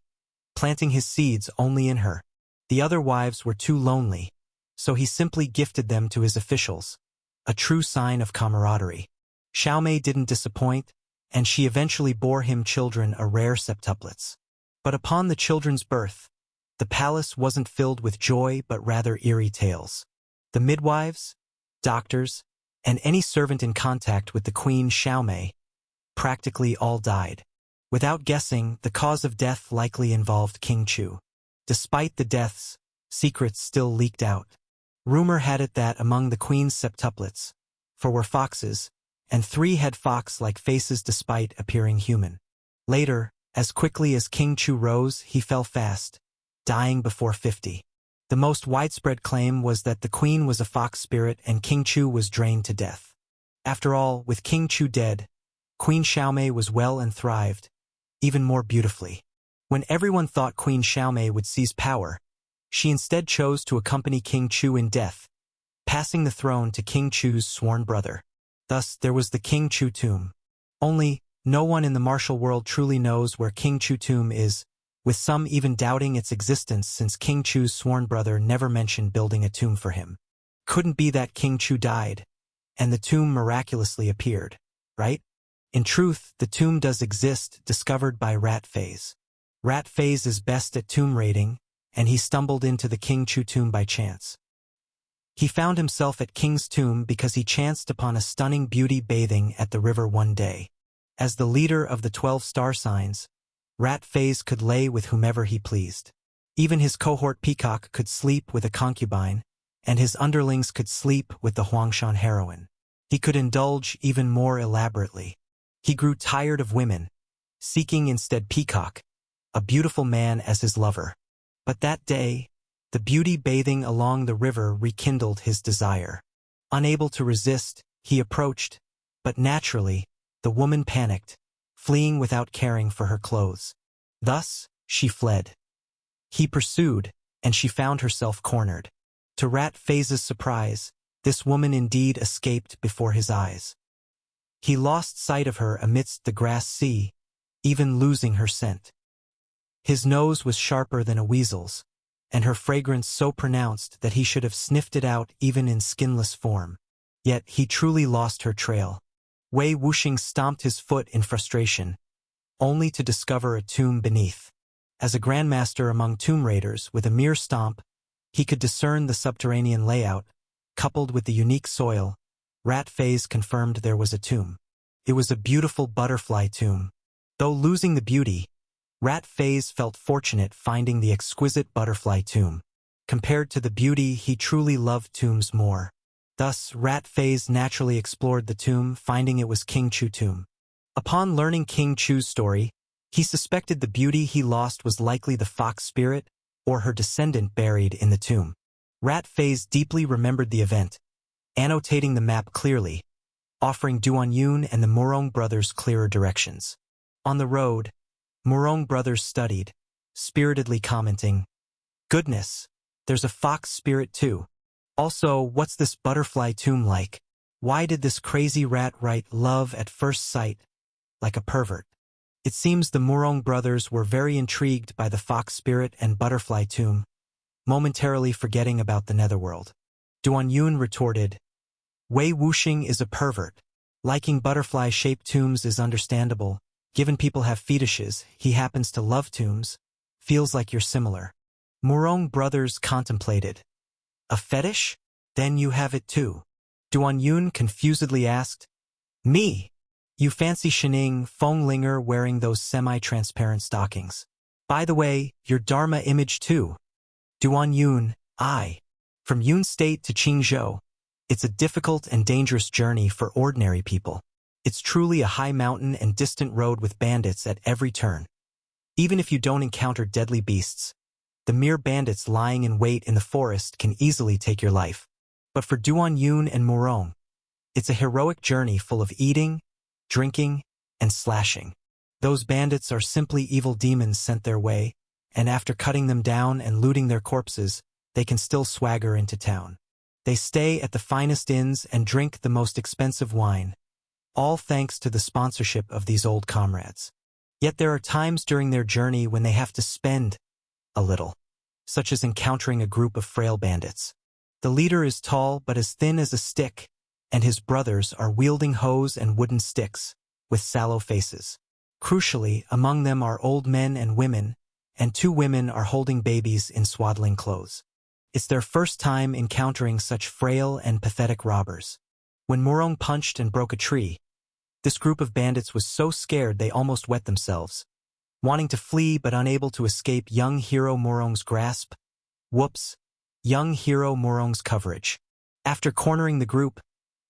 planting his seeds only in her. The other wives were too lonely, so he simply gifted them to his officials, a true sign of camaraderie. Xiaomei didn't disappoint, and she eventually bore him children, a rare septuplets. But upon the children's birth, the palace wasn't filled with joy but rather eerie tales. The midwives, doctors, and any servant in contact with the Queen Xiaomei practically all died. Without guessing, the cause of death likely involved King Chu. Despite the deaths, secrets still leaked out. Rumor had it that among the Queen's septuplets, 4 were foxes, and 3 had fox-like faces despite appearing human. Later, as quickly as King Chu rose, he fell fast, dying before 50. The most widespread claim was that the Queen was a fox spirit and King Chu was drained to death. After all, with King Chu dead, Queen Xiaomei was well and thrived, even more beautifully. When everyone thought Queen Xiaomei would seize power, she instead chose to accompany King Chu in death, passing the throne to King Chu's sworn brother. Thus, there was the King Chu tomb. Only, no one in the martial world truly knows where King Chu tomb is, with some even doubting its existence since King Chu's sworn brother never mentioned building a tomb for him. Couldn't be that King Chu died, and the tomb miraculously appeared, right? In truth, the tomb does exist, discovered by Rat Phase. Rat Phase is best at tomb raiding, and he stumbled into the King Chu tomb by chance. He found himself at King's tomb because he chanced upon a stunning beauty bathing at the river one day. As the leader of the 12 star signs, Rat Phase could lay with whomever he pleased. Even his cohort Peacock could sleep with a concubine, and his underlings could sleep with the Huangshan heroine. He could indulge even more elaborately. He grew tired of women, seeking instead Peacock, a beautiful man, as his lover. But that day, the beauty bathing along the river rekindled his desire. Unable to resist, he approached, but naturally, the woman panicked, fleeing without caring for her clothes. Thus, she fled. He pursued, and she found herself cornered. To Rat Phase's surprise, this woman indeed escaped before his eyes. He lost sight of her amidst the grass sea, even losing her scent. His nose was sharper than a weasel's, and her fragrance so pronounced that he should have sniffed it out even in skinless form. Yet he truly lost her trail. Wei Wuxing stomped his foot in frustration, only to discover a tomb beneath. As a grandmaster among tomb raiders, with a mere stomp, he could discern the subterranean layout. Coupled with the unique soil, Rat Phase confirmed there was a tomb. It was a beautiful butterfly tomb. Though losing the beauty, Rat Phase felt fortunate finding the exquisite butterfly tomb. Compared to the beauty, he truly loved tombs more. Thus, Rat Phase naturally explored the tomb, finding it was King Chu tomb. Upon learning King Chu's story, he suspected the beauty he lost was likely the fox spirit or her descendant buried in the tomb. Rat Phase deeply remembered the event, annotating the map clearly, offering Duan Yun and the Murong brothers clearer directions. On the road, Murong brothers studied, spiritedly commenting, "Goodness, there's a fox spirit too. Also, what's this butterfly tomb like? Why did this crazy rat write love at first sight, like a pervert?" It seems the Murong brothers were very intrigued by the fox spirit and butterfly tomb, momentarily forgetting about the netherworld. Duan Yun retorted, "Wei Wuxing is a pervert. Liking butterfly-shaped tombs is understandable, Given people have fetishes, he happens to love tombs. Feels like you're similar. Murong brothers contemplated. A fetish? Then you have it too. Duan Yun confusedly asked. Me? You fancy Shining Fonglinger wearing those semi-transparent stockings. By the way, your Dharma image too. Duan Yun, I. From Yun State to Qingzhou, it's a difficult and dangerous journey for ordinary people. It's truly a high mountain and distant road with bandits at every turn. Even if you don't encounter deadly beasts, the mere bandits lying in wait in the forest can easily take your life. But for Duan Yun and Murong, it's a heroic journey full of eating, drinking, and slashing. Those bandits are simply evil demons sent their way, and after cutting them down and looting their corpses, they can still swagger into town. They stay at the finest inns and drink the most expensive wine, all thanks to the sponsorship of these old comrades. Yet there are times during their journey when they have to spend a little, such as encountering a group of frail bandits. The leader is tall but as thin as a stick, and his brothers are wielding hoes and wooden sticks, with sallow faces. Crucially, among them are old men and women, and 2 women are holding babies in swaddling clothes. It's their first time encountering such frail and pathetic robbers. When Murong punched and broke a tree, this group of bandits was so scared they almost wet themselves. Wanting to flee but unable to escape young hero Murong's grasp. Whoops! Young hero Murong's coverage. After cornering the group,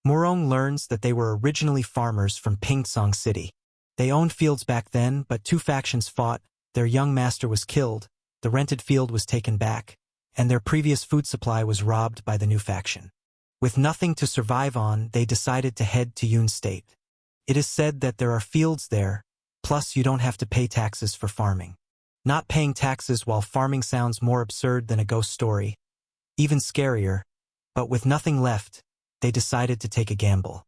Murong learns that they were originally farmers from Pingsong City. They owned fields back then, but 2 factions fought, their young master was killed, the rented field was taken back, and their previous food supply was robbed by the new faction. With nothing to survive on, they decided to head to Yun State. It is said that there are fields there, plus you don't have to pay taxes for farming. Not paying taxes while farming sounds more absurd than a ghost story. Even scarier, but with nothing left, they decided to take a gamble.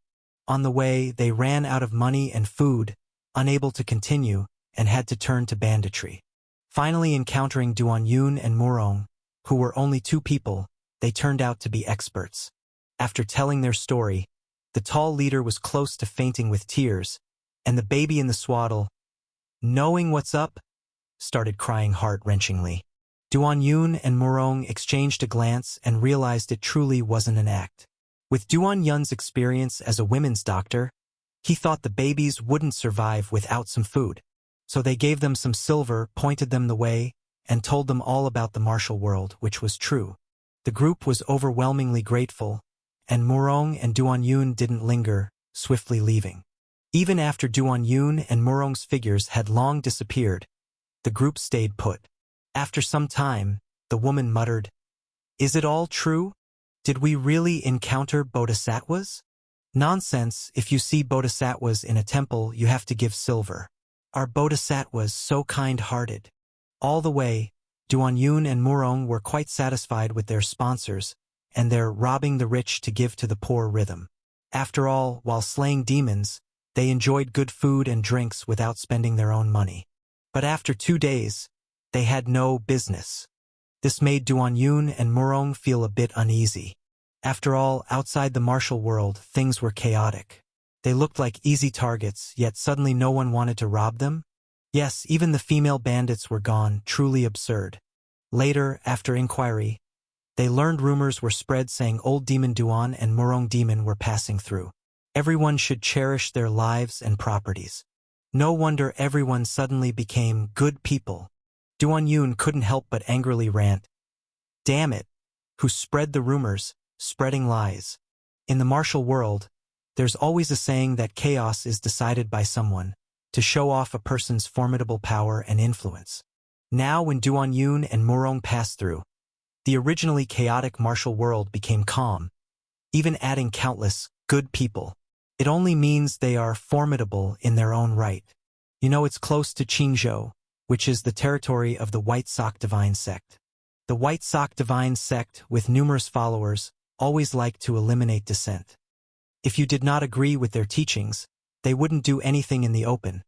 On the way, they ran out of money and food, unable to continue, and had to turn to banditry. Finally encountering Duan Yun and Murong, who were only 2 people, they turned out to be experts. After telling their story, the tall leader was close to fainting with tears, and the baby in the swaddle, knowing what's up, started crying heart-wrenchingly. Duan Yun and Murong exchanged a glance and realized it truly wasn't an act. With Duan Yun's experience as a women's doctor, he thought the babies wouldn't survive without some food. So they gave them some silver, pointed them the way, and told them all about the martial world, which was true. The group was overwhelmingly grateful, and Murong and Duan Yun didn't linger, swiftly leaving. Even after Duan Yun and Murong's figures had long disappeared, the group stayed put. After some time, the woman muttered, "Is it all true? Did we really encounter bodhisattvas? Nonsense, if you see bodhisattvas in a temple, you have to give silver. Are bodhisattvas so kind-hearted?" All the way, Duan Yun and Murong were quite satisfied with their sponsors and their robbing the rich to give to the poor rhythm. After all, while slaying demons, they enjoyed good food and drinks without spending their own money. But after 2 days, they had no business. This made Duan Yun and Murong feel a bit uneasy. After all, outside the martial world, things were chaotic. They looked like easy targets, yet suddenly no one wanted to rob them. Yes, even the female bandits were gone, truly absurd. Later, after inquiry, they learned rumors were spread saying old demon Duan and Murong demon were passing through. Everyone should cherish their lives and properties. No wonder everyone suddenly became good people. Duan Yun couldn't help but angrily rant. Damn it! Who spread the rumors, spreading lies? In the martial world, there's always a saying that chaos is decided by someone, to show off a person's formidable power and influence. Now when Duan Yun and Murong passed through, the originally chaotic martial world became calm, even adding countless good people. It only means they are formidable in their own right. You know, it's close to Qingzhou, which is the territory of the White Sock Divine Sect. The White Sock Divine Sect, with numerous followers, always liked to eliminate dissent. If you did not agree with their teachings, they wouldn't do anything in the open,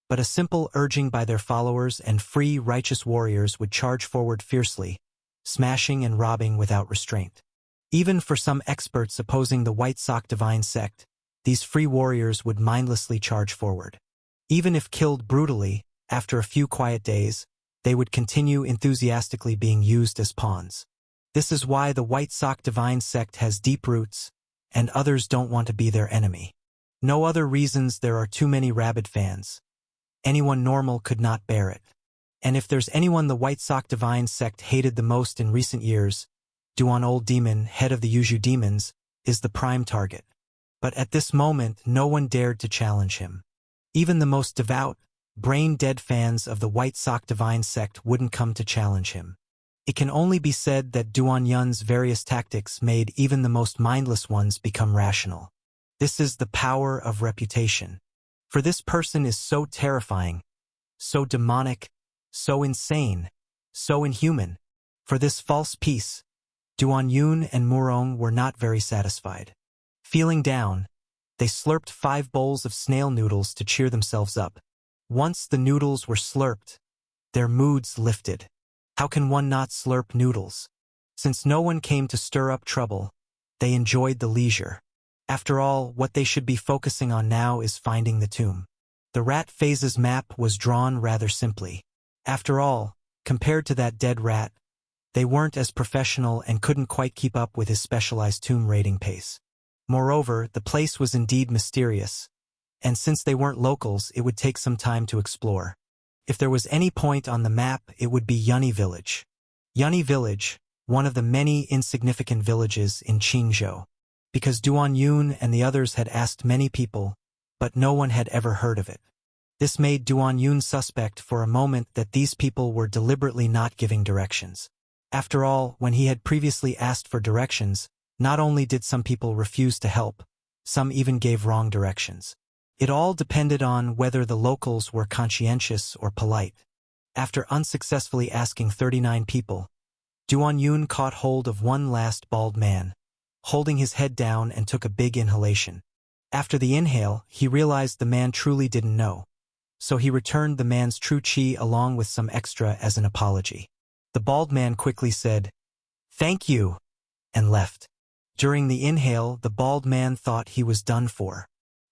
but a simple urging by their followers and free righteous warriors would charge forward fiercely, smashing and robbing without restraint. Even for some experts opposing the White Sock Divine Sect, these free warriors would mindlessly charge forward. Even if killed brutally, after a few quiet days, they would continue enthusiastically being used as pawns. This is why the White Sock Divine sect has deep roots, and others don't want to be their enemy. No other reasons there are too many rabid fans. Anyone normal could not bear it. And if there's anyone the White Sock Divine sect hated the most in recent years, Duan Old Demon, head of the Yuju demons, is the prime target. But at this moment no one dared to challenge him. Even the most devout, brain-dead fans of the White Sock Divine sect wouldn't come to challenge him. It can only be said that Duan Yun's various tactics made even the most mindless ones become rational. This is the power of reputation. For this person is so terrifying, so demonic, so insane, so inhuman. For this false peace, Duan Yun and Murong were not very satisfied. Feeling down, they slurped 5 bowls of snail noodles to cheer themselves up. Once the noodles were slurped, their moods lifted. How can one not slurp noodles? Since no one came to stir up trouble, they enjoyed the leisure. After all, what they should be focusing on now is finding the tomb. The rat phases map was drawn rather simply. After all, compared to that dead rat, they weren't as professional and couldn't quite keep up with his specialized tomb raiding pace. Moreover, the place was indeed mysterious, and since they weren't locals, it would take some time to explore. If there was any point on the map, it would be Yunni Village. Yunni Village, one of the many insignificant villages in Qingzhou. Because Duan Yun and the others had asked many people, but no one had ever heard of it. This made Duan Yun suspect for a moment that these people were deliberately not giving directions. After all, when he had previously asked for directions, not only did some people refuse to help, some even gave wrong directions. It all depended on whether the locals were conscientious or polite. After unsuccessfully asking 39 people, Duan Yun caught hold of one last bald man, holding his head down, and took a big inhalation. After the inhale, he realized the man truly didn't know, so he returned the man's true chi along with some extra as an apology. The bald man quickly said, "Thank you," and left. During the inhale, the bald man thought he was done for.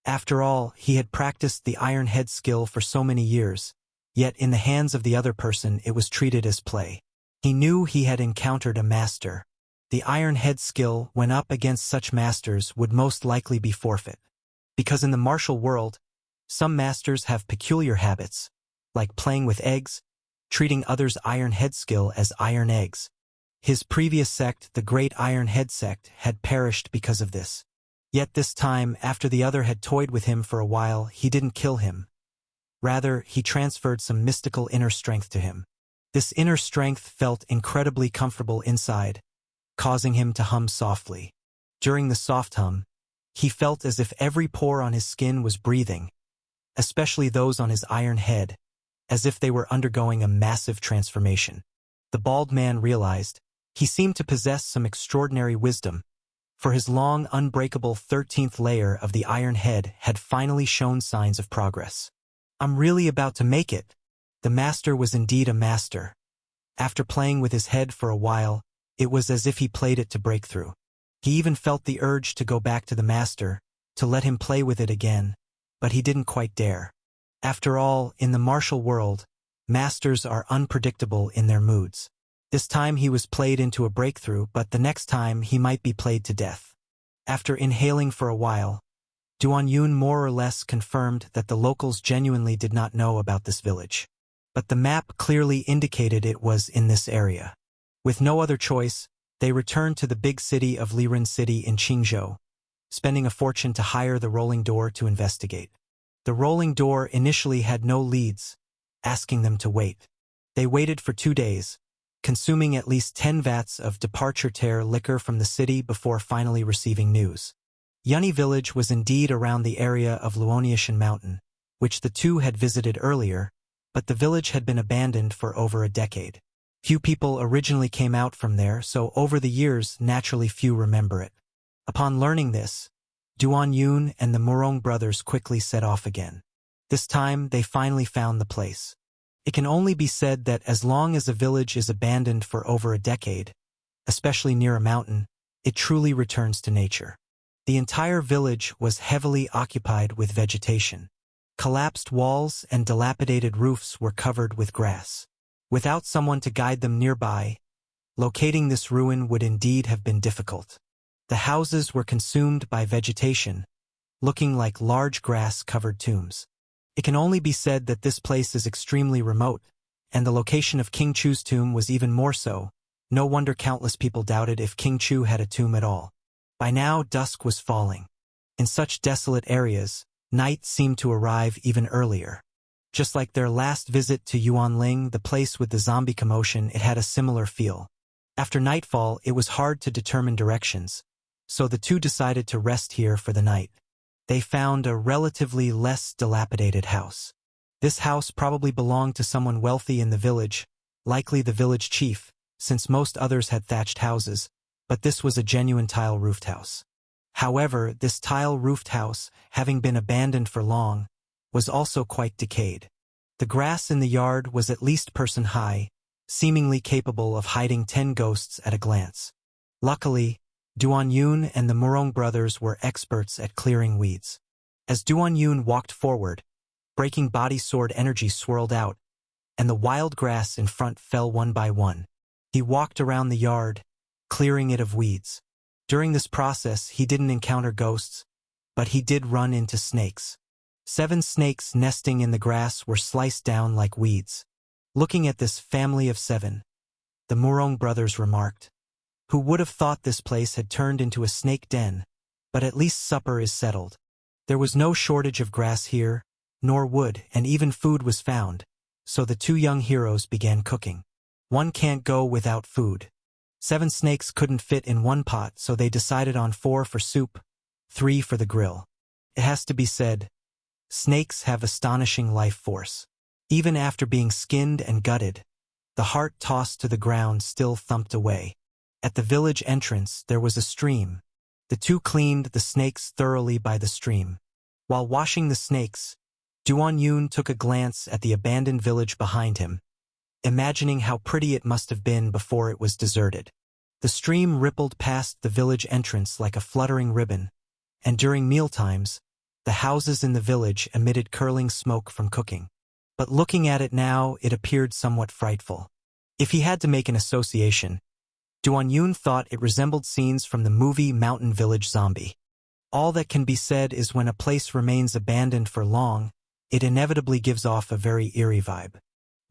After all, he had practiced the iron head skill for so many years, yet in the hands of the other person it was treated as play. He knew he had encountered a master. The iron head skill, when up against such masters, would most likely be forfeit. Because in the martial world, some masters have peculiar habits, like playing with eggs, treating others' iron head skill as iron eggs. His previous sect, the Great Iron Head sect, had perished because of this. Yet this time, after the other had toyed with him for a while, he didn't kill him. Rather, he transferred some mystical inner strength to him. This inner strength felt incredibly comfortable inside, causing him to hum softly. During the soft hum, he felt as if every pore on his skin was breathing, especially those on his iron head, as if they were undergoing a massive transformation. The bald man realized he seemed to possess some extraordinary wisdom, for his long, unbreakable 13th layer of the iron head had finally shown signs of progress. "I'm really about to make it." The master was indeed a master. After playing with his head for a while, it was as if he played it to break through. He even felt the urge to go back to the master, to let him play with it again, but he didn't quite dare. After all, in the martial world, masters are unpredictable in their moods. This time he was played into a breakthrough, but the next time he might be played to death. After inhaling for a while, Duan Yun more or less confirmed that the locals genuinely did not know about this village. But the map clearly indicated it was in this area. With no other choice, they returned to the big city of Liren City in Qingzhou, spending a fortune to hire the rolling door to investigate. The rolling door initially had no leads, asking them to wait. They waited for 2 days, consuming at least 10 vats of departure tear liquor from the city before finally receiving news. Yunni village was indeed around the area of Luoniashan Mountain, which the two had visited earlier, but the village had been abandoned for over a decade. Few people originally came out from there, so over the years naturally few remember it. Upon learning this, Duan Yun and the Murong brothers quickly set off again. This time they finally found the place. It can only be said that as long as a village is abandoned for over a decade, especially near a mountain, it truly returns to nature. The entire village was heavily occupied with vegetation. Collapsed walls and dilapidated roofs were covered with grass. Without someone to guide them nearby, locating this ruin would indeed have been difficult. The houses were consumed by vegetation, looking like large grass-covered tombs. It can only be said that this place is extremely remote, and the location of King Chu's tomb was even more so. No wonder countless people doubted if King Chu had a tomb at all. By now, dusk was falling. In such desolate areas, night seemed to arrive even earlier. Just like their last visit to Yuanling, the place with the zombie commotion, it had a similar feel. After nightfall, it was hard to determine directions, so the two decided to rest here for the night. They found a relatively less dilapidated house. This house probably belonged to someone wealthy in the village, likely the village chief, since most others had thatched houses, but this was a genuine tile-roofed house. However, this tile-roofed house, having been abandoned for long, was also quite decayed. The grass in the yard was at least person-high, seemingly capable of hiding 10 ghosts at a glance. Luckily, Duan Yun and the Murong brothers were experts at clearing weeds. As Duan Yun walked forward, breaking body sword energy swirled out, and the wild grass in front fell one by one. He walked around the yard, clearing it of weeds. During this process, he didn't encounter ghosts, but he did run into snakes. 7 snakes nesting in the grass were sliced down like weeds. Looking at this family of 7, the Murong brothers remarked, "Who would have thought this place had turned into a snake den? But at least supper is settled." There was no shortage of grass here, nor wood, and even food was found, so the 2 young heroes began cooking. One can't go without food. 7 snakes couldn't fit in one pot, so they decided on 4 for soup, 3 for the grill. It has to be said, snakes have astonishing life force. Even after being skinned and gutted, the heart tossed to the ground still thumped away. At the village entrance, there was a stream. The 2 cleaned the snakes thoroughly by the stream. While washing the snakes, Duan Yun took a glance at the abandoned village behind him, imagining how pretty it must have been before it was deserted. The stream rippled past the village entrance like a fluttering ribbon, and during mealtimes, the houses in the village emitted curling smoke from cooking. But looking at it now, it appeared somewhat frightful. If he had to make an association, Duan Yun thought it resembled scenes from the movie Mountain Village Zombie. All that can be said is when a place remains abandoned for long, it inevitably gives off a very eerie vibe.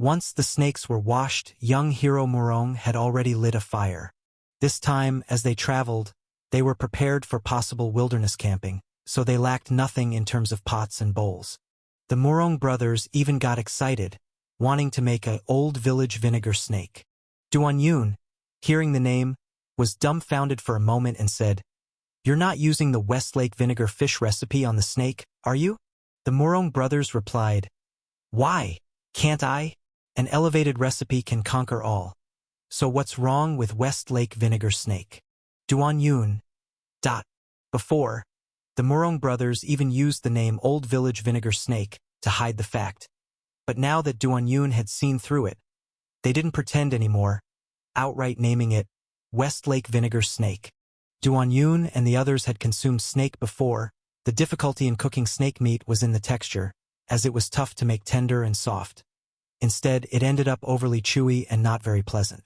Once the snakes were washed, young hero Murong had already lit a fire. This time, as they traveled, they were prepared for possible wilderness camping, so they lacked nothing in terms of pots and bowls. The Murong brothers even got excited, wanting to make a old village vinegar snake. Duan Yun, hearing the name, was dumbfounded for a moment and said, "You're not using the Westlake vinegar fish recipe on the snake, are you?" The Murong brothers replied, "Why? Can't I? An elevated recipe can conquer all. So what's wrong with Westlake vinegar snake?" Duan Yun. Before, the Murong brothers even used the name Old Village Vinegar Snake to hide the fact. But now that Duan Yun had seen through it, they didn't pretend anymore, outright naming it Westlake Vinegar Snake. Duan Yun and the others had consumed snake before. The difficulty in cooking snake meat was in the texture, as it was tough to make tender and soft. Instead, it ended up overly chewy and not very pleasant.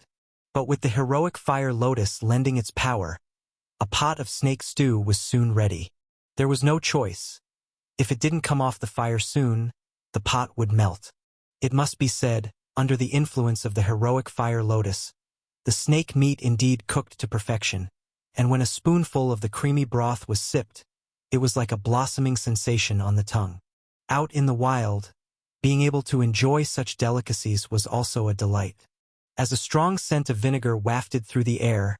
But with the heroic fire lotus lending its power, a pot of snake stew was soon ready. There was no choice. If it didn't come off the fire soon, the pot would melt. It must be said, under the influence of the heroic fire lotus, the snake meat indeed cooked to perfection, and when a spoonful of the creamy broth was sipped, it was like a blossoming sensation on the tongue. Out in the wild, being able to enjoy such delicacies was also a delight. As a strong scent of vinegar wafted through the air,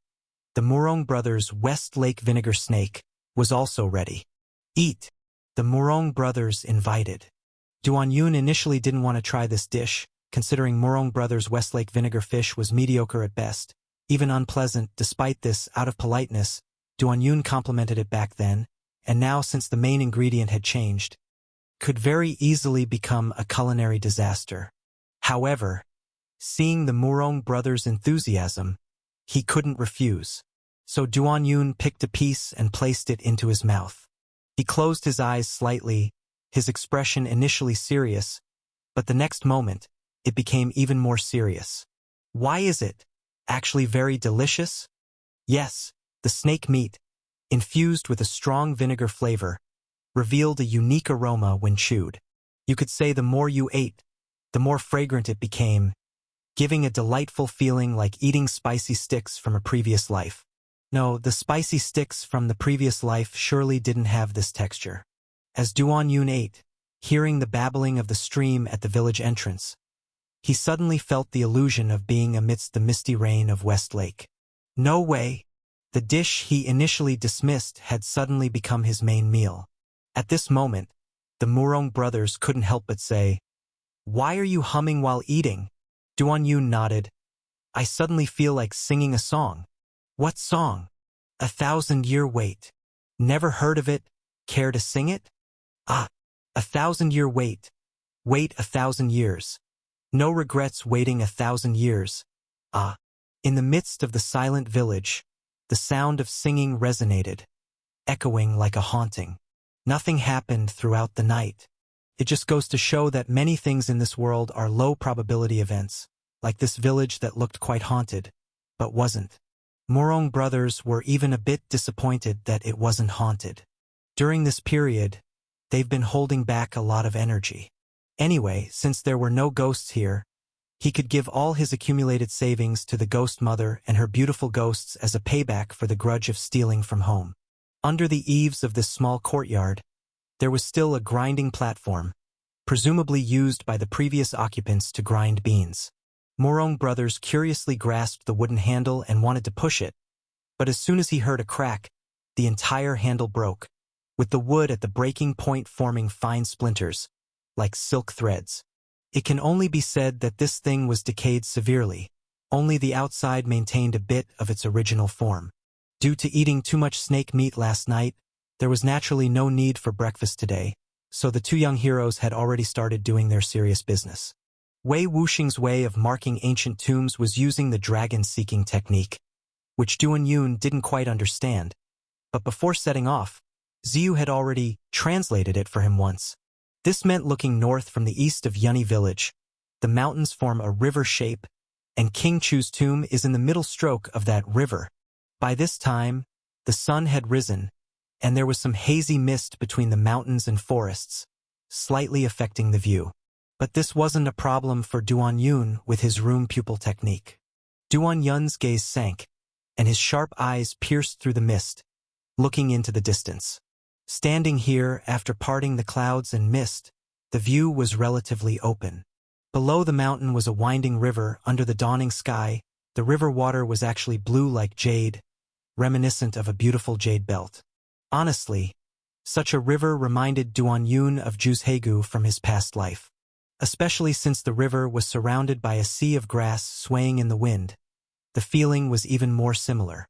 the Murong brothers' Westlake vinegar snake was also ready. "Eat!" the Murong brothers invited. Duan Yun initially didn't want to try this dish, considering Murong brothers' Westlake vinegar fish was mediocre at best, even unpleasant. Despite this, out of politeness, Duan Yun complimented it back then, and now since the main ingredient had changed, could very easily become a culinary disaster. However, seeing the Murong brothers' enthusiasm, he couldn't refuse. So Duan Yun picked a piece and placed it into his mouth. He closed his eyes slightly, his expression initially serious, but the next moment, it became even more serious. Why is it? Actually very delicious? Yes, the snake meat, infused with a strong vinegar flavor, revealed a unique aroma when chewed. You could say the more you ate, the more fragrant it became, giving a delightful feeling like eating spicy sticks from a previous life. No, the spicy sticks from the previous life surely didn't have this texture. As Duan Yun ate, hearing the babbling of the stream at the village entrance, he suddenly felt the illusion of being amidst the misty rain of West Lake. No way! The dish he initially dismissed had suddenly become his main meal. At this moment, the Murong brothers couldn't help but say, "Why are you humming while eating?" Duan Yun nodded. "I suddenly feel like singing a song." "What song?" "A 1,000-Year Wait." "Never heard of it. Care to sing it?" "Ah, 1,000-year wait. Wait 1,000 years. No regrets waiting 1,000 years. Ah." In the midst of the silent village, the sound of singing resonated, echoing like a haunting. Nothing happened throughout the night. It just goes to show that many things in this world are low-probability events, like this village that looked quite haunted, but wasn't. Murong brothers were even a bit disappointed that it wasn't haunted. During this period, they've been holding back a lot of energy. Anyway, since there were no ghosts here, he could give all his accumulated savings to the ghost mother and her beautiful ghosts as a payback for the grudge of stealing from home. Under the eaves of this small courtyard, there was still a grinding platform, presumably used by the previous occupants to grind beans. Murong brothers curiously grasped the wooden handle and wanted to push it, but as soon as he heard a crack, the entire handle broke, with the wood at the breaking point forming fine splinters, like silk threads. It can only be said that this thing was decayed severely, only the outside maintained a bit of its original form. Due to eating too much snake meat last night, there was naturally no need for breakfast today, so the two young heroes had already started doing their serious business. Wei Wuxing's way of marking ancient tombs was using the dragon-seeking technique, which Duan Yun didn't quite understand, but before setting off, Ziyu had already translated it for him once. This meant looking north from the east of Yunni village. The mountains form a river shape, and King Chu's tomb is in the middle stroke of that river. By this time, the sun had risen, and there was some hazy mist between the mountains and forests, slightly affecting the view. But this wasn't a problem for Duan Yun with his room pupil technique. Duan Yun's gaze sank, and his sharp eyes pierced through the mist, looking into the distance. Standing here after parting the clouds and mist, the view was relatively open. Below the mountain was a winding river under the dawning sky. The river water was actually blue like jade, reminiscent of a beautiful jade belt. Honestly, such a river reminded Duan Yun of Ju's Hegu from his past life, especially since the river was surrounded by a sea of grass swaying in the wind. The feeling was even more similar.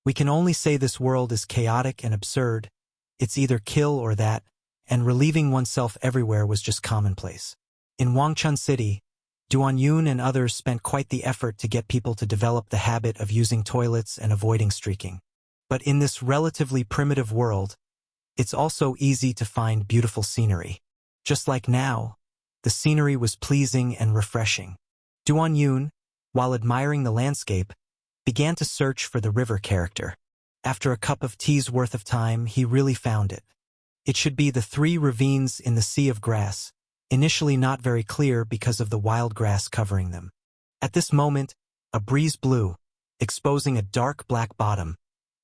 We can only say this world is chaotic and absurd. It's either kill or that, and relieving oneself everywhere was just commonplace. In Wangchun City, Duan Yun and others spent quite the effort to get people to develop the habit of using toilets and avoiding streaking. But in this relatively primitive world, it's also easy to find beautiful scenery. Just like now, the scenery was pleasing and refreshing. Duan Yun, while admiring the landscape, began to search for the river character. After a cup of tea's worth of time, he really found it. It should be the 3 ravines in the sea of grass, initially not very clear because of the wild grass covering them. At this moment, a breeze blew, exposing a dark black bottom,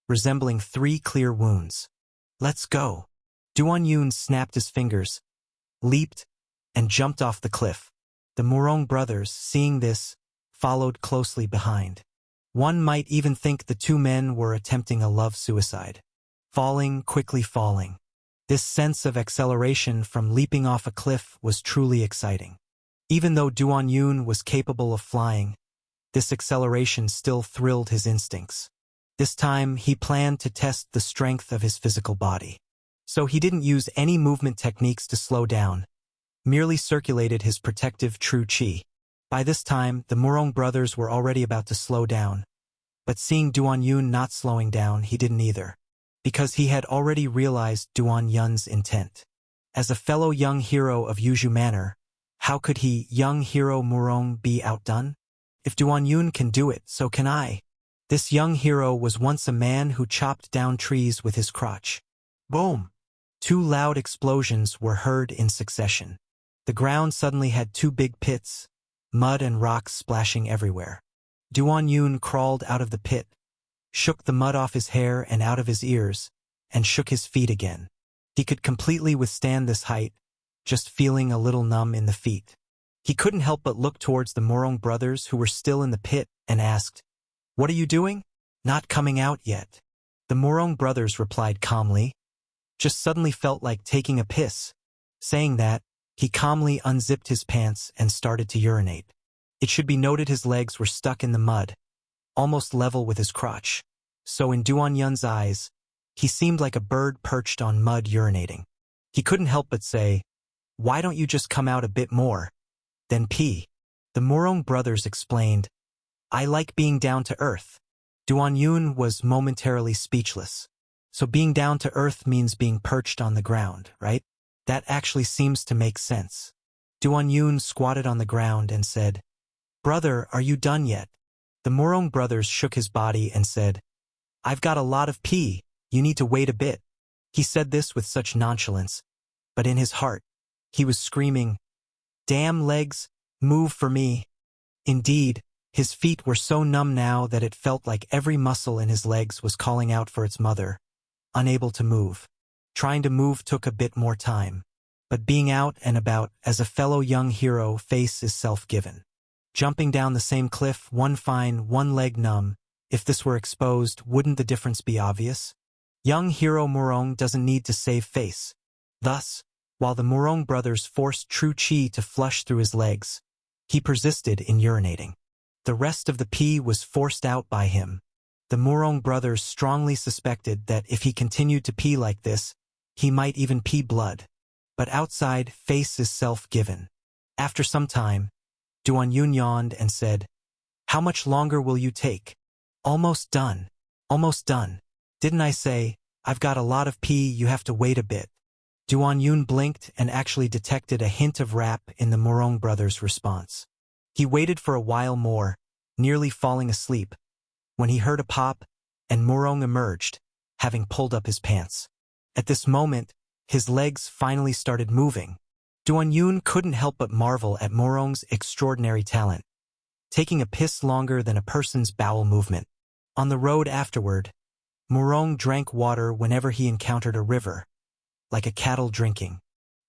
resembling 3 clear wounds. "Let's go." Duan Yun snapped his fingers, leaped, and jumped off the cliff. The Murong brothers, seeing this, followed closely behind. One might even think the 2 men were attempting a love suicide. Falling, quickly falling. This sense of acceleration from leaping off a cliff was truly exciting. Even though Duan Yun was capable of flying, this acceleration still thrilled his instincts. This time, he planned to test the strength of his physical body. So he didn't use any movement techniques to slow down, merely circulated his protective true qi. By this time, the Murong brothers were already about to slow down, but seeing Duan Yun not slowing down, he didn't either, because he had already realized Duan Yun's intent. As a fellow young hero of Yuju Manor, how could he, young hero Murong, be outdone? If Duan Yun can do it, so can I. This young hero was once a man who chopped down trees with his crotch. Boom! Two loud explosions were heard in succession. The ground suddenly had two big pits, mud and rocks splashing everywhere. Duan Yun crawled out of the pit, shook the mud off his hair and out of his ears, and shook his feet again. He could completely withstand this height, just feeling a little numb in the feet. He couldn't help but look towards the Morong brothers who were still in the pit and asked, "What are you doing?" "Not coming out yet." The Morong brothers replied calmly, "Just suddenly felt like taking a piss." Saying that, he calmly unzipped his pants and started to urinate. It should be noted his legs were stuck in the mud, almost level with his crotch. So in Duan Yun's eyes, he seemed like a bird perched on mud urinating. He couldn't help but say, "Why don't you just come out a bit more? Then pee." The Morong brothers explained, "I like being down to earth." Duan Yun was momentarily speechless. So being down to earth means being perched on the ground, right? That actually seems to make sense. Duan Yun squatted on the ground and said, "Brother, are you done yet?" The Morong brothers shook his body and said, "I've got a lot of pee, you need to wait a bit." He said this with such nonchalance, but in his heart, he was screaming, "Damn legs, move for me." Indeed, his feet were so numb now that it felt like every muscle in his legs was calling out for its mother, unable to move. Trying to move took a bit more time, but being out and about as a fellow young hero face is self-given. Jumping down the same cliff, one fine, one leg numb, if this were exposed, wouldn't the difference be obvious? Young hero Morong doesn't need to save face. Thus, while the Morong brothers forced true chi to flush through his legs, he persisted in urinating. The rest of the pee was forced out by him. The Morong brothers strongly suspected that if he continued to pee like this, he might even pee blood. But outside, face is self-given. After some time, Duan Yun yawned and said, "How much longer will you take?" "Almost done. Almost done. Didn't I say, I've got a lot of pee, you have to wait a bit." Duan Yun blinked and actually detected a hint of rap in the Morong brothers' response. He waited for a while more, nearly falling asleep, when he heard a pop, and Morong emerged, having pulled up his pants. At this moment, his legs finally started moving. Duan Yun couldn't help but marvel at Morong's extraordinary talent, taking a piss longer than a person's bowel movement. On the road afterward, Morong drank water whenever he encountered a river, like a cattle drinking.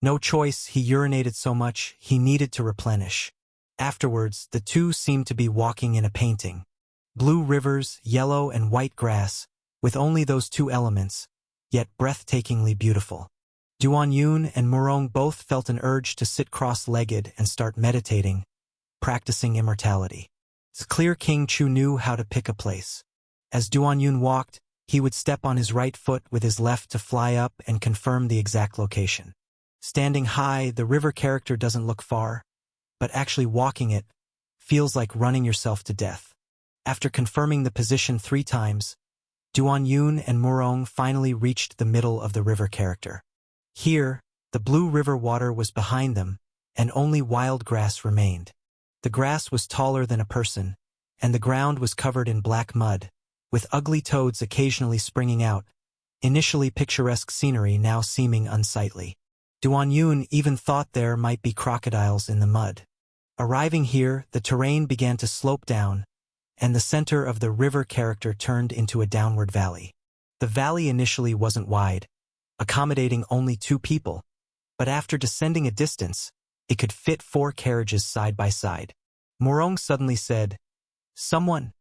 No choice, he urinated so much he needed to replenish. Afterwards, the two seemed to be walking in a painting. Blue rivers, yellow and white grass, with only those two elements, yet breathtakingly beautiful. Duan Yun and Morong both felt an urge to sit cross-legged and start meditating, practicing immortality. It's clear King Chu knew how to pick a place. As Duan Yun walked, he would step on his right foot with his left to fly up and confirm the exact location. Standing high, the river character doesn't look far, but actually walking it feels like running yourself to death. After confirming the position 3 times, Duan Yun and Morong finally reached the middle of the river character. Here, the blue river water was behind them, and only wild grass remained. The grass was taller than a person, and the ground was covered in black mud, with ugly toads occasionally springing out, initially picturesque scenery now seeming unsightly. Duan Yun even thought there might be crocodiles in the mud. Arriving here, the terrain began to slope down, and the center of the river character turned into a downward valley. The valley initially wasn't wide, accommodating only 2 people, but after descending a distance, it could fit 4 carriages side by side. Morong suddenly said, "Someone."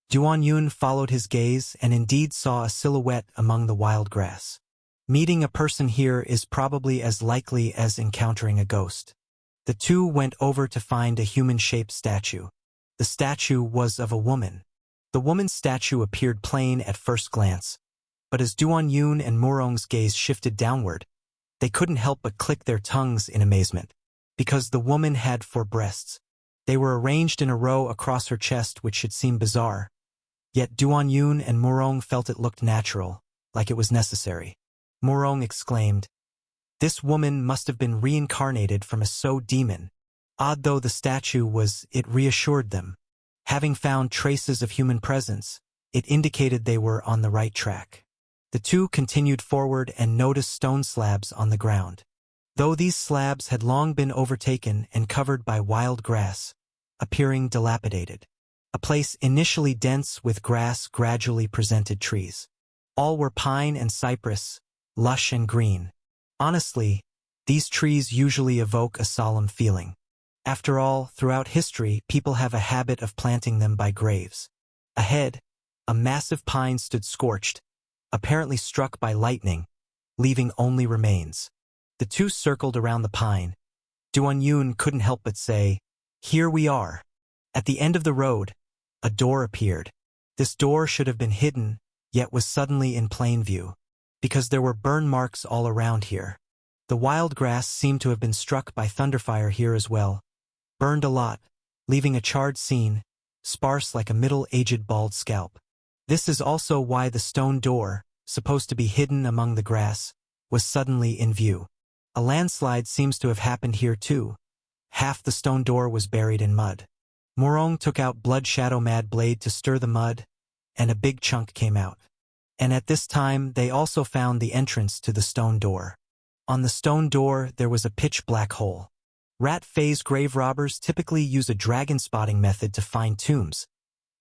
Duan Yun followed his gaze and indeed saw a silhouette among the wild grass. Meeting a person here is probably as likely as encountering a ghost. The two went over to find a human-shaped statue. The statue was of a woman. The woman's statue appeared plain at first glance, but as Duan Yun and Morong's gaze shifted downward, they couldn't help but click their tongues in amazement, because the woman had 4 breasts. They were arranged in a row across her chest, which should seem bizarre. Yet Duan Yun and Morong felt it looked natural, like it was necessary. Morong exclaimed, This woman must have been reincarnated from a So demon. Odd though the statue was, it reassured them. Having found traces of human presence, it indicated they were on the right track. The two continued forward and noticed stone slabs on the ground. Though these slabs had long been overtaken and covered by wild grass, appearing dilapidated. A place initially dense with grass gradually presented trees. All were pine and cypress, lush and green. Honestly, these trees usually evoke a solemn feeling. After all, throughout history, people have a habit of planting them by graves. Ahead, a massive pine stood scorched, apparently struck by lightning, leaving only remains. The two circled around the pine. Duan Yun couldn't help but say, "Here we are." At the end of the road, a door appeared. This door should have been hidden, yet was suddenly in plain view, because there were burn marks all around here. The wild grass seemed to have been struck by thunderfire here as well, burned a lot, leaving a charred scene, sparse like a middle-aged bald scalp. This is also why the stone door, supposed to be hidden among the grass, was suddenly in view. A landslide seems to have happened here too. Half the stone door was buried in mud. Morong took out Blood Shadow Mad Blade to stir the mud, and a big chunk came out. And at this time they also found the entrance to the stone door. On the stone door there was a pitch-black hole. Rat phase grave robbers typically use a dragon spotting method to find tombs,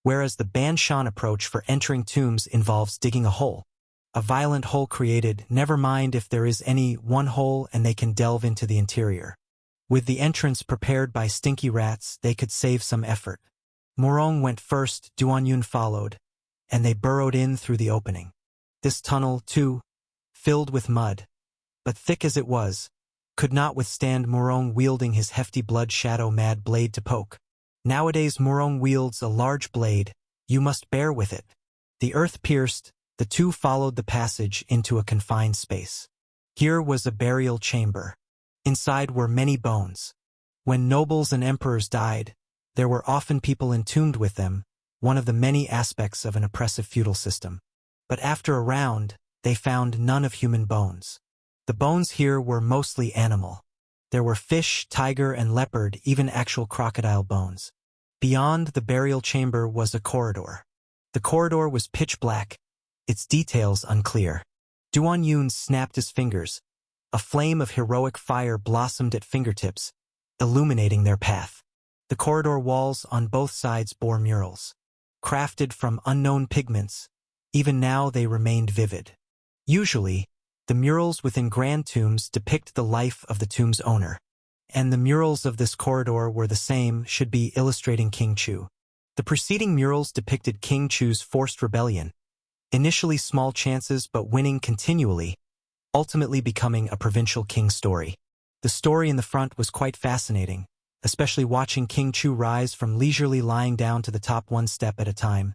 whereas the Banshan approach for entering tombs involves digging a hole. A violent hole created, never mind if there is any one hole and they can delve into the interior. With the entrance prepared by stinky rats, they could save some effort. Morong went first, Duan Yun followed, and they burrowed in through the opening. This tunnel, too, filled with mud, but thick as it was, could not withstand Morong wielding his hefty Blood Shadow Mad Blade to poke. Nowadays Morong wields a large blade, you must bear with it. The earth pierced, the two followed the passage into a confined space. Here was a burial chamber. Inside were many bones. When nobles and emperors died, there were often people entombed with them, one of the many aspects of an oppressive feudal system. But after a round, they found none of human bones. The bones here were mostly animal. There were fish, tiger, and leopard, even actual crocodile bones. Beyond the burial chamber was a corridor. The corridor was pitch black, its details unclear. Duan Yun snapped his fingers. A flame of heroic fire blossomed at fingertips, illuminating their path. The corridor walls on both sides bore murals. Crafted from unknown pigments, even now they remained vivid. Usually, the murals within grand tombs depict the life of the tomb's owner. And the murals of this corridor were the same, should be illustrating King Chu. The preceding murals depicted King Chu's forced rebellion. Initially small chances but winning continually, ultimately becoming a provincial king story. The story in the front was quite fascinating, especially watching King Chu rise from leisurely lying down to the top one step at a time,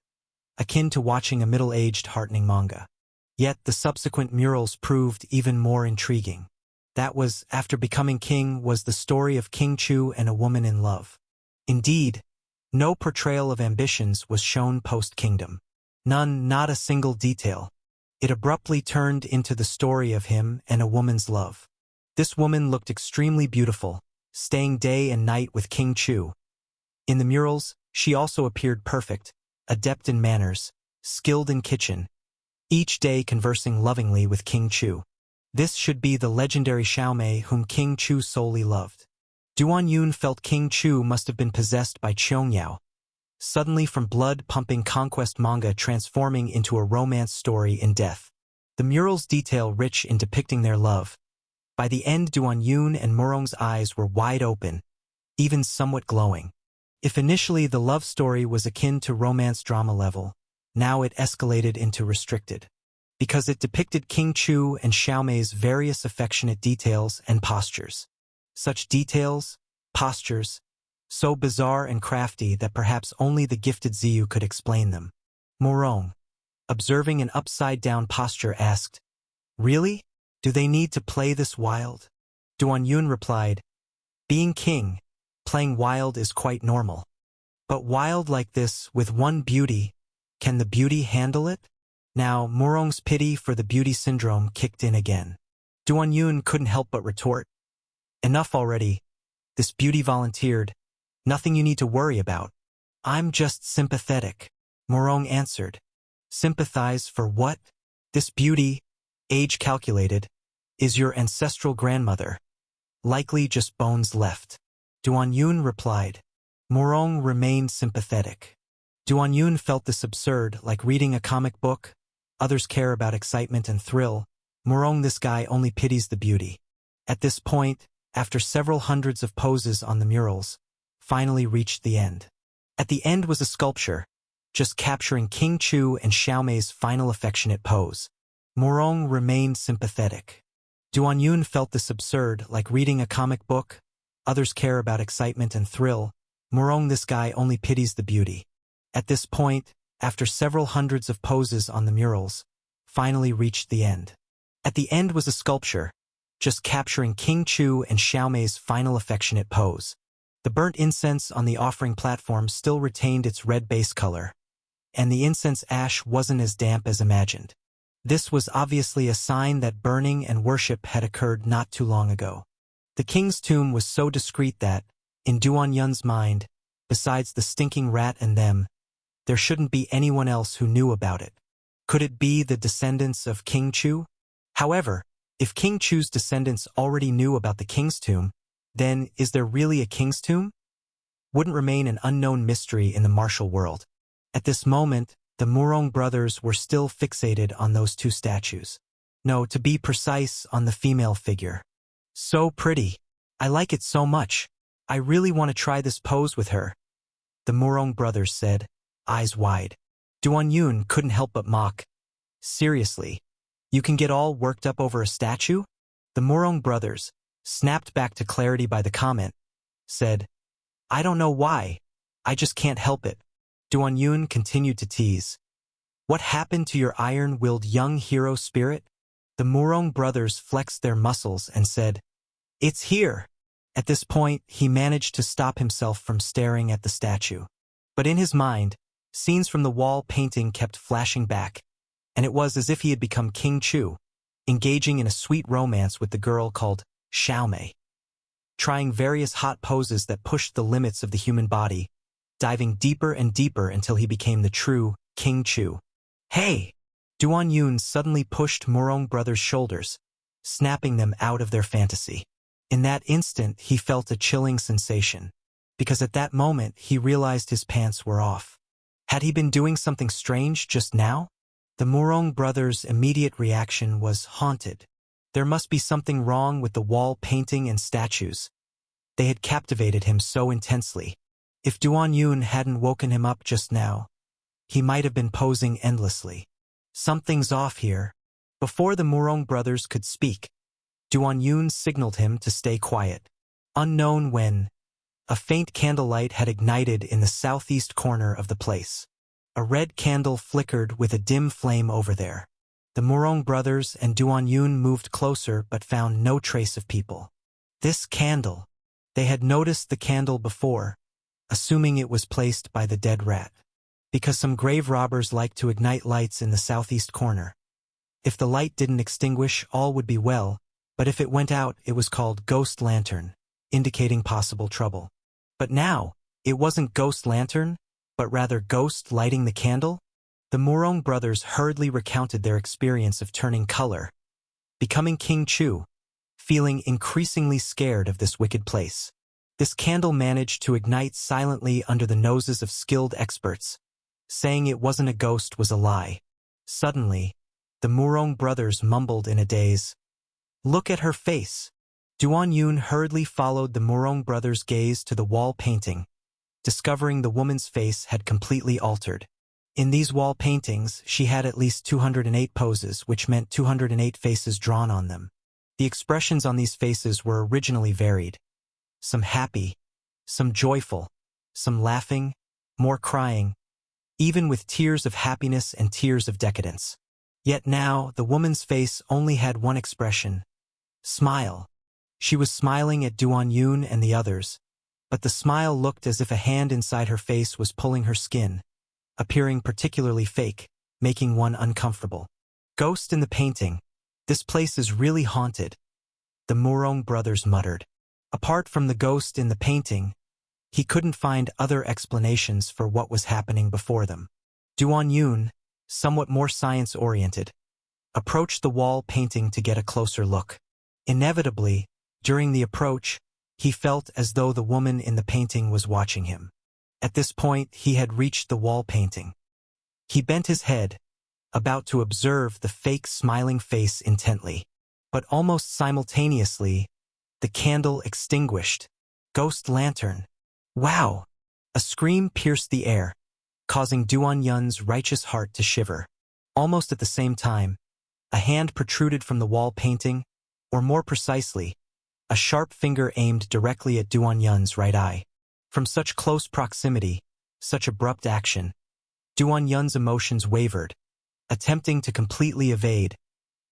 akin to watching a middle-aged heartening manga. Yet the subsequent murals proved even more intriguing. That was, after becoming king, was the story of King Chu and a woman in love. Indeed, no portrayal of ambitions was shown post-kingdom. None, not a single detail. It abruptly turned into the story of him and a woman's love. This woman looked extremely beautiful, staying day and night with King Chu. In the murals, she also appeared perfect, adept in manners, skilled in kitchen, each day conversing lovingly with King Chu. This should be the legendary Xiaomei whom King Chu solely loved. Duan Yun felt King Chu must have been possessed by Qiangyao, suddenly from blood-pumping conquest manga transforming into a romance story in death. The murals detail rich in depicting their love. By the end, Duan Yun and Morong's eyes were wide open, even somewhat glowing. If initially the love story was akin to romance drama level, now it escalated into restricted. Because it depicted King Chu and Xiaomei's various affectionate details and postures. Such details, postures, so bizarre and crafty that perhaps only the gifted Ziyu could explain them. Morong, observing an upside-down posture, asked, "Really? Do they need to play this wild?" Duan Yun replied, "Being king, playing wild is quite normal. But wild like this, with one beauty, can the beauty handle it?" Now, Morong's pity for the beauty syndrome kicked in again. Duan Yun couldn't help but retort. Enough already. This beauty volunteered. Nothing you need to worry about. I'm just sympathetic, Morong answered. Sympathize for what? This beauty, age calculated, is your ancestral grandmother. Likely just bones left. Duan Yun replied. Morong remained sympathetic. Duan Yun felt this absurd, like reading a comic book. Others care about excitement and thrill. Morong, this guy only pities the beauty. At this point, after several hundreds of poses on the murals, finally reached the end. At the end was a sculpture, just capturing King Chu and Xiaomei's final affectionate pose. Morong remained sympathetic. Duan Yun felt this absurd, like reading a comic book. Others care about excitement and thrill. Morong, this guy only pities the beauty. At this point, after several hundreds of poses on the murals, finally reached the end. At the end was a sculpture, just capturing King Chu and Xiaomei's final affectionate pose. The burnt incense on the offering platform still retained its red base color, and the incense ash wasn't as damp as imagined. This was obviously a sign that burning and worship had occurred not too long ago. The king's tomb was so discreet that, in Duan Yun's mind, besides the stinking rat and them, there shouldn't be anyone else who knew about it. Could it be the descendants of King Chu? However, if King Chu's descendants already knew about the king's tomb, then is there really a king's tomb? Wouldn't remain an unknown mystery in the martial world. At this moment, the Murong brothers were still fixated on those two statues. No, to be precise, on the female figure. So pretty. I like it so much. I really want to try this pose with her, the Murong brothers said, eyes wide. Duan Yun couldn't help but mock. Seriously? You can get all worked up over a statue? The Murong brothers, snapped back to clarity by the comment, said, I don't know why. I just can't help it. Duan Yun continued to tease. What happened to your iron-willed young hero spirit? The Murong brothers flexed their muscles and said, It's here. At this point, he managed to stop himself from staring at the statue. But in his mind, scenes from the wall painting kept flashing back, and it was as if he had become King Chu, engaging in a sweet romance with the girl called Xiaomei, trying various hot poses that pushed the limits of the human body, diving deeper and deeper until he became the true King Chu. Hey! Duan Yun suddenly pushed Murong brothers' shoulders, snapping them out of their fantasy. In that instant, he felt a chilling sensation, because at that moment he realized his pants were off. Had he been doing something strange just now? The Murong brothers' immediate reaction was haunted. There must be something wrong with the wall painting and statues. They had captivated him so intensely. If Duan Yun hadn't woken him up just now, he might have been posing endlessly. Something's off here. Before the Murong brothers could speak, Duan Yun signaled him to stay quiet. Unknown when, a faint candlelight had ignited in the southeast corner of the place. A red candle flickered with a dim flame over there. The Murong brothers and Duan Yun moved closer but found no trace of people. This candle. They had noticed the candle before, assuming it was placed by the dead rat, because some grave robbers like to ignite lights in the southeast corner. If the light didn't extinguish, all would be well, but if it went out, it was called ghost lantern, indicating possible trouble. But now, it wasn't ghost lantern, but rather ghost lighting the candle? The Murong brothers hurriedly recounted their experience of turning color, becoming King Chu, feeling increasingly scared of this wicked place. This candle managed to ignite silently under the noses of skilled experts. Saying it wasn't a ghost was a lie. Suddenly, the Murong brothers mumbled in a daze. Look at her face. Duan Yun hurriedly followed the Murong brothers' gaze to the wall painting, discovering the woman's face had completely altered. In these wall paintings, she had at least 208 poses, which meant 208 faces drawn on them. The expressions on these faces were originally varied. Some happy, some joyful, some laughing, more crying, even with tears of happiness and tears of decadence. Yet now, the woman's face only had one expression. Smile. She was smiling at Duan Yun and the others, but the smile looked as if a hand inside her face was pulling her skin, appearing particularly fake, making one uncomfortable. Ghost in the painting. This place is really haunted, the Murong brothers muttered. Apart from the ghost in the painting, he couldn't find other explanations for what was happening before them. Duan Yun, somewhat more science-oriented, approached the wall painting to get a closer look. Inevitably, during the approach, he felt as though the woman in the painting was watching him. At this point, he had reached the wall painting. He bent his head, about to observe the fake smiling face intently. But almost simultaneously, the candle extinguished. Ghost lantern. Wow! A scream pierced the air, causing Duan Yun's righteous heart to shiver. Almost at the same time, a hand protruded from the wall painting, or more precisely, a sharp finger aimed directly at Duan Yun's right eye. From such close proximity, such abrupt action, Duan Yun's emotions wavered, attempting to completely evade,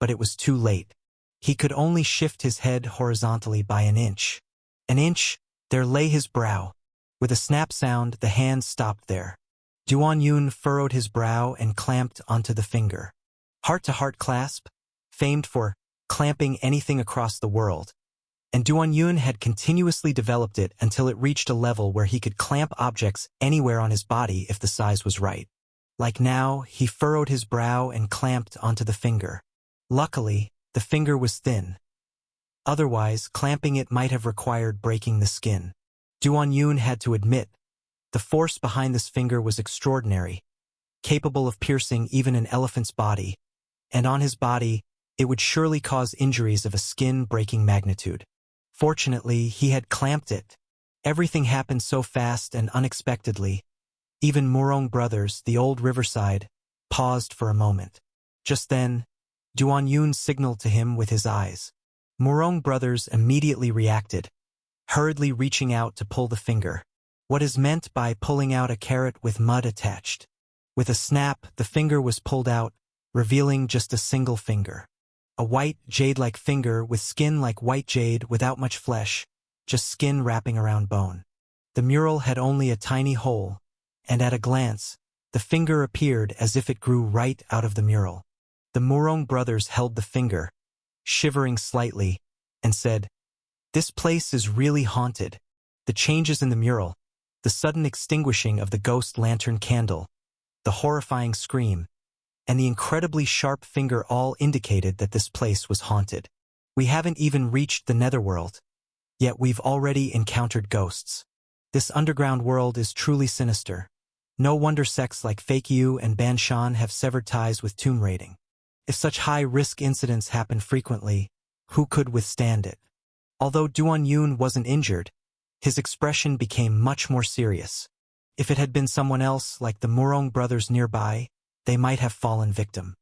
but it was too late. He could only shift his head horizontally by an inch. An inch, there lay his brow. With a snap sound, the hand stopped there. Duan Yun furrowed his brow and clamped onto the finger. Heart-to-heart clasp, famed for clamping anything across the world. And Duan Yun had continuously developed it until it reached a level where he could clamp objects anywhere on his body if the size was right. Like now, he furrowed his brow and clamped onto the finger. Luckily, the finger was thin. Otherwise, clamping it might have required breaking the skin. Duan Yun had to admit, the force behind this finger was extraordinary, capable of piercing even an elephant's body, and on his body, it would surely cause injuries of a skin-breaking magnitude. Fortunately, he had clamped it. Everything happened so fast and unexpectedly. Even Murong brothers, the old riverside, paused for a moment. Just then, Duan Yun signaled to him with his eyes. Murong brothers immediately reacted, hurriedly reaching out to pull the finger. What is meant by pulling out a carrot with mud attached. With a snap, the finger was pulled out, revealing just a single finger. A white, jade-like finger with skin like white jade without much flesh, just skin wrapping around bone. The mural had only a tiny hole, and at a glance, the finger appeared as if it grew right out of the mural. The Murong brothers held the finger, shivering slightly, and said, "This place is really haunted." The changes in the mural, the sudden extinguishing of the ghost lantern candle, the horrifying scream, and the incredibly sharp finger all indicated that this place was haunted. We haven't even reached the netherworld, yet we've already encountered ghosts. This underground world is truly sinister. No wonder sects like Fakyu and Banshan have severed ties with tomb raiding. If such high-risk incidents happen frequently, who could withstand it? Although Duan Yun wasn't injured, his expression became much more serious. If it had been someone else, like the Murong brothers nearby, they might have fallen victim.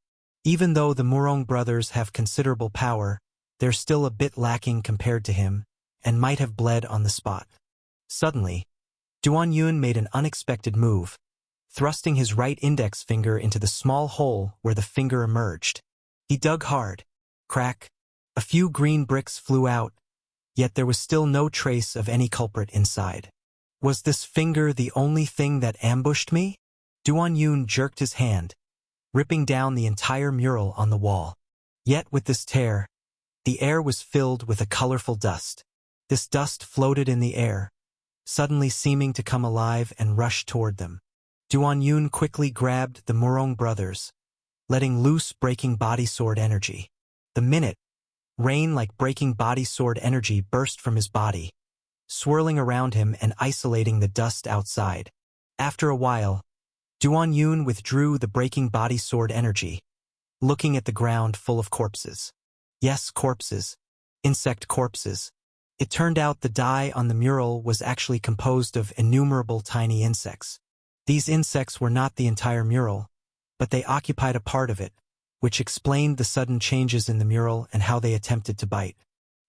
Even though the Murong brothers have considerable power, they're still a bit lacking compared to him, and might have bled on the spot. Suddenly, Duan Yun made an unexpected move, thrusting his right index finger into the small hole where the finger emerged. He dug hard. Crack. A few green bricks flew out, yet there was still no trace of any culprit inside. Was this finger the only thing that ambushed me? Duan Yun jerked his hand, ripping down the entire mural on the wall. Yet with this tear, the air was filled with a colorful dust. This dust floated in the air, suddenly seeming to come alive and rush toward them. Duan Yun quickly grabbed the Murong brothers, letting loose breaking body sword energy. The minute, rain like breaking body sword energy burst from his body, swirling around him and isolating the dust outside. After a while, Duan Yun withdrew the breaking body sword energy, looking at the ground full of corpses. Yes, corpses. Insect corpses. It turned out the dye on the mural was actually composed of innumerable tiny insects. These insects were not the entire mural, but they occupied a part of it, which explained the sudden changes in the mural and how they attempted to bite.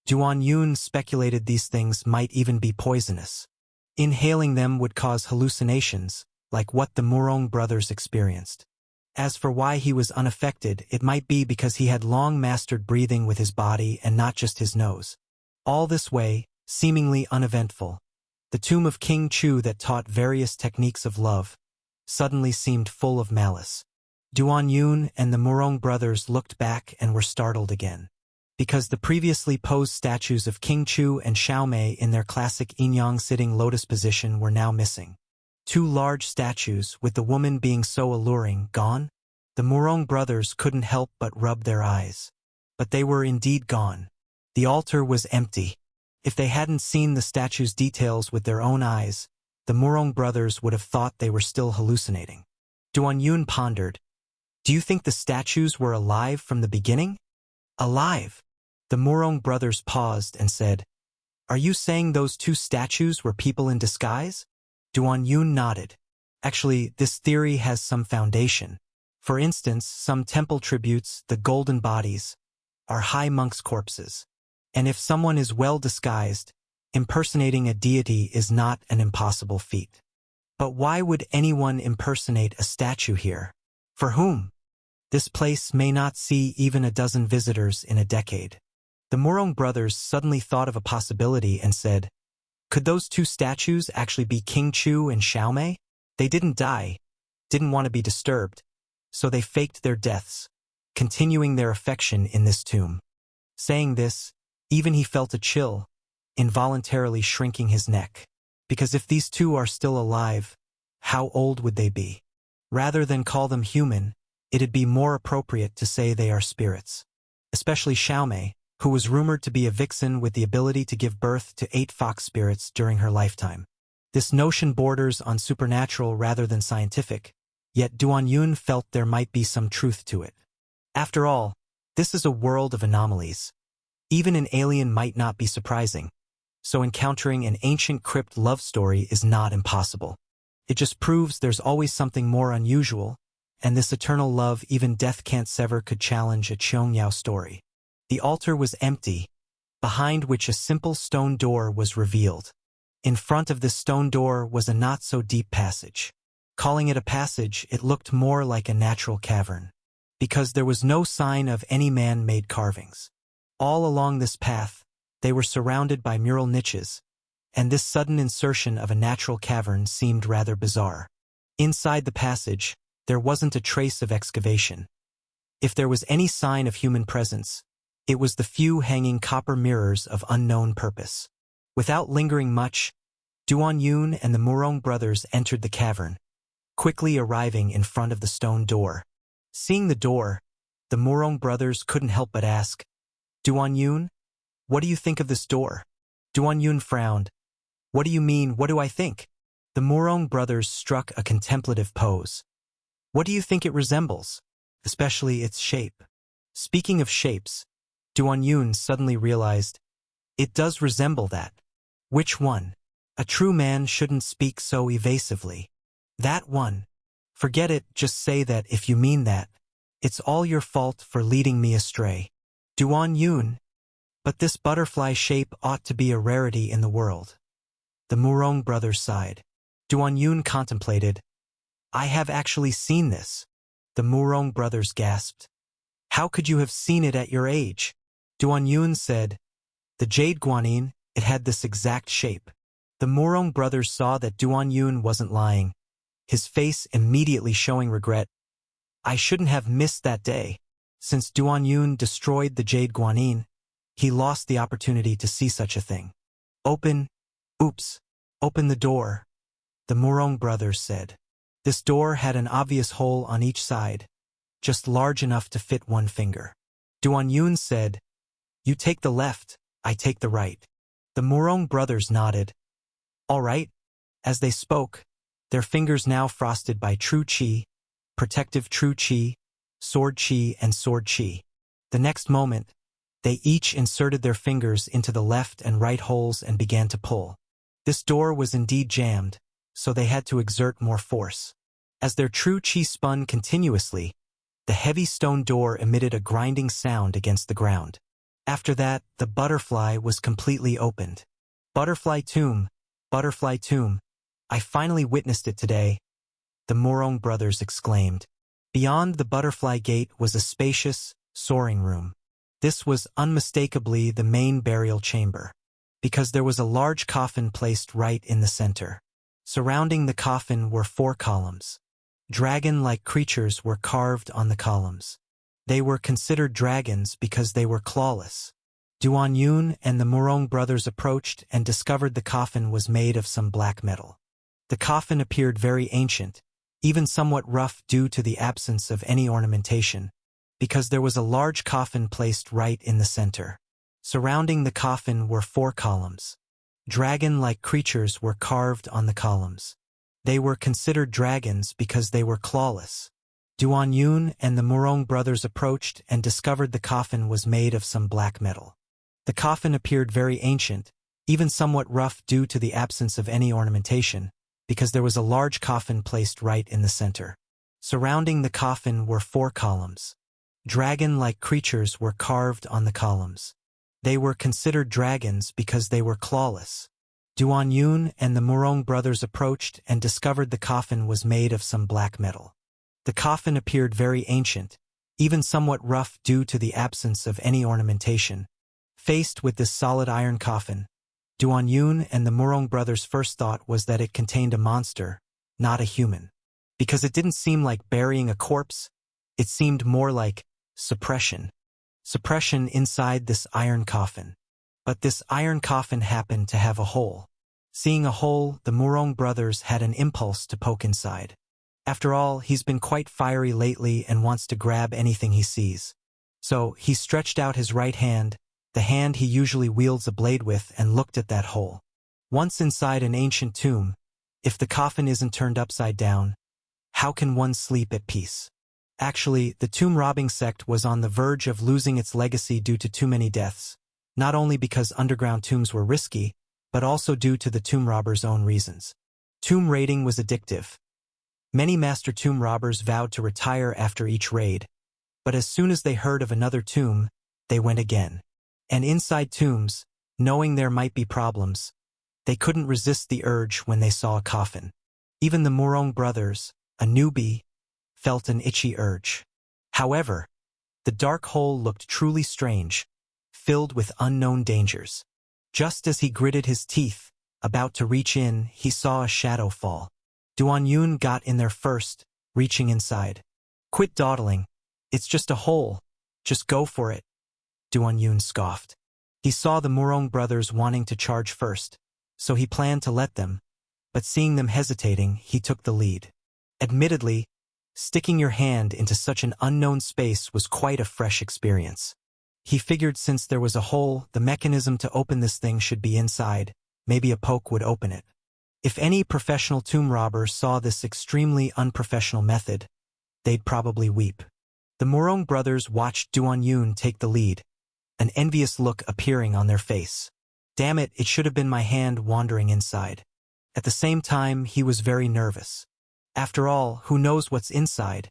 Duan Yun speculated these things might even be poisonous. Inhaling them would cause hallucinations, like what the Murong brothers experienced. As for why he was unaffected, it might be because he had long mastered breathing with his body and not just his nose. All this way, seemingly uneventful, the tomb of King Chu that taught various techniques of love suddenly seemed full of malice. Duan Yun and the Murong brothers looked back and were startled again. Because the previously posed statues of King Chu and Xiaomei in their classic yin-yang sitting lotus position were now missing. Two large statues, with the woman being so alluring, gone? The Murong brothers couldn't help but rub their eyes. But they were indeed gone. The altar was empty. If they hadn't seen the statue's details with their own eyes, the Murong brothers would have thought they were still hallucinating. Duan Yun pondered. Do you think the statues were alive from the beginning? Alive? The Murong brothers paused and said, Are you saying those two statues were people in disguise? Duan Yun nodded. Actually, this theory has some foundation. For instance, some temple tributes, the golden bodies, are high monks' corpses. And if someone is well disguised, impersonating a deity is not an impossible feat. But why would anyone impersonate a statue here? For whom? This place may not see even a dozen visitors in a decade. The Murong brothers suddenly thought of a possibility and said, Could those two statues actually be King Chu and Xiaomei? They didn't die, didn't want to be disturbed, so they faked their deaths, continuing their affection in this tomb. Saying this, even he felt a chill, involuntarily shrinking his neck. Because if these two are still alive, how old would they be? Rather than call them human, it'd be more appropriate to say they are spirits. Especially Xiaomei, who was rumored to be a vixen with the ability to give birth to 8 fox spirits during her lifetime. This notion borders on supernatural rather than scientific, yet Duan Yun felt there might be some truth to it. After all, this is a world of anomalies. Even an alien might not be surprising, so encountering an ancient crypt love story is not impossible. It just proves there's always something more unusual, and this eternal love even death can't sever could challenge a Qiangyao story. The altar was empty, behind which a simple stone door was revealed. In front of this stone door was a not-so-deep passage. Calling it a passage, it looked more like a natural cavern, because there was no sign of any man-made carvings. All along this path, they were surrounded by mural niches, and this sudden insertion of a natural cavern seemed rather bizarre. Inside the passage, there wasn't a trace of excavation. If there was any sign of human presence, it was the few hanging copper mirrors of unknown purpose. Without lingering much, Duan Yun and the Murong brothers entered the cavern, quickly arriving in front of the stone door. Seeing the door, the Murong brothers couldn't help but ask, Duan Yun, what do you think of this door? Duan Yun frowned. What do you mean, what do I think? The Murong brothers struck a contemplative pose. What do you think it resembles? Especially its shape. Speaking of shapes, Duan Yun suddenly realized, it does resemble that. Which one? A true man shouldn't speak so evasively. That one. Forget it, just say that if you mean that. It's all your fault for leading me astray. Duan Yun. But this butterfly shape ought to be a rarity in the world. The Murong brothers sighed. Duan Yun contemplated. I have actually seen this. The Murong brothers gasped. How could you have seen it at your age? Duan Yun said, The jade guanyin, it had this exact shape. The Murong brothers saw that Duan Yun wasn't lying, his face immediately showing regret. I shouldn't have missed that day. Since Duan Yun destroyed the jade guanyin, he lost the opportunity to see such a thing. Open the door, the Murong brothers said. This door had an obvious hole on each side, just large enough to fit one finger. Duan Yun said, You take the left, I take the right. The Murong brothers nodded. All right. As they spoke, their fingers now frosted by true qi, protective true qi, sword qi and sword qi. The next moment, they each inserted their fingers into the left and right holes and began to pull. This door was indeed jammed, so they had to exert more force. As their true qi spun continuously, the heavy stone door emitted a grinding sound against the ground. After that, the butterfly was completely opened. Butterfly tomb, I finally witnessed it today, the Murong brothers exclaimed. Beyond the butterfly gate was a spacious, soaring room. This was unmistakably the main burial chamber, because there was a large coffin placed right in the center. Surrounding the coffin were 4 columns. Dragon-like creatures were carved on the columns. They were considered dragons because they were clawless. Duan Yun and the Murong brothers approached and discovered the coffin was made of some black metal. The coffin appeared very ancient, even somewhat rough due to the absence of any ornamentation, because there was a large coffin placed right in the center. Surrounding the coffin were 4 columns. Dragon-like creatures were carved on the columns. They were considered dragons because they were clawless. Duan Yun and the Murong brothers approached and discovered the coffin was made of some black metal. The coffin appeared very ancient, even somewhat rough due to the absence of any ornamentation, because there was a large coffin placed right in the center. Surrounding the coffin were 4 columns. Dragon-like creatures were carved on the columns. They were considered dragons because they were clawless. Duan Yun and the Murong brothers approached and discovered the coffin was made of some black metal. The coffin appeared very ancient, even somewhat rough due to the absence of any ornamentation. Faced with this solid iron coffin, Duan Yun and the Murong brothers' first thought was that it contained a monster, not a human. Because it didn't seem like burying a corpse, it seemed more like suppression. Suppression inside this iron coffin. But this iron coffin happened to have a hole. Seeing a hole, the Murong brothers had an impulse to poke inside. After all, he's been quite fiery lately and wants to grab anything he sees. So he stretched out his right hand, the hand he usually wields a blade with, and looked at that hole. Once inside an ancient tomb, if the coffin isn't turned upside down, how can one sleep at peace? Actually, the tomb robbing sect was on the verge of losing its legacy due to too many deaths, not only because underground tombs were risky, but also due to the tomb robbers' own reasons. Tomb raiding was addictive. Many master tomb robbers vowed to retire after each raid, but as soon as they heard of another tomb, they went again. And inside tombs, knowing there might be problems, they couldn't resist the urge when they saw a coffin. Even the Murong brothers, a newbie, felt an itchy urge. However, the dark hole looked truly strange, filled with unknown dangers. Just as he gritted his teeth, about to reach in, he saw a shadow fall. Duan Yun got in there first, reaching inside. "Quit dawdling. It's just a hole. Just go for it," Duan Yun scoffed. He saw the Murong brothers wanting to charge first, so he planned to let them, but seeing them hesitating, he took the lead. Admittedly, sticking your hand into such an unknown space was quite a fresh experience. He figured since there was a hole, the mechanism to open this thing should be inside. Maybe a poke would open it. If any professional tomb robber saw this extremely unprofessional method, they'd probably weep. The Murong brothers watched Duan Yun take the lead, an envious look appearing on their face. Damn it, it should have been my hand wandering inside. At the same time, he was very nervous. After all, who knows what's inside?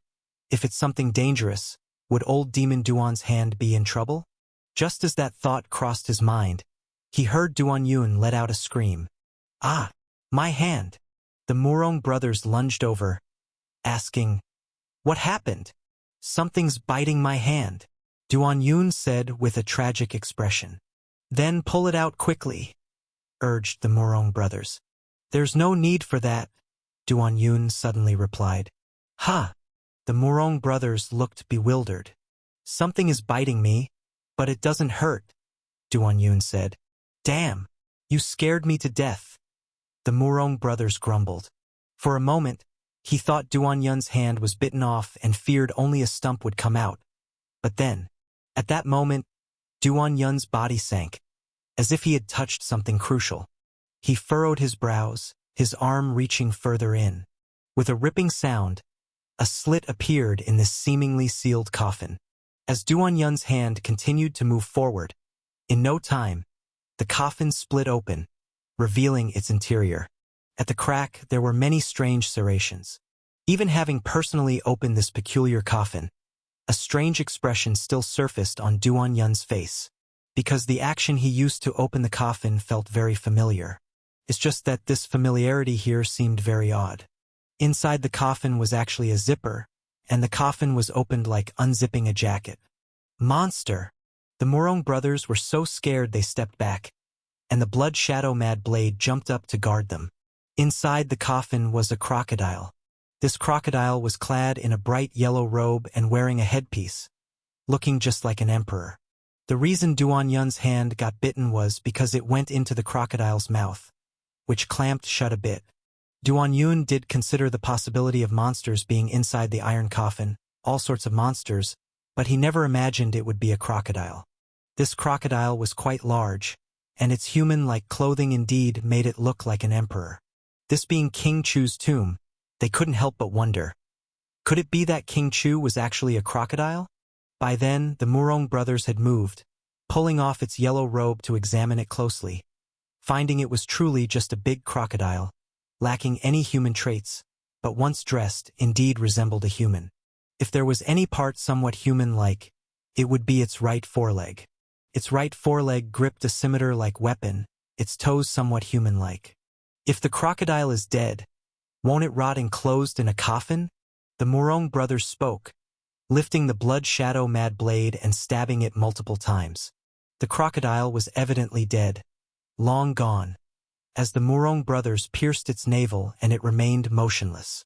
If it's something dangerous, would old demon Duan's hand be in trouble? Just as that thought crossed his mind, he heard Duan Yun let out a scream. "Ah, my hand!" The Murong brothers lunged over, asking, "What happened?" "Something's biting my hand," Duan Yun said with a tragic expression. "Then pull it out quickly," urged the Murong brothers. "There's no need for that," Duan Yun suddenly replied. "Ha!" The Murong brothers looked bewildered. "Something is biting me, but it doesn't hurt," Duan Yun said. "Damn, you scared me to death," the Murong brothers grumbled. For a moment, he thought Duan Yun's hand was bitten off and feared only a stump would come out. But then, at that moment, Duan Yun's body sank, as if he had touched something crucial. He furrowed his brows, his arm reaching further in. With a ripping sound, a slit appeared in this seemingly sealed coffin. As Duan Yun's hand continued to move forward, in no time, the coffin split open, revealing its interior. At the crack, there were many strange serrations. Even having personally opened this peculiar coffin, a strange expression still surfaced on Duan Yun's face, because the action he used to open the coffin felt very familiar. It's just that this familiarity here seemed very odd. Inside the coffin was actually a zipper, and the coffin was opened like unzipping a jacket. Monster! The Murong brothers were so scared they stepped back, and the blood shadow mad blade jumped up to guard them. Inside the coffin was a crocodile. This crocodile was clad in a bright yellow robe and wearing a headpiece, looking just like an emperor. The reason Duan Yun's hand got bitten was because it went into the crocodile's mouth, which clamped shut a bit. Duan Yun did consider the possibility of monsters being inside the iron coffin, all sorts of monsters, but he never imagined it would be a crocodile. This crocodile was quite large, and its human-like clothing indeed made it look like an emperor. This being King Chu's tomb, they couldn't help but wonder. Could it be that King Chu was actually a crocodile? By then, the Murong brothers had moved, pulling off its yellow robe to examine it closely, finding it was truly just a big crocodile, lacking any human traits, but once dressed, indeed resembled a human. If there was any part somewhat human-like, it would be its right foreleg. Its right foreleg gripped a scimitar-like weapon, its toes somewhat human-like. If the crocodile is dead, won't it rot enclosed in a coffin? The Murong brothers spoke, lifting the blood shadow mad blade and stabbing it multiple times. The crocodile was evidently dead, long gone, as the Murong brothers pierced its navel and it remained motionless.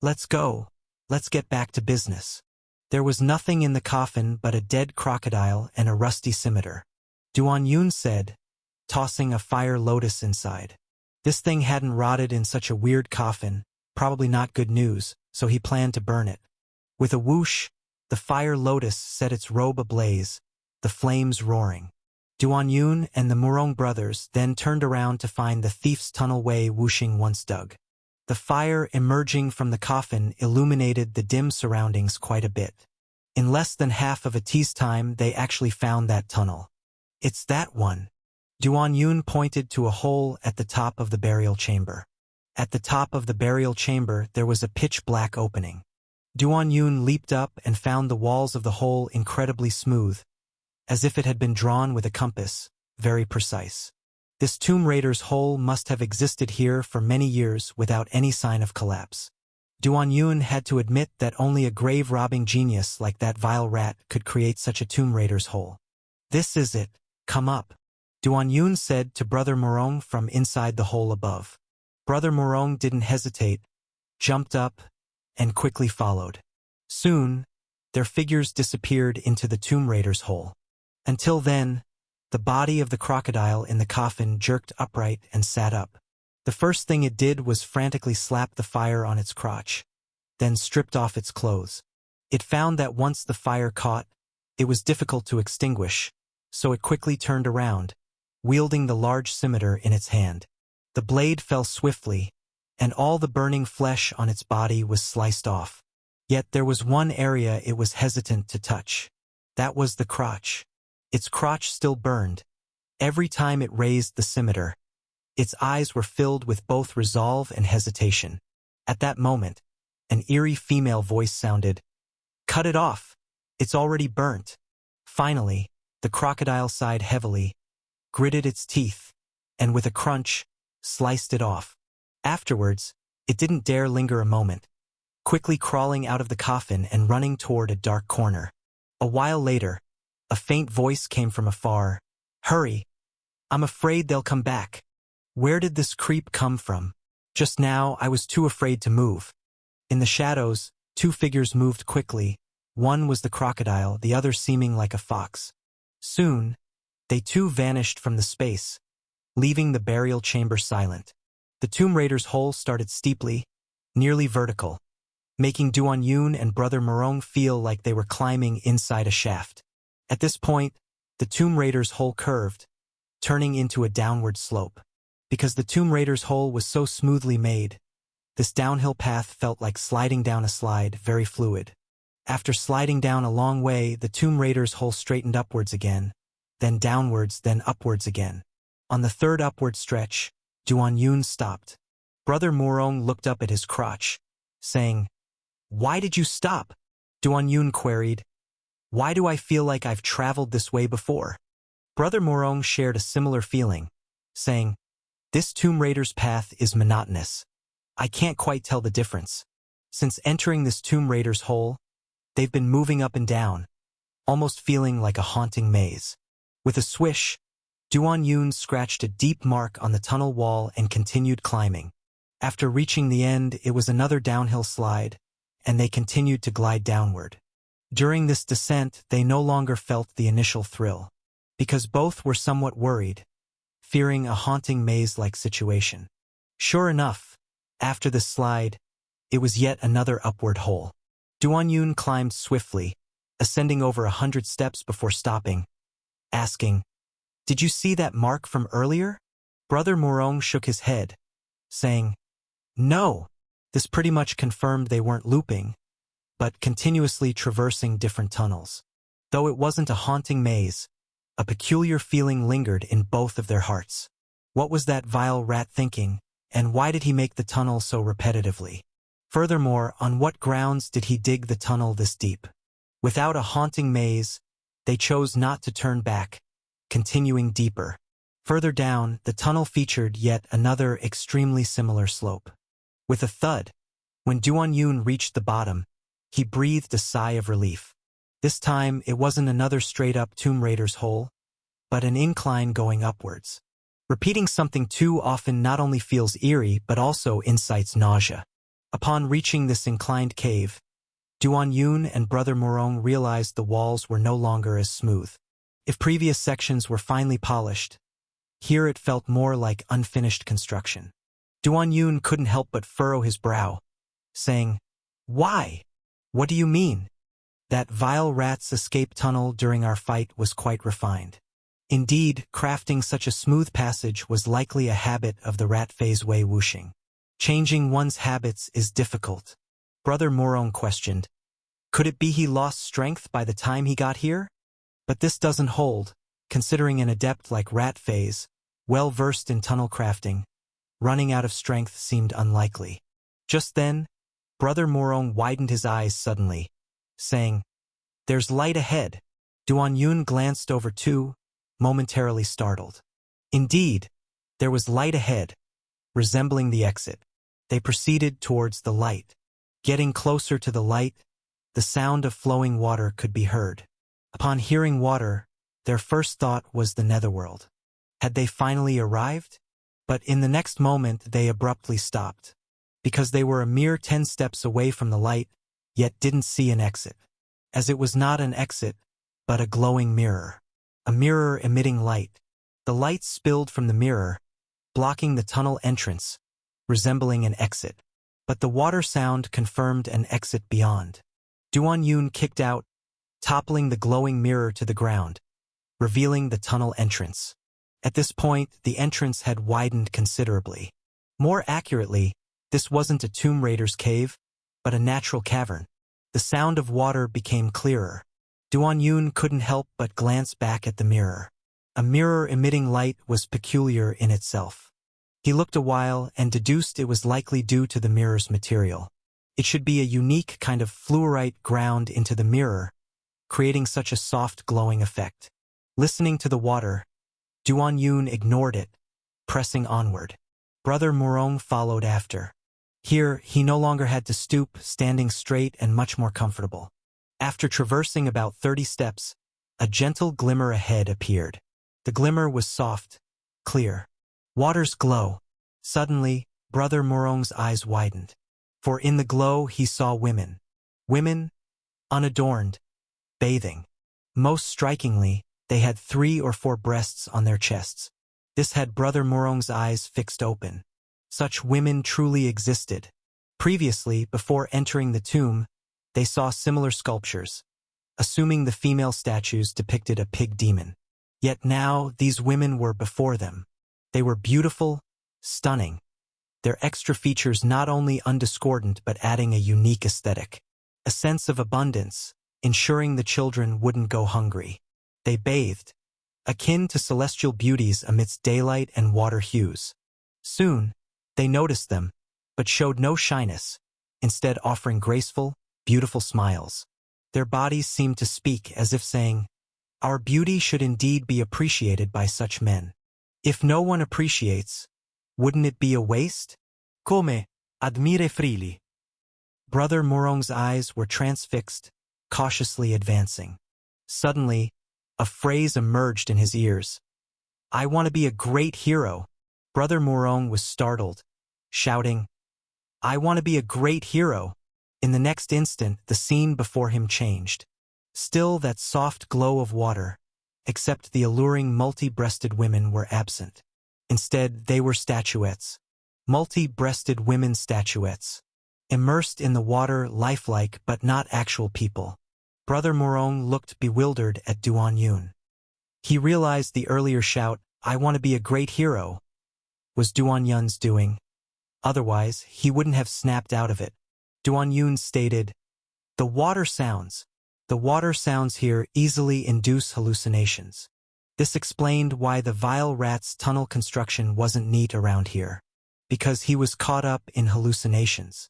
Let's go. Let's get back to business. There was nothing in the coffin but a dead crocodile and a rusty scimitar. Duan Yun said, tossing a fire lotus inside. This thing hadn't rotted in such a weird coffin, probably not good news, so he planned to burn it. With a whoosh, the fire lotus set its robe ablaze, the flames roaring. Duan Yun and the Murong brothers then turned around to find the thief's tunnel way whooshing once dug. The fire emerging from the coffin illuminated the dim surroundings quite a bit. In less than half of a tea's time, they actually found that tunnel. It's that one. Duan Yun pointed to a hole at the top of the burial chamber. At the top of the burial chamber, there was a pitch-black opening. Duan Yun leaped up and found the walls of the hole incredibly smooth, as if it had been drawn with a compass, very precise. This Tomb Raider's hole must have existed here for many years without any sign of collapse. Duan Yun had to admit that only a grave-robbing genius like that vile rat could create such a Tomb Raider's hole. This is it. Come up. Duan Yun said to Brother Murong from inside the hole above. Brother Murong didn't hesitate, jumped up, and quickly followed. Soon, their figures disappeared into the Tomb Raider's hole. Until then, the body of the crocodile in the coffin jerked upright and sat up. The first thing it did was frantically slap the fire on its crotch, then stripped off its clothes. It found that once the fire caught, it was difficult to extinguish, so it quickly turned around, wielding the large scimitar in its hand. The blade fell swiftly, and all the burning flesh on its body was sliced off. Yet there was one area it was hesitant to touch. That was the crotch. Its crotch still burned. Every time it raised the scimitar, its eyes were filled with both resolve and hesitation. At that moment, an eerie female voice sounded, "Cut it off! It's already burnt." Finally, the crocodile sighed heavily, gritted its teeth, and with a crunch, sliced it off. Afterwards, it didn't dare linger a moment, quickly crawling out of the coffin and running toward a dark corner. A while later, a faint voice came from afar. "Hurry! I'm afraid they'll come back." Where did this creep come from? Just now, I was too afraid to move. In the shadows, two figures moved quickly. One was the crocodile, the other seeming like a fox. Soon, they too vanished from the space, leaving the burial chamber silent. The Tomb Raider's hole started steeply, nearly vertical, making Duan Yun and Brother Murong feel like they were climbing inside a shaft. At this point, the Tomb Raider's hole curved, turning into a downward slope. Because the Tomb Raider's hole was so smoothly made, this downhill path felt like sliding down a slide, very fluid. After sliding down a long way, the Tomb Raider's hole straightened upwards again, then downwards, then upwards again. On the third upward stretch, Duan Yun stopped. Brother Murong looked up at his crotch, saying, "Why did you stop?" Duan Yun queried, "Why do I feel like I've traveled this way before?" Brother Murong shared a similar feeling, saying, "This Tomb Raider's path is monotonous. I can't quite tell the difference. Since entering this Tomb Raider's hole, they've been moving up and down, almost feeling like a haunting maze." With a swish, Duan Yun scratched a deep mark on the tunnel wall and continued climbing. After reaching the end, it was another downhill slide, and they continued to glide downward. During this descent, they no longer felt the initial thrill, because both were somewhat worried, fearing a haunting maze-like situation. Sure enough, after the slide, it was yet another upward hole. Duanyun climbed swiftly, ascending over 100 steps before stopping, asking, "Did you see that mark from earlier?" Brother Morong shook his head, saying, "No." This pretty much confirmed they weren't looping, but continuously traversing different tunnels. Though it wasn't a haunting maze, a peculiar feeling lingered in both of their hearts. What was that vile rat thinking, and why did he make the tunnel so repetitively? Furthermore, on what grounds did he dig the tunnel this deep? Without a haunting maze, they chose not to turn back, continuing deeper. Further down, the tunnel featured yet another extremely similar slope. With a thud, when Duanyun reached the bottom, he breathed a sigh of relief. This time, it wasn't another straight-up Tomb Raider's hole, but an incline going upwards. Repeating something too often not only feels eerie but also incites nausea. Upon reaching this inclined cave, Duanyun and Brother Morong realized the walls were no longer as smooth. If previous sections were finely polished, here it felt more like unfinished construction. Duanyun couldn't help but furrow his brow, saying, "Why? What do you mean?" That vile rat's escape tunnel during our fight was quite refined. Indeed, crafting such a smooth passage was likely a habit of the rat phase Wei Wuxing. Changing one's habits is difficult. Brother Morong questioned, "Could it be he lost strength by the time he got here?" But this doesn't hold, considering an adept like rat phase, well versed in tunnel crafting, running out of strength seemed unlikely. Just then, Brother Morong widened his eyes suddenly, saying, "There's light ahead." Duanyun glanced over too, momentarily startled. Indeed, there was light ahead, resembling the exit. They proceeded towards the light. Getting closer to the light, the sound of flowing water could be heard. Upon hearing water, their first thought was the netherworld. Had they finally arrived? But in the next moment they abruptly stopped, because they were a mere 10 steps away from the light, yet didn't see an exit. As it was not an exit, but a glowing mirror. A mirror emitting light. The light spilled from the mirror, blocking the tunnel entrance, resembling an exit. But the water sound confirmed an exit beyond. Duanyun kicked out, toppling the glowing mirror to the ground, revealing the tunnel entrance. At this point, the entrance had widened considerably. More accurately, this wasn't a Tomb Raider's cave, but a natural cavern. The sound of water became clearer. Duanyun couldn't help but glance back at the mirror. A mirror emitting light was peculiar in itself. He looked a while and deduced it was likely due to the mirror's material. It should be a unique kind of fluorite ground into the mirror, creating such a soft glowing effect. Listening to the water, Duanyun ignored it, pressing onward. Brother Morong followed after. Here, he no longer had to stoop, standing straight and much more comfortable. After traversing about 30 steps, a gentle glimmer ahead appeared. The glimmer was soft, clear. Water's glow. Suddenly, Brother Morong's eyes widened. For in the glow he saw women. Women, unadorned, bathing. Most strikingly, they had 3 or 4 breasts on their chests. This had Brother Morong's eyes fixed open. Such women truly existed. Previously, before entering the tomb, they saw similar sculptures, assuming the female statues depicted a pig demon. Yet now, these women were before them. They were beautiful, stunning. Their extra features not only undiscordant but adding a unique aesthetic. A sense of abundance, ensuring the children wouldn't go hungry. They bathed, akin to celestial beauties amidst daylight and water hues. Soon, they noticed them, but showed no shyness, instead offering graceful, beautiful smiles. Their bodies seemed to speak as if saying, "Our beauty should indeed be appreciated by such men. If no one appreciates, wouldn't it be a waste?" Come, admire freely. Brother Morong's eyes were transfixed, cautiously advancing. Suddenly, a phrase emerged in his ears. "I want to be a great hero." Brother Morong was startled, shouting, I want to be a great hero. In the next instant, the scene before him changed. Still that soft glow of water, except the alluring multi-breasted women were absent. Instead, they were statuettes. Multi-breasted women statuettes. Immersed in the water, lifelike but not actual people. Brother Morong looked bewildered at Duan Yun. He realized the earlier shout, "I want to be a great hero," was Duan Yun's doing. Otherwise, he wouldn't have snapped out of it. Duan Yun stated, The water sounds here easily induce hallucinations. This explained why the vile rat's tunnel construction wasn't neat around here. Because he was caught up in hallucinations.